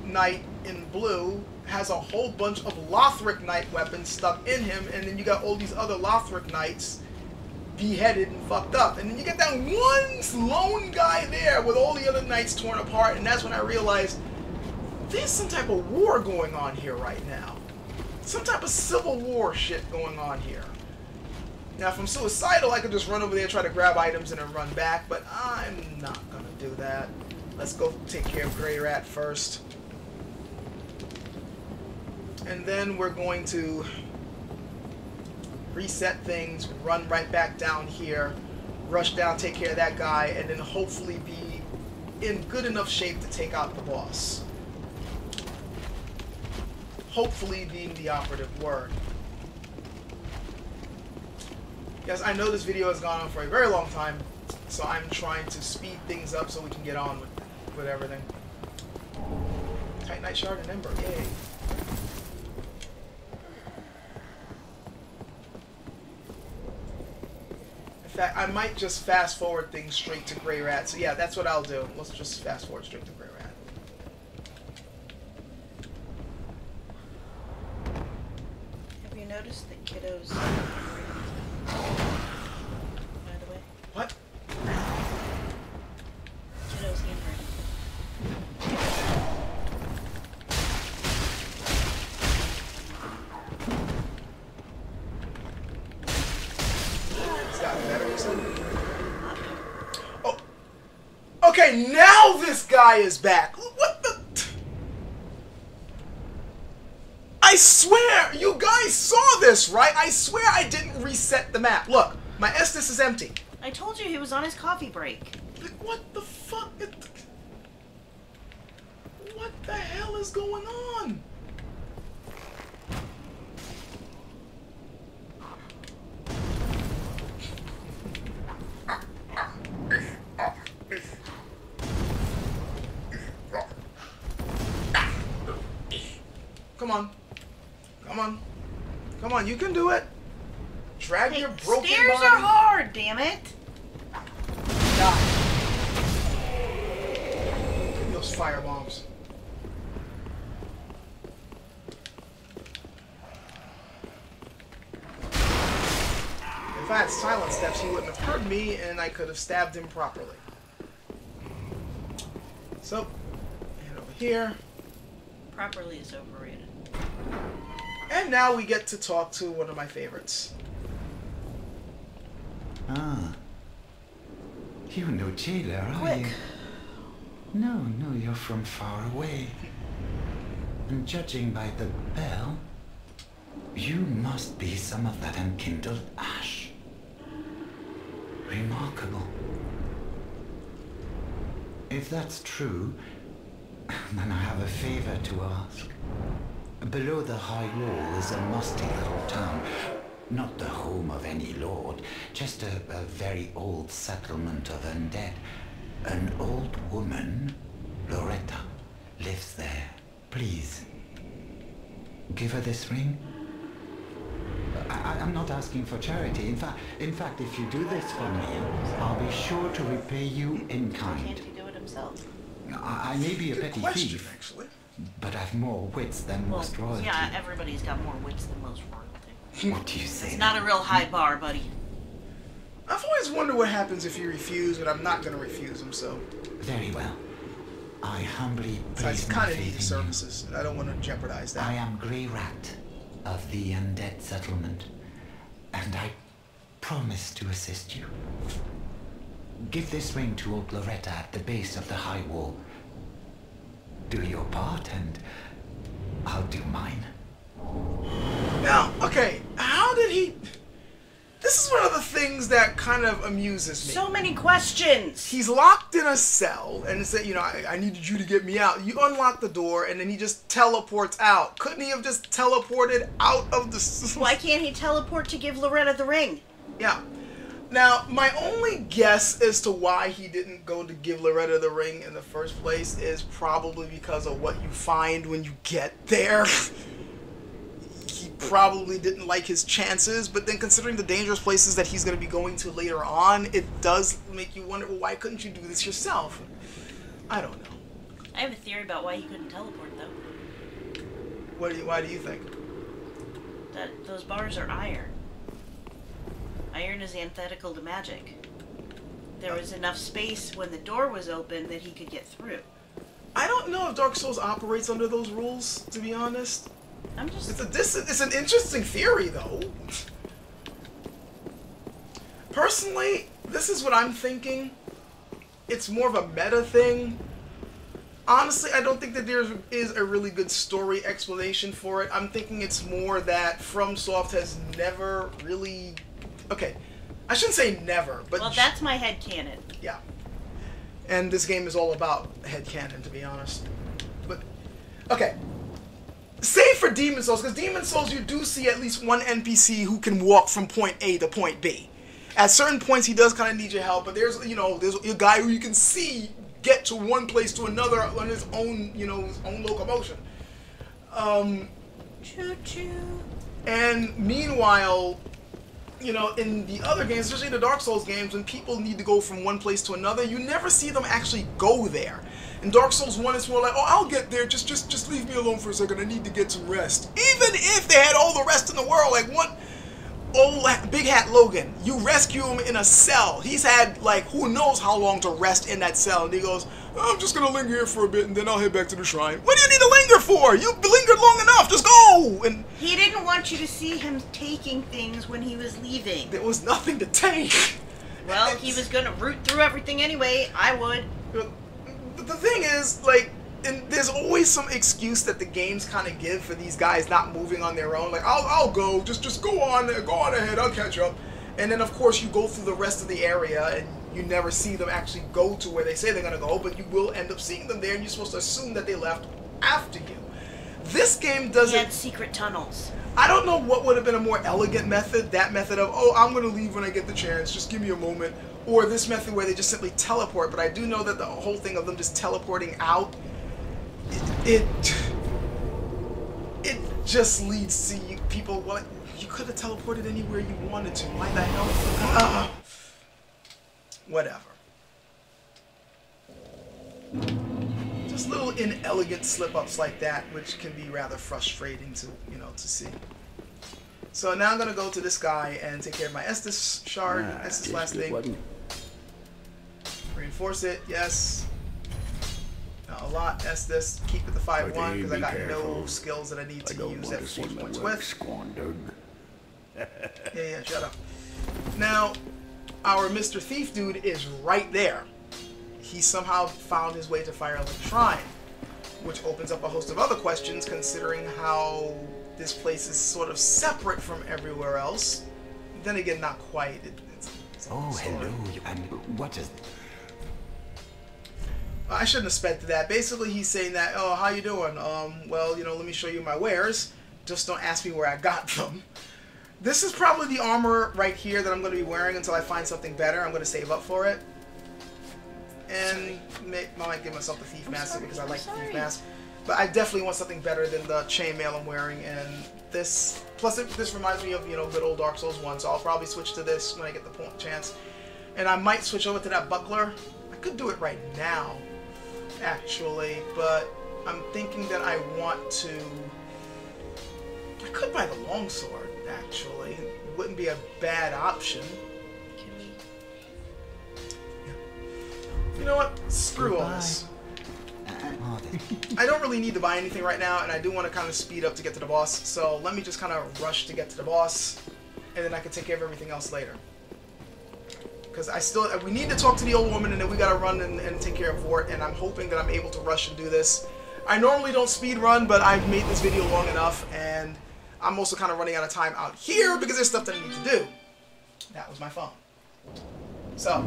knight in blue has a whole bunch of Lothric knight weapons stuck in him, and then you got all these other Lothric knights beheaded and fucked up. And then you get that one lone guy there with all the other knights torn apart, and that's when I realized there's some type of war going on here right now. Some type of civil war shit going on here. Now, if I'm suicidal, I could just run over there, try to grab items, and then run back, but I'm not gonna do that. Let's go take care of Grey Rat first. And then we're going to reset things, run right back down here, rush down, take care of that guy, and then hopefully be in good enough shape to take out the boss. Hopefully being the operative word. Yes, I know this video has gone on for a very long time, so I'm trying to speed things up so we can get on with everything. Titanite Shard and Ember, yay. In fact, I might just fast forward things straight to Grey Rat. So yeah, that's what I'll do. Let's just fast forward straight to Grey Rat. Have you noticed that kiddos... By the way. What? Kiddo's handwriting. It's gotten better, you said? Oh. Okay, now this guy is back. What the? I swear, you guys saw this, right? I swear I didn't reset the map. Look, my Estus is empty. I told you he was on his coffee break. Like, what the fuck? What the hell is going on? Come on. Come on. Come on, you can do it. Drag Hey, your broken stairs body. are hard, damn it. Die. Give me those fire bombs. If I had silent steps, he wouldn't have heard me, and I could have stabbed him properly. So, head over here. Properly is overrated. And now we get to talk to one of my favorites. Ah. You're no jailer, are Quick. you? No, you're from far away. And judging by the bell, you must be some of that unkindled ash. Remarkable. If that's true, then I have a favor to ask. Below the high wall is a musty little town. Not the home of any lord, just a very old settlement of undead. An old woman, Loretta, lives there. Please, give her this ring. I'm not asking for charity. In fact, if you do this for me, I'll be sure to repay you in kind. Can't he do it himself? I may be a petty thief, actually. but I've more wits than most royalty. Yeah, everybody's got more wits than most royalty. What do you say? It's not a real high bar, buddy. I've always wondered what happens if you refuse, but I'm not going to refuse him, so... Very well. I humbly I praise my kind of need faith the in you. services, and I don't want to jeopardize that. I am Grey Rat of the Undead Settlement, and I promise to assist you. Give this ring to old Loretta at the base of the high wall. Do your part, and I'll do mine. Now, okay, how did he... This is one of the things that kind of amuses me. So many questions! He's locked in a cell, and it said, you know, I needed you to get me out. You unlock the door, and then he just teleports out. Couldn't he have just teleported out of the... Why can't he teleport to give Loretta the ring? Yeah. Now, my only guess as to why he didn't go to give Loretta the ring in the first place is probably because of what you find when you get there. He probably didn't like his chances, but then considering the dangerous places that he's going to be going to later on, it does make you wonder, well, why couldn't you do this yourself? I don't know. I have a theory about why he couldn't teleport, though. Why do you think? That those bars are iron. Iron is antithetical to magic. There was enough space when the door was open that he could get through. I don't know if Dark Souls operates under those rules, to be honest. I'm just... It's an interesting theory, though. Personally, this is what I'm thinking. It's more of a meta thing. Honestly, I don't think that there is a really good story explanation for it. I'm thinking it's more that FromSoft has never really... Okay, I shouldn't say never, but... Well, that's my headcanon. Yeah. And this game is all about headcanon, to be honest. But, okay. Save for Demon Souls, because Demon Souls you do see at least one NPC who can walk from point A to point B. At certain points he does kind of need your help, but there's, you know, there's a guy who you can see get to one place to another on his own, you know, his own locomotion. Choo-choo. And meanwhile, you know, in the other games, especially the Dark Souls games, when people need to go from one place to another, you never see them actually go there. In Dark Souls 1, it's more like, oh, I'll get there, just leave me alone for a second, I need to get some rest. Even if they had all the rest in the world, like one old Big Hat Logan, you rescue him in a cell. He's had, like, who knows how long to rest in that cell, and he goes, oh, I'm just gonna linger here for a bit, and then I'll head back to the shrine. What do you need to linger for? You've lingered long enough, just go! And he didn't want you to see him taking things when he was leaving. There was nothing to take. Well, he was gonna root through everything anyway. I would. But the thing is, like, and there's always some excuse that the games kind of give for these guys not moving on their own. Like, I'll go, just go on ahead, I'll catch up. And then, of course, you go through the rest of the area, and you never see them actually go to where they say they're going to go, but you will end up seeing them there, and you're supposed to assume that they left after you. This game doesn't... He had secret tunnels. I don't know what would have been a more elegant method, that method of, oh, I'm going to leave when I get the chance, just give me a moment, or this method where they just simply teleport, but I do know that the whole thing of them just teleporting out, it just leads to you people, well, you could have teleported anywhere you wanted to, why the hell? Whatever. Just little inelegant slip-ups like that, which can be rather frustrating to, you know, to see. So now I'm gonna go to this guy and take care of my Estus shard. Estus last thing. Reinforce it, yes. Not a lot. Estus, keep it the 5-1 because I got no skills that I need to use at force points with. Yeah, shut up. Now, our Mr. Thief dude is right there. He somehow found his way to Firelink Shrine, which opens up a host of other questions considering how this place is sort of separate from everywhere else. Then again, not quite. It's oh, hello. And what is... I shouldn't have sped to that. Basically, he's saying that, oh, how you doing? Well, you know, let me show you my wares. Just don't ask me where I got them. This is probably the armor right here that I'm going to be wearing until I find something better. I'm going to save up for it. And I might give myself the Thief Mask because I like the Thief Mask. But I definitely want something better than the chainmail I'm wearing, and this... Plus, this reminds me of, you know, good old Dark Souls 1, so I'll probably switch to this when I get the chance. And I might switch over to that buckler. I could do it right now, actually, but I'm thinking that I want to... I could buy the longsword, actually. It wouldn't be a bad option. Can we... Yeah. You know what? Screw all this. I don't really need to buy anything right now, and I do want to kind of speed up to get to the boss, so let me just kind of rush to get to the boss, and then I can take care of everything else later. Because we need to talk to the old woman, and then we gotta run and take care of Vordt, and I'm hoping that I'm able to rush and do this. I normally don't speed run, but I've made this video long enough, and I'm also kind of running out of time out here because there's stuff that I need to do. That was my phone. So...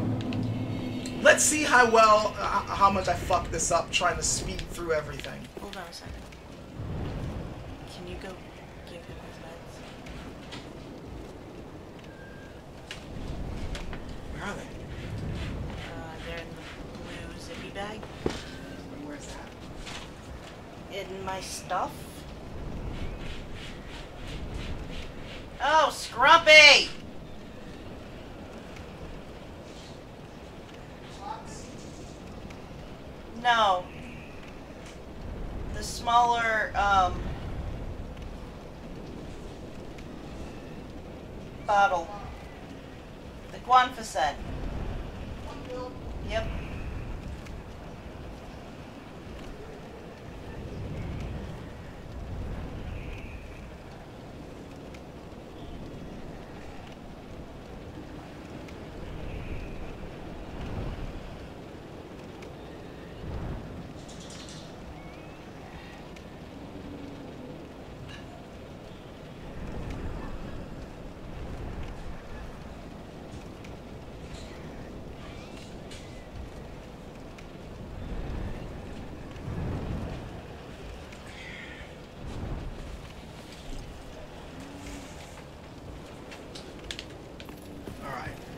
let's see how much I fuck this up trying to speed through everything. Hold on a second. Can you go give him his meds? Where are they? They're in the blue zippy bag. Where's that? In my stuff. Oh, Scrumpy! No. The smaller, bottle. The Guanfacet. Yep.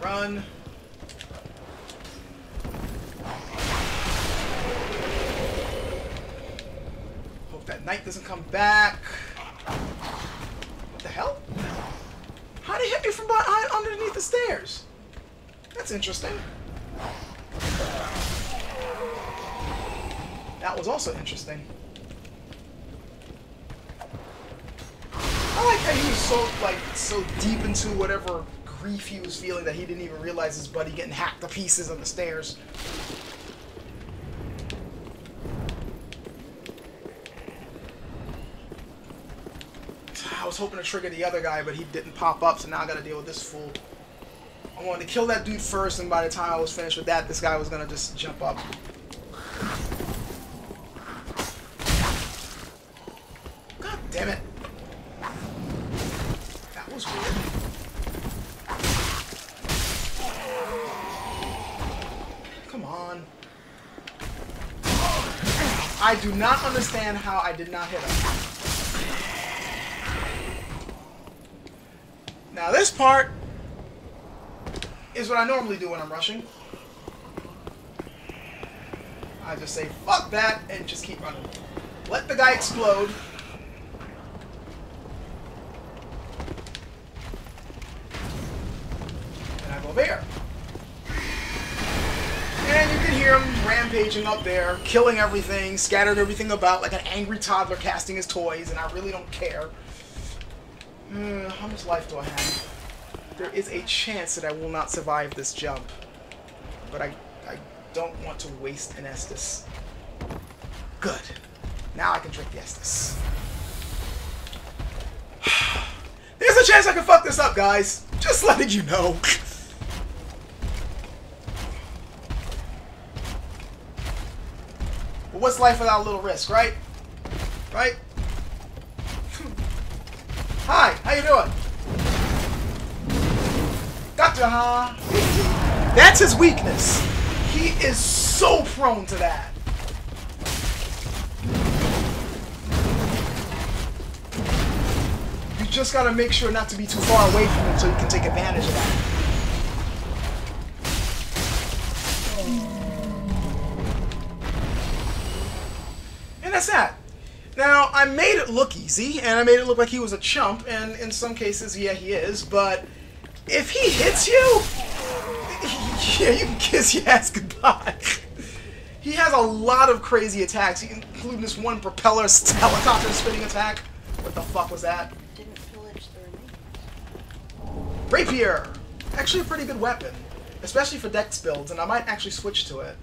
Run. Hope that knight doesn't come back. What the hell? How'd he hit me from behind underneath the stairs? That's interesting. That was also interesting. I like how he was so deep into whatever grief he was feeling that he didn't even realize his buddy getting hacked to pieces on the stairs. I was hoping to trigger the other guy, but he didn't pop up, so now I gotta deal with this fool. I wanted to kill that dude first, and by the time I was finished with that, this guy was gonna just jump up. God damn it. That was weird. Come on. I do not understand how I did not hit him. Now this part is what I normally do when I'm rushing. I just say, fuck that, and just keep running. Let the guy explode. And I go there. And you can hear him rampaging up there, killing everything, scattered everything about like an angry toddler casting his toys, and I really don't care. How much life do I have? There is a chance that I will not survive this jump. But I don't want to waste an Estus. Good. Now I can drink the Estus. There's a chance I can fuck this up, guys. Just letting you know. But what's life without a little risk, right? Right? Hi, how you doing? Gotcha, huh? That's his weakness. He is so prone to that. You just gotta make sure not to be too far away from him so you can take advantage of that. And that's that. Now, I made it look easy, and I made it look like he was a chump, and in some cases, yeah, he is, but if he hits you, yeah, you can kiss your ass goodbye. He has a lot of crazy attacks, including this one propeller helicopter spinning attack. What the fuck was that? Didn't pillage the remains. Rapier! Actually a pretty good weapon, especially for dex builds, and I might actually switch to it.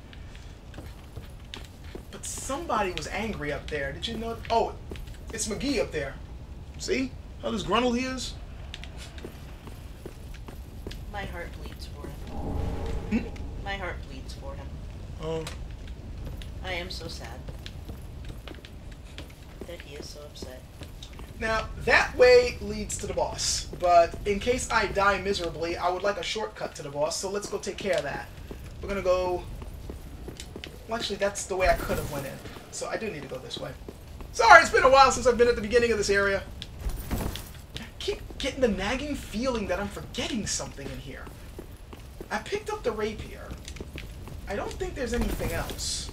But somebody was angry up there. Did you know? Oh, it's McGee up there. See how disgruntled he is? My heart bleeds for him. My heart bleeds for him. Oh. I am so sad that he is so upset. Now, that way leads to the boss, but in case I die miserably, I would like a shortcut to the boss, so let's go take care of that. We're gonna go... Well, actually, that's the way I could have went in, so I do need to go this way. Sorry, it's been a while since I've been at the beginning of this area. I keep getting the nagging feeling that I'm forgetting something in here. I picked up the rapier. I don't think there's anything else.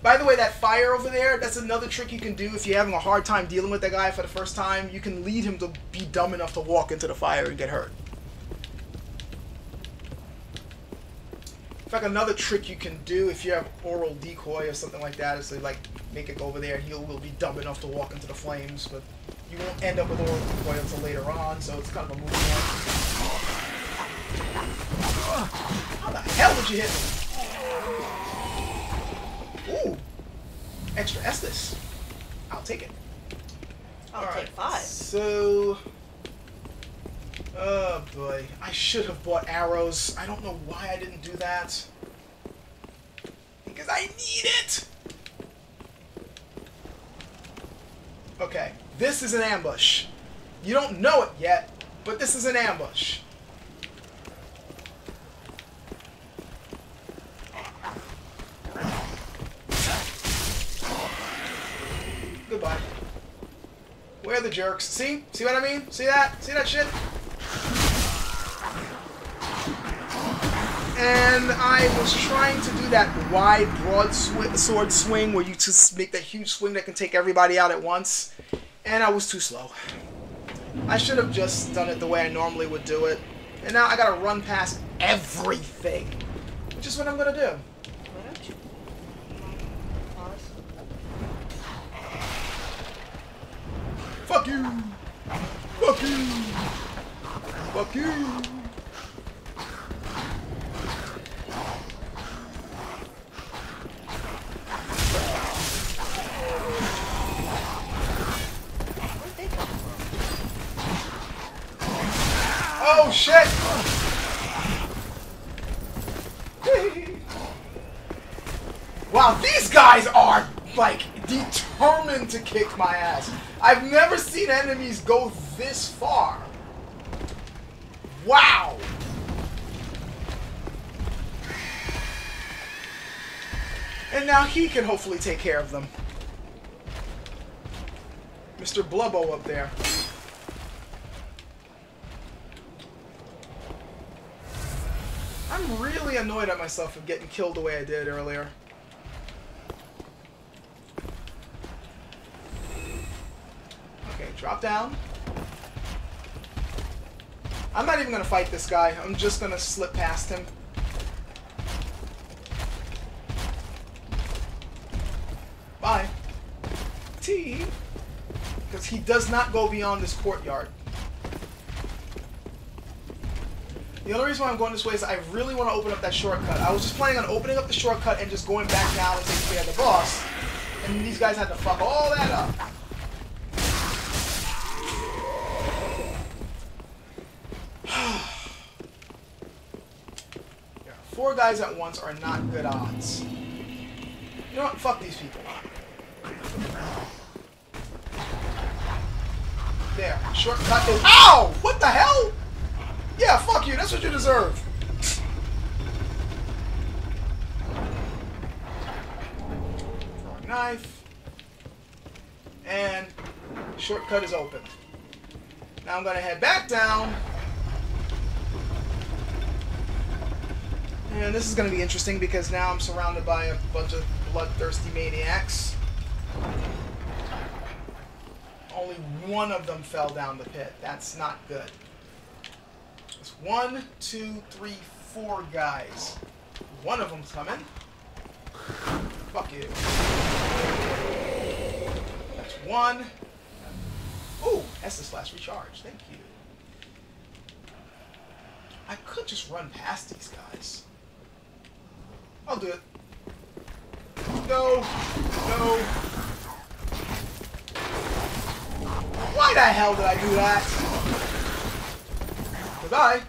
By the way, that fire over there, that's another trick you can do if you're having a hard time dealing with that guy for the first time. You can lead him to be dumb enough to walk into the fire and get hurt. In fact, another trick you can do if you have oral decoy or something like that is to like make it go over there and he will be dumb enough to walk into the flames, but you won't end up with oral decoy until later on, so it's kind of a moving on. How the hell did you hit me? Ooh, extra Estus. I'll take it. I'll take 5. So, oh boy, I should have bought arrows. I don't know why I didn't do that. Because I need it. Okay, this is an ambush. You don't know it yet, but this is an ambush. Goodbye. Where are the jerks? See? See what I mean? See that? See that shit? And I was trying to do that wide broadsword swing where you just make that huge swing that can take everybody out at once. And I was too slow. I should have just done it the way I normally would do it. And now I gotta run past everything. Which is what I'm gonna do. Why don't you pause? Fuck you! Fuck you! Fuck you! Where'd they come from? Oh shit! Wow, these guys are like determined to kick my ass. I've never seen enemies go this far. Wow! And now he can hopefully take care of them. Mr. Blubbo up there. I'm really annoyed at myself for getting killed the way I did earlier. Okay, drop down. I'm not even going to fight this guy. I'm just going to slip past him. Bye. T. Because he does not go beyond this courtyard. The only reason why I'm going this way is I really want to open up that shortcut. I was just planning on opening up the shortcut and just going back down and taking care of the boss. And these guys had to fuck all that up. Yeah, 4 guys at once are not good odds. You know what? Fuck these people. There. Shortcut is... Ow! What the hell? Yeah, fuck you. That's what you deserve. Throwing knife. And shortcut is open. Now I'm going to head back down. And this is going to be interesting because now I'm surrounded by a bunch of bloodthirsty maniacs. Only one of them fell down the pit. That's not good. It's 1, 2, 3, 4 guys. One of them's coming. Fuck you. That's 1. Ooh, Estus recharge. Thank you. I could just run past these guys. I'll do it. No. No. Why the hell did I do that? Goodbye.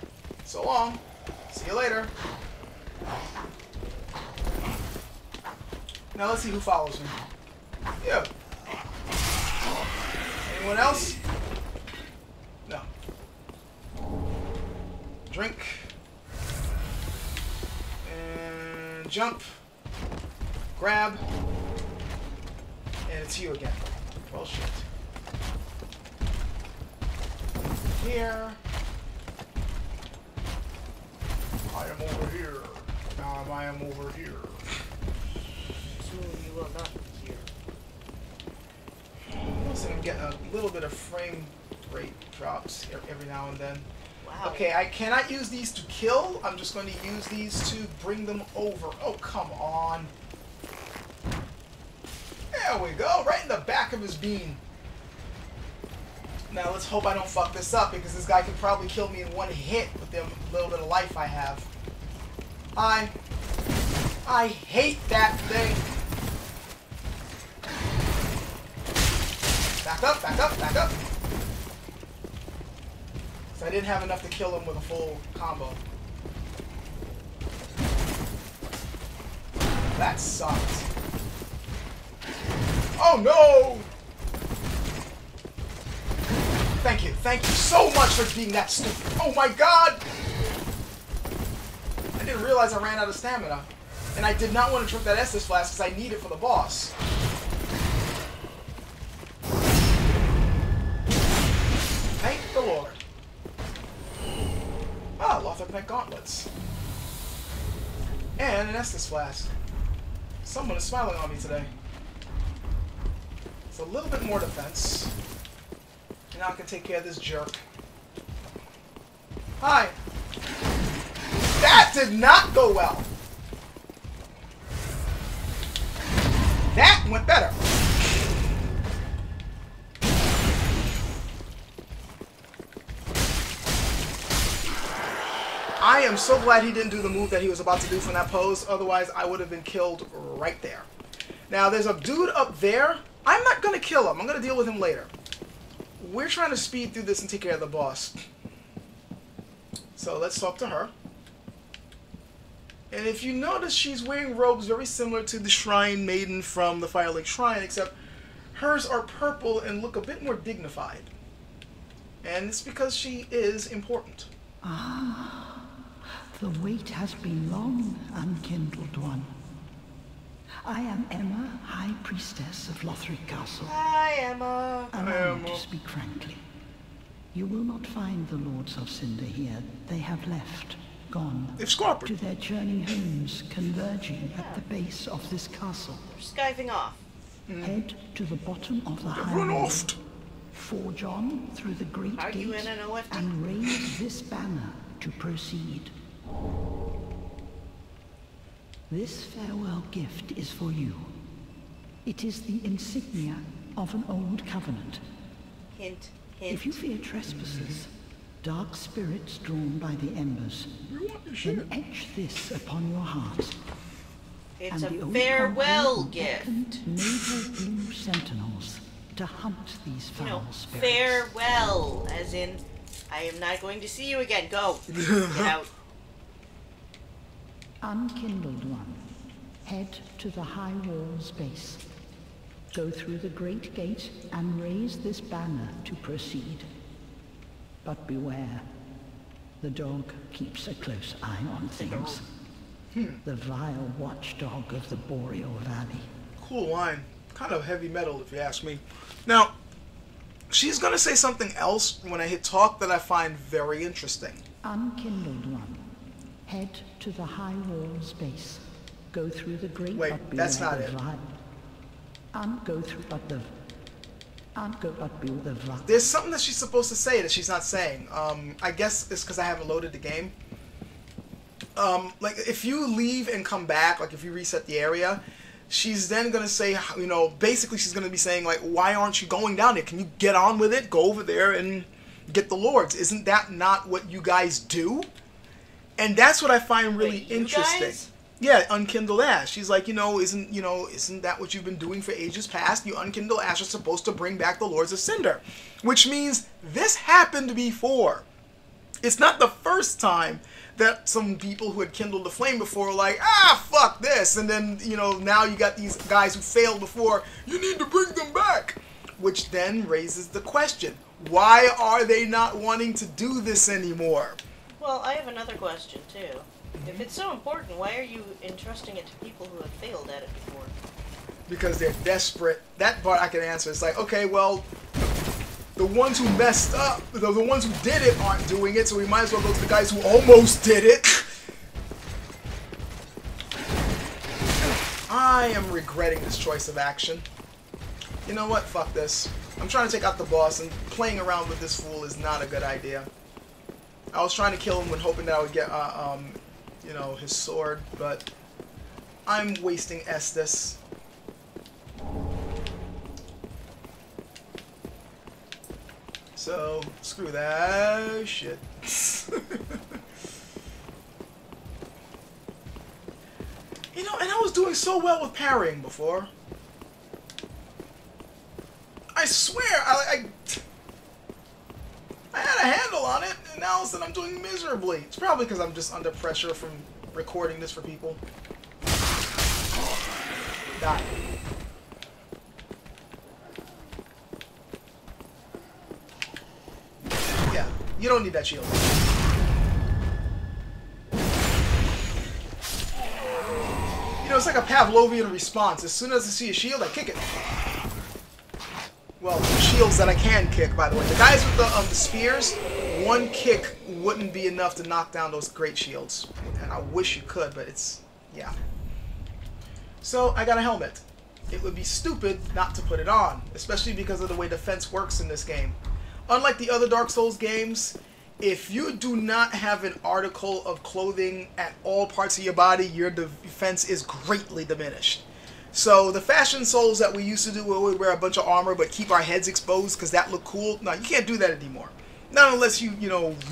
So long. See you later. Now let's see who follows me. You. Anyone else? No. Drink. And jump. Grab. And it's you again. Well, shit. Here. I am over here. Now I am over here. Soon you will not be here. Listen, I'm getting a little bit of frame rate drops every now and then. Wow. Okay, I cannot use these to kill. I'm just going to use these to bring them over. Oh, come on. There we go. Right in the back of his bean. Now, let's hope I don't fuck this up, because this guy could probably kill me in one hit with the little bit of life I have. I hate that thing. Back up, back up, back up. So I didn't have enough to kill him with a full combo. That sucks. Oh no! Thank you so much for being that stupid. Oh my god! I didn't realize I ran out of stamina. And I did not want to drink that Estus flask because I need it for the boss. Thank the Lord. Ah, Lothric gauntlets. And an Estus flask. Someone is smiling on me today. It's a little bit more defense. And now I can take care of this jerk. Hi. That did not go well. That went better. I am so glad he didn't do the move that he was about to do from that pose. Otherwise, I would have been killed right there. Now, there's a dude up there. I'm not going to kill him. I'm going to deal with him later. We're trying to speed through this and take care of the boss. So let's talk to her. And if you notice, she's wearing robes very similar to the Shrine Maiden from the Firelink Shrine, except hers are purple and look a bit more dignified. And it's because she is important. Ah, the wait has been long, unkindled one. I am Emma, High Priestess of Lothric Castle. Hi, Emma. Allow me to speak frankly. You will not find the Lords of Cinder here. They have left, gone, to their journey homes, converging at the base of this castle. They're skiving off. Head to the bottom of the high wall. Forge on through the great gate and raise this banner to proceed. This farewell gift is for you. It is the insignia of an old covenant. Hint, hint. If you fear trespassers, dark spirits drawn by the embers, then etch this upon your heart. It's a farewell gift. Naval blue sentinels to hunt these foul spirits. Farewell, as in, I am not going to see you again. Go. Get out. Unkindled one, head to the high wall's base. Go through the great gate and raise this banner to proceed. But beware, the dog keeps a close eye on things. The vile watchdog of the Boreal Valley. Cool line. Kind of heavy metal, if you ask me. Now, she's going to say something else when I hit talk that I find very interesting. Unkindled one, head to the high wall's base. Go through the great... Wait, that's not it. Go through, but the... There's something that she's supposed to say that she's not saying. I guess it's because I haven't loaded the game. Like, if you leave and come back, like, if you reset the area, she's then going to say, you know, basically she's going to be saying, like, why aren't you going down there? Can you get on with it? Go over there and get the lords. Isn't that not what you guys do? And that's what I find really interesting. Guys? Yeah, unkindled ash. She's like, isn't that what you've been doing for ages past? You unkindled ash are supposed to bring back the Lords of Cinder. Which means this happened before. It's not the first time that some people who had kindled the flame before were like, fuck this. And then, now you got these guys who failed before. You need to bring them back. Which then raises the question, why are they not wanting to do this anymore? Well, I have another question, too. If it's so important, why are you entrusting it to people who have failed at it before? Because they're desperate. That part I can answer. It's like, okay, well, the ones who messed up, the ones who did it aren't doing it, so we might as well go to the guys who almost did it. I am regretting this choice of action. You know what? Fuck this. I'm trying to take out the boss, and playing around with this fool is not a good idea. I was trying to kill him when hoping that I would get, his sword, but I'm wasting Estus. So, screw that shit. And I was doing so well with parrying before. I swear, I had a handle on it, and now I'm doing miserably. It's probably because I'm just under pressure from recording this for people. Die. Yeah, you don't need that shield. It's like a Pavlovian response. As soon as I see a shield, I kick it. Well, shields that I can kick, by the way. The guys with the spears, one kick wouldn't be enough to knock down those great shields. And I wish you could, but yeah. So, I got a helmet. It would be stupid not to put it on, especially because of the way defense works in this game. Unlike the other Dark Souls games, if you do not have an article of clothing at all parts of your body, your defense is greatly diminished. So the fashion souls that we used to do where we wear a bunch of armor but keep our heads exposed because that looked cool, no, you can't do that anymore. Not unless you,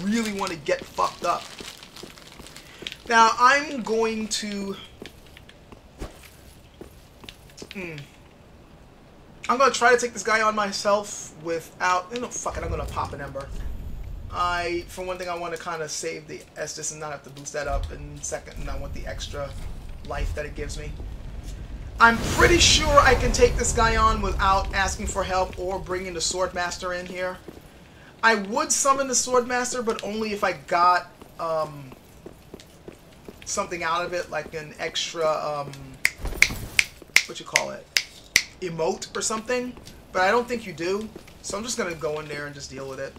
really want to get fucked up. Now, I'm going to... I'm going to try to take this guy on myself without... fuck it, I'm going to pop an ember. For one thing, I want to kind of save the Estus and not have to boost that up. And second, I want the extra life that it gives me. I'm pretty sure I can take this guy on without asking for help or bringing the Swordmaster in here. I would summon the Swordmaster, but only if I got something out of it, like an extra, emote or something. But I don't think you do, so I'm just going to go in there and just deal with it.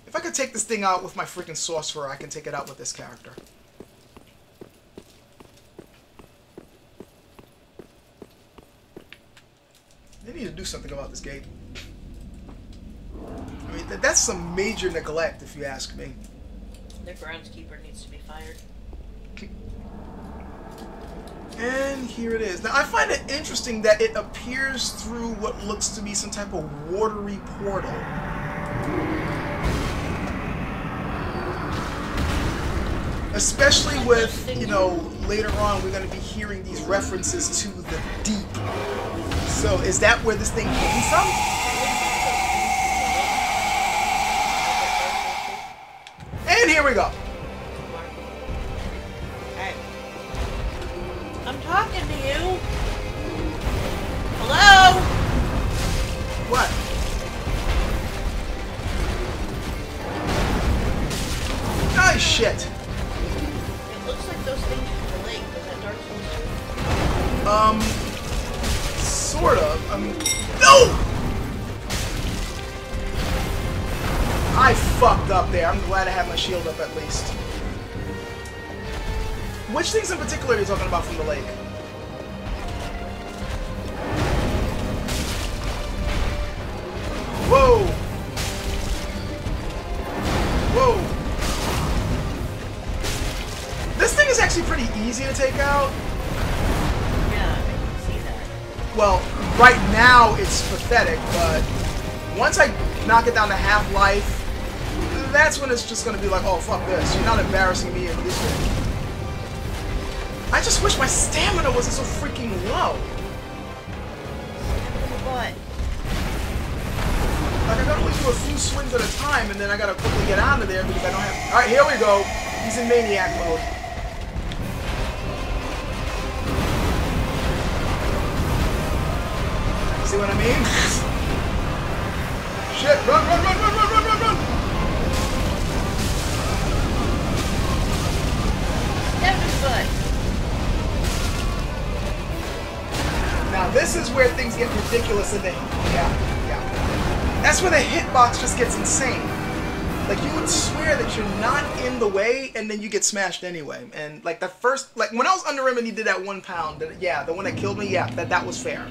If I could take this thing out with my freaking sorcerer, I can take it out with this character. They need to do something about this gate. I mean, that's some major neglect, if you ask me. The groundskeeper needs to be fired. And here it is. Now, I find it interesting that it appears through what looks to be some type of watery portal. Especially with, later on we're going to be hearing these references to the deep. So, is that where this thing came from? And here we go. Hey. I'm talking to you. Hello? What? Nice shit. Looks like those things from the lake. Was that Dark Souls 2? Sort of. No! I fucked up there. I'm glad I have my shield up at least. Which things in particular are you talking about from the lake? Whoa! Whoa! This thing is actually pretty easy to take out. Yeah, I can see that. Well, right now it's pathetic, but once I knock it down to half life, that's when it's just gonna be like, oh fuck this, you're not embarrassing me in this way. I just wish my stamina wasn't so freaking low. What? Like I gotta only do a few swings at a time, and then I gotta quickly get out of there because I don't have. All right, here we go. He's in maniac mode. See what I mean? Shit! Run! Run! Run! Run! Run! Run! Run! Run! That was good. Now this is where things get ridiculous in the yeah. That's where the hitbox just gets insane. Like you would swear that you're not in the way, and then you get smashed anyway. And like the first, like when I was under him and he did that 1 pound, yeah, the one that killed me, yeah, that was fair.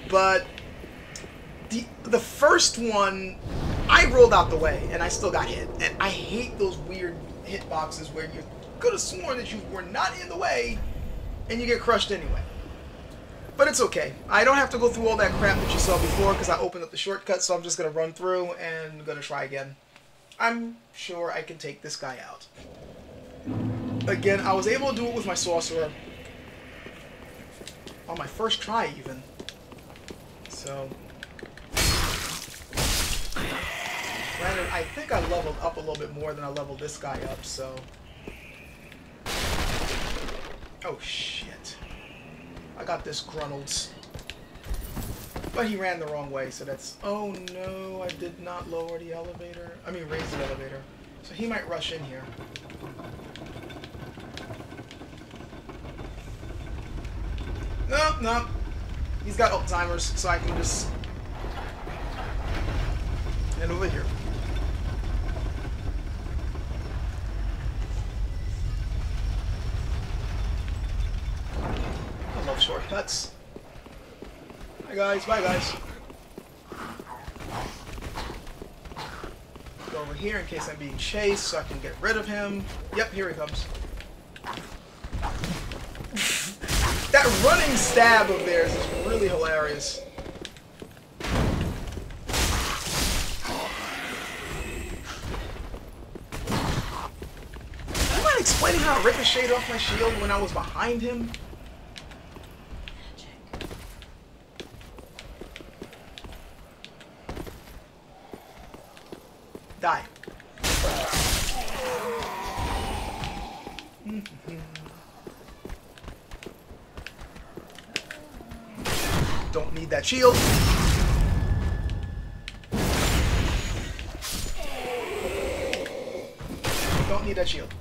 But the first one, I rolled out the way and I still got hit. And I hate those weird hitboxes where you could have sworn that you were not in the way and you get crushed anyway. But it's okay. I don't have to go through all that crap that you saw before because I opened up the shortcut, so I'm just going to run through and going to try again. I'm sure I can take this guy out. Again, I was able to do it with my sorcerer. On my first try, even. So... Granted, I think I leveled up a little bit more than I leveled this guy up, so... Oh, shit. I got this Grunnel's. But he ran the wrong way, so that's... Oh, no, I did not lower the elevator. I mean, raise the elevator. So he might rush in here. No, no. He's got Alzheimer's, so I can just... head over here. I love shortcuts. Hi guys, bye guys. Go over here in case I'm being chased so I can get rid of him. Yep, here he comes. That running stab of theirs is really hilarious. Do you mind explaining how it ricocheted off my shield when I was behind him? Die. Don't need that shield. Don't need that shield.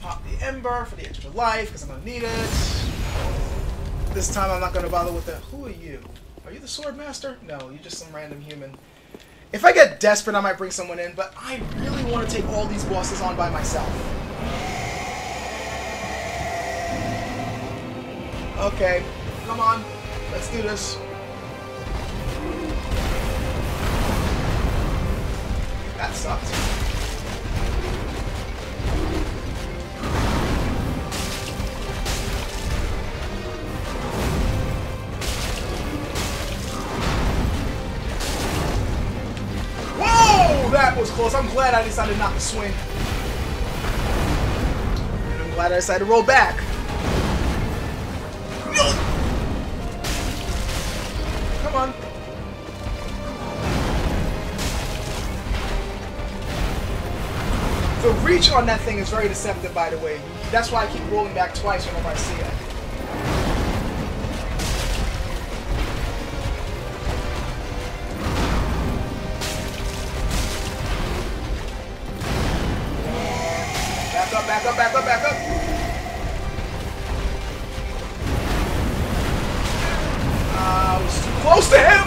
Pop the ember for the extra life because I'm gonna need it. This time I'm not going to bother with that. Who are you? Are you the sword master? No, you're just some random human. If I get desperate, I might bring someone in, but I really want to take all these bosses on by myself. Okay, come on. Let's do this. That sucked. That was close. I'm glad I decided not to swing. And I'm glad I decided to roll back. Come on. The reach on that thing is very deceptive, by the way. That's why I keep rolling back twice whenever I see it. Back up, back up, back up. I was too close to him.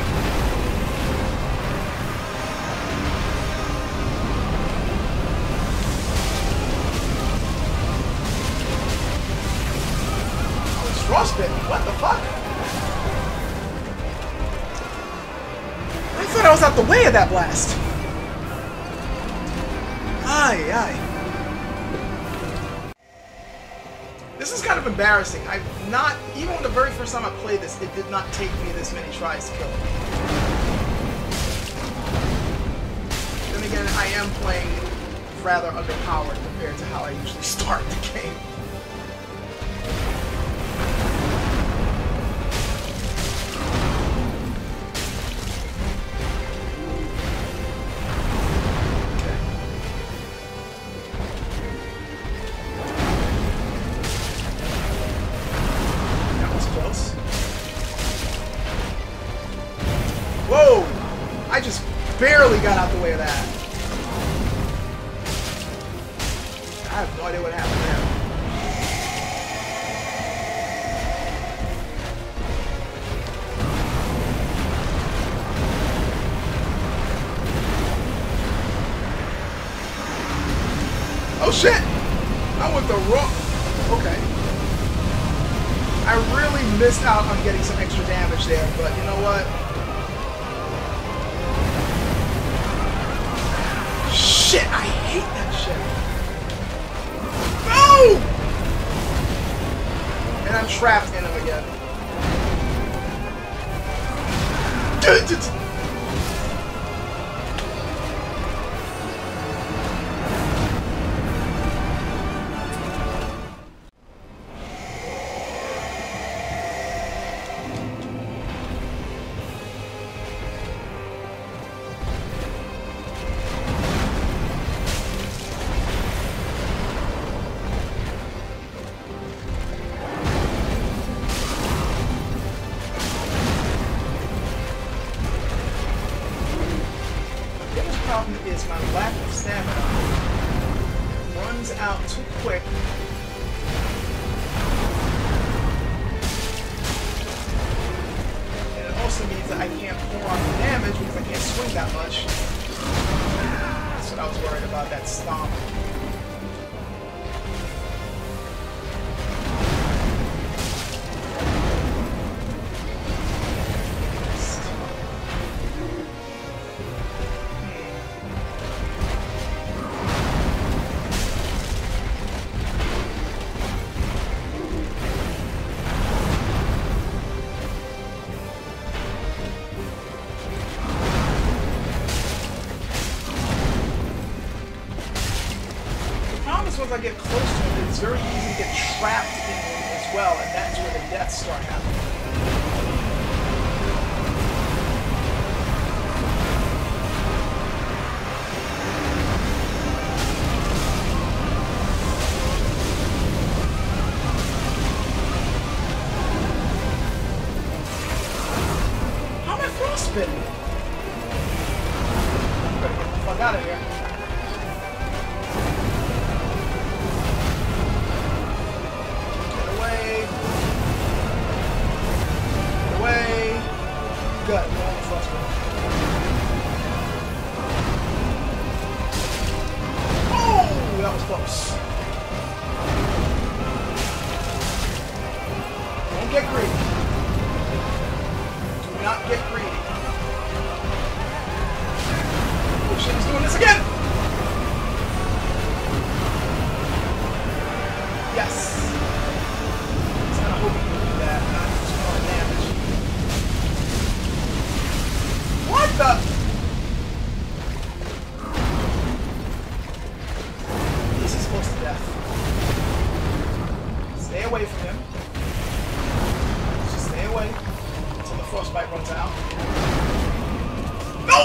I was frostbitten. What the fuck? I thought I was out the way of that blast. Aye, aye. This is kind of embarrassing. I've not, even the very first time I played this, it did not take me this many tries to kill it. Then again, I am playing rather underpowered compared to how I usually start the game. Whoa! I just barely got out the way of that. I have no idea what happened there. Oh shit! I went the wrong... Okay. I really missed out on getting some extra damage there, but you know what? Shit, I hate that shit. No! And I'm trapped in him again. Is my lack of stamina runs out too quick. And it also means that I can't pour off the damage because I can't swing that much. That's what I was worried about, that stomp. Once I get close to him, it's very easy to get trapped in him as well, and that's where the deaths start happening. How am I frostbitten? I'm gonna get the fuck out of here. Good. Oh, that was close. Don't get greedy. Do not get greedy. Oh shit, he's doing this again! Yes. I was kind of hoping to do that. Not just more damage. What the? This is close to death. Stay away from him. Just stay away until the frostbite runs out. No!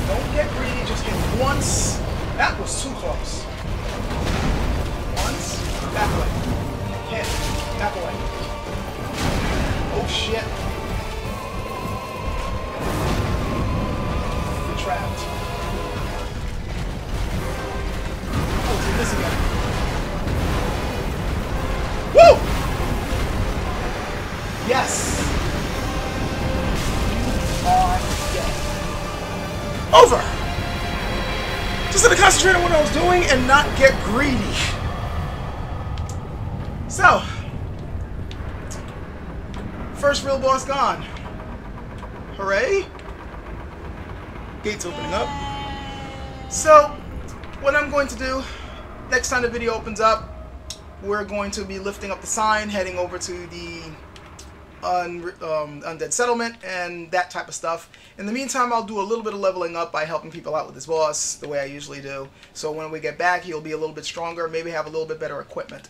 Don't get greedy, just hit once. That was too close. Once, back away. Hit, back away. Oh shit. You're trapped. Oh, do this again. Woo! Yes! You are dead. Over! Just had to concentrate on what I was doing and not get greedy. So, first real boss gone. Hooray. Gates opening up. So, what I'm going to do, next time the video opens up, we're going to be lifting up the sign, heading over to the undead settlement and that type of stuff. In the meantime, I'll do a little bit of leveling up by helping people out with this boss the way I usually do. So when we get back, he'll be a little bit stronger, maybe have a little bit better equipment.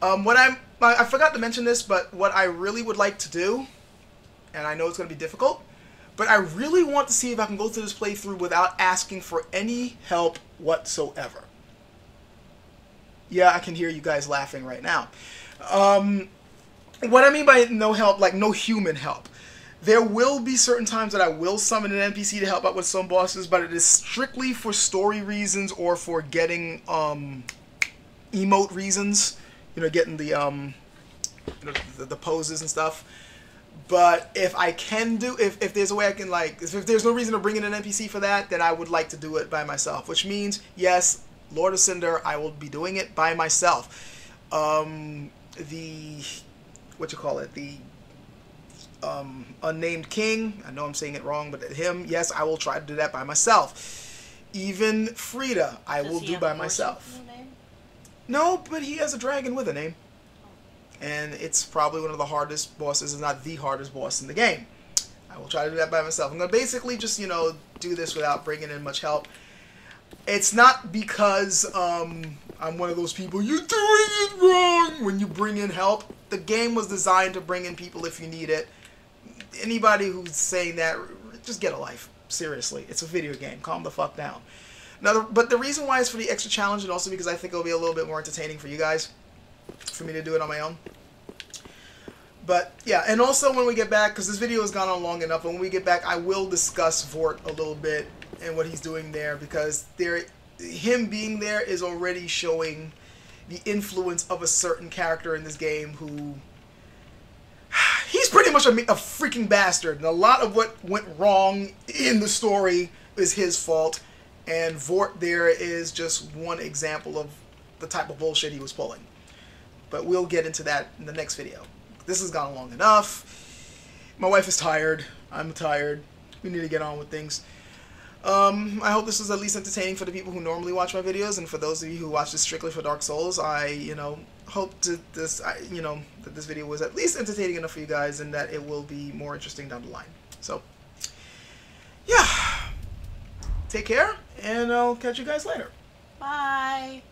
I forgot to mention this, but what I really would like to do, and I know it's going to be difficult, but I really want to see if I can go through this playthrough without asking for any help whatsoever. Yeah, I can hear you guys laughing right now. What I mean by no help, like no human help. There will be certain times that I will summon an NPC to help out with some bosses, but it is strictly for story reasons or for getting emote reasons. You know, getting the the poses and stuff. But if I can do, if there's a way I can, like, if there's no reason to bring in an NPC for that, then I would like to do it by myself. Which means, yes, Lord of Cinder, I will be doing it by myself. The unnamed king, I know I'm saying it wrong, but him, yes, I will try to do that by myself. Even Frida, I will do by myself. No, but he has a dragon with a name. And it's probably one of the hardest bosses, if not the hardest boss in the game. I will try to do that by myself. I'm going to basically just, you know, do this without bringing in much help. It's not because I'm one of those people, you're doing it wrong when you bring in help. The game was designed to bring in people if you need it. Anybody who's saying that, just get a life. Seriously, it's a video game. Calm the fuck down. But the reason why it's for the extra challenge, and also because I think it'll be a little bit more entertaining for you guys, for me to do it on my own. But yeah, and also when we get back, because this video has gone on long enough, when we get back, I will discuss Vordt a little bit and what he's doing there, because him being there is already showing the influence of a certain character in this game who, he's pretty much a freaking bastard, and a lot of what went wrong in the story is his fault, and Vordt there is just one example of the type of bullshit he was pulling. But we'll get into that in the next video. This has gone long enough. My wife is tired. I'm tired. We need to get on with things. I hope this was at least entertaining for the people who normally watch my videos, and for those of you who watch this strictly for Dark Souls, I, hope that this video was at least entertaining enough for you guys, and that it will be more interesting down the line. So, yeah. Take care, and I'll catch you guys later. Bye.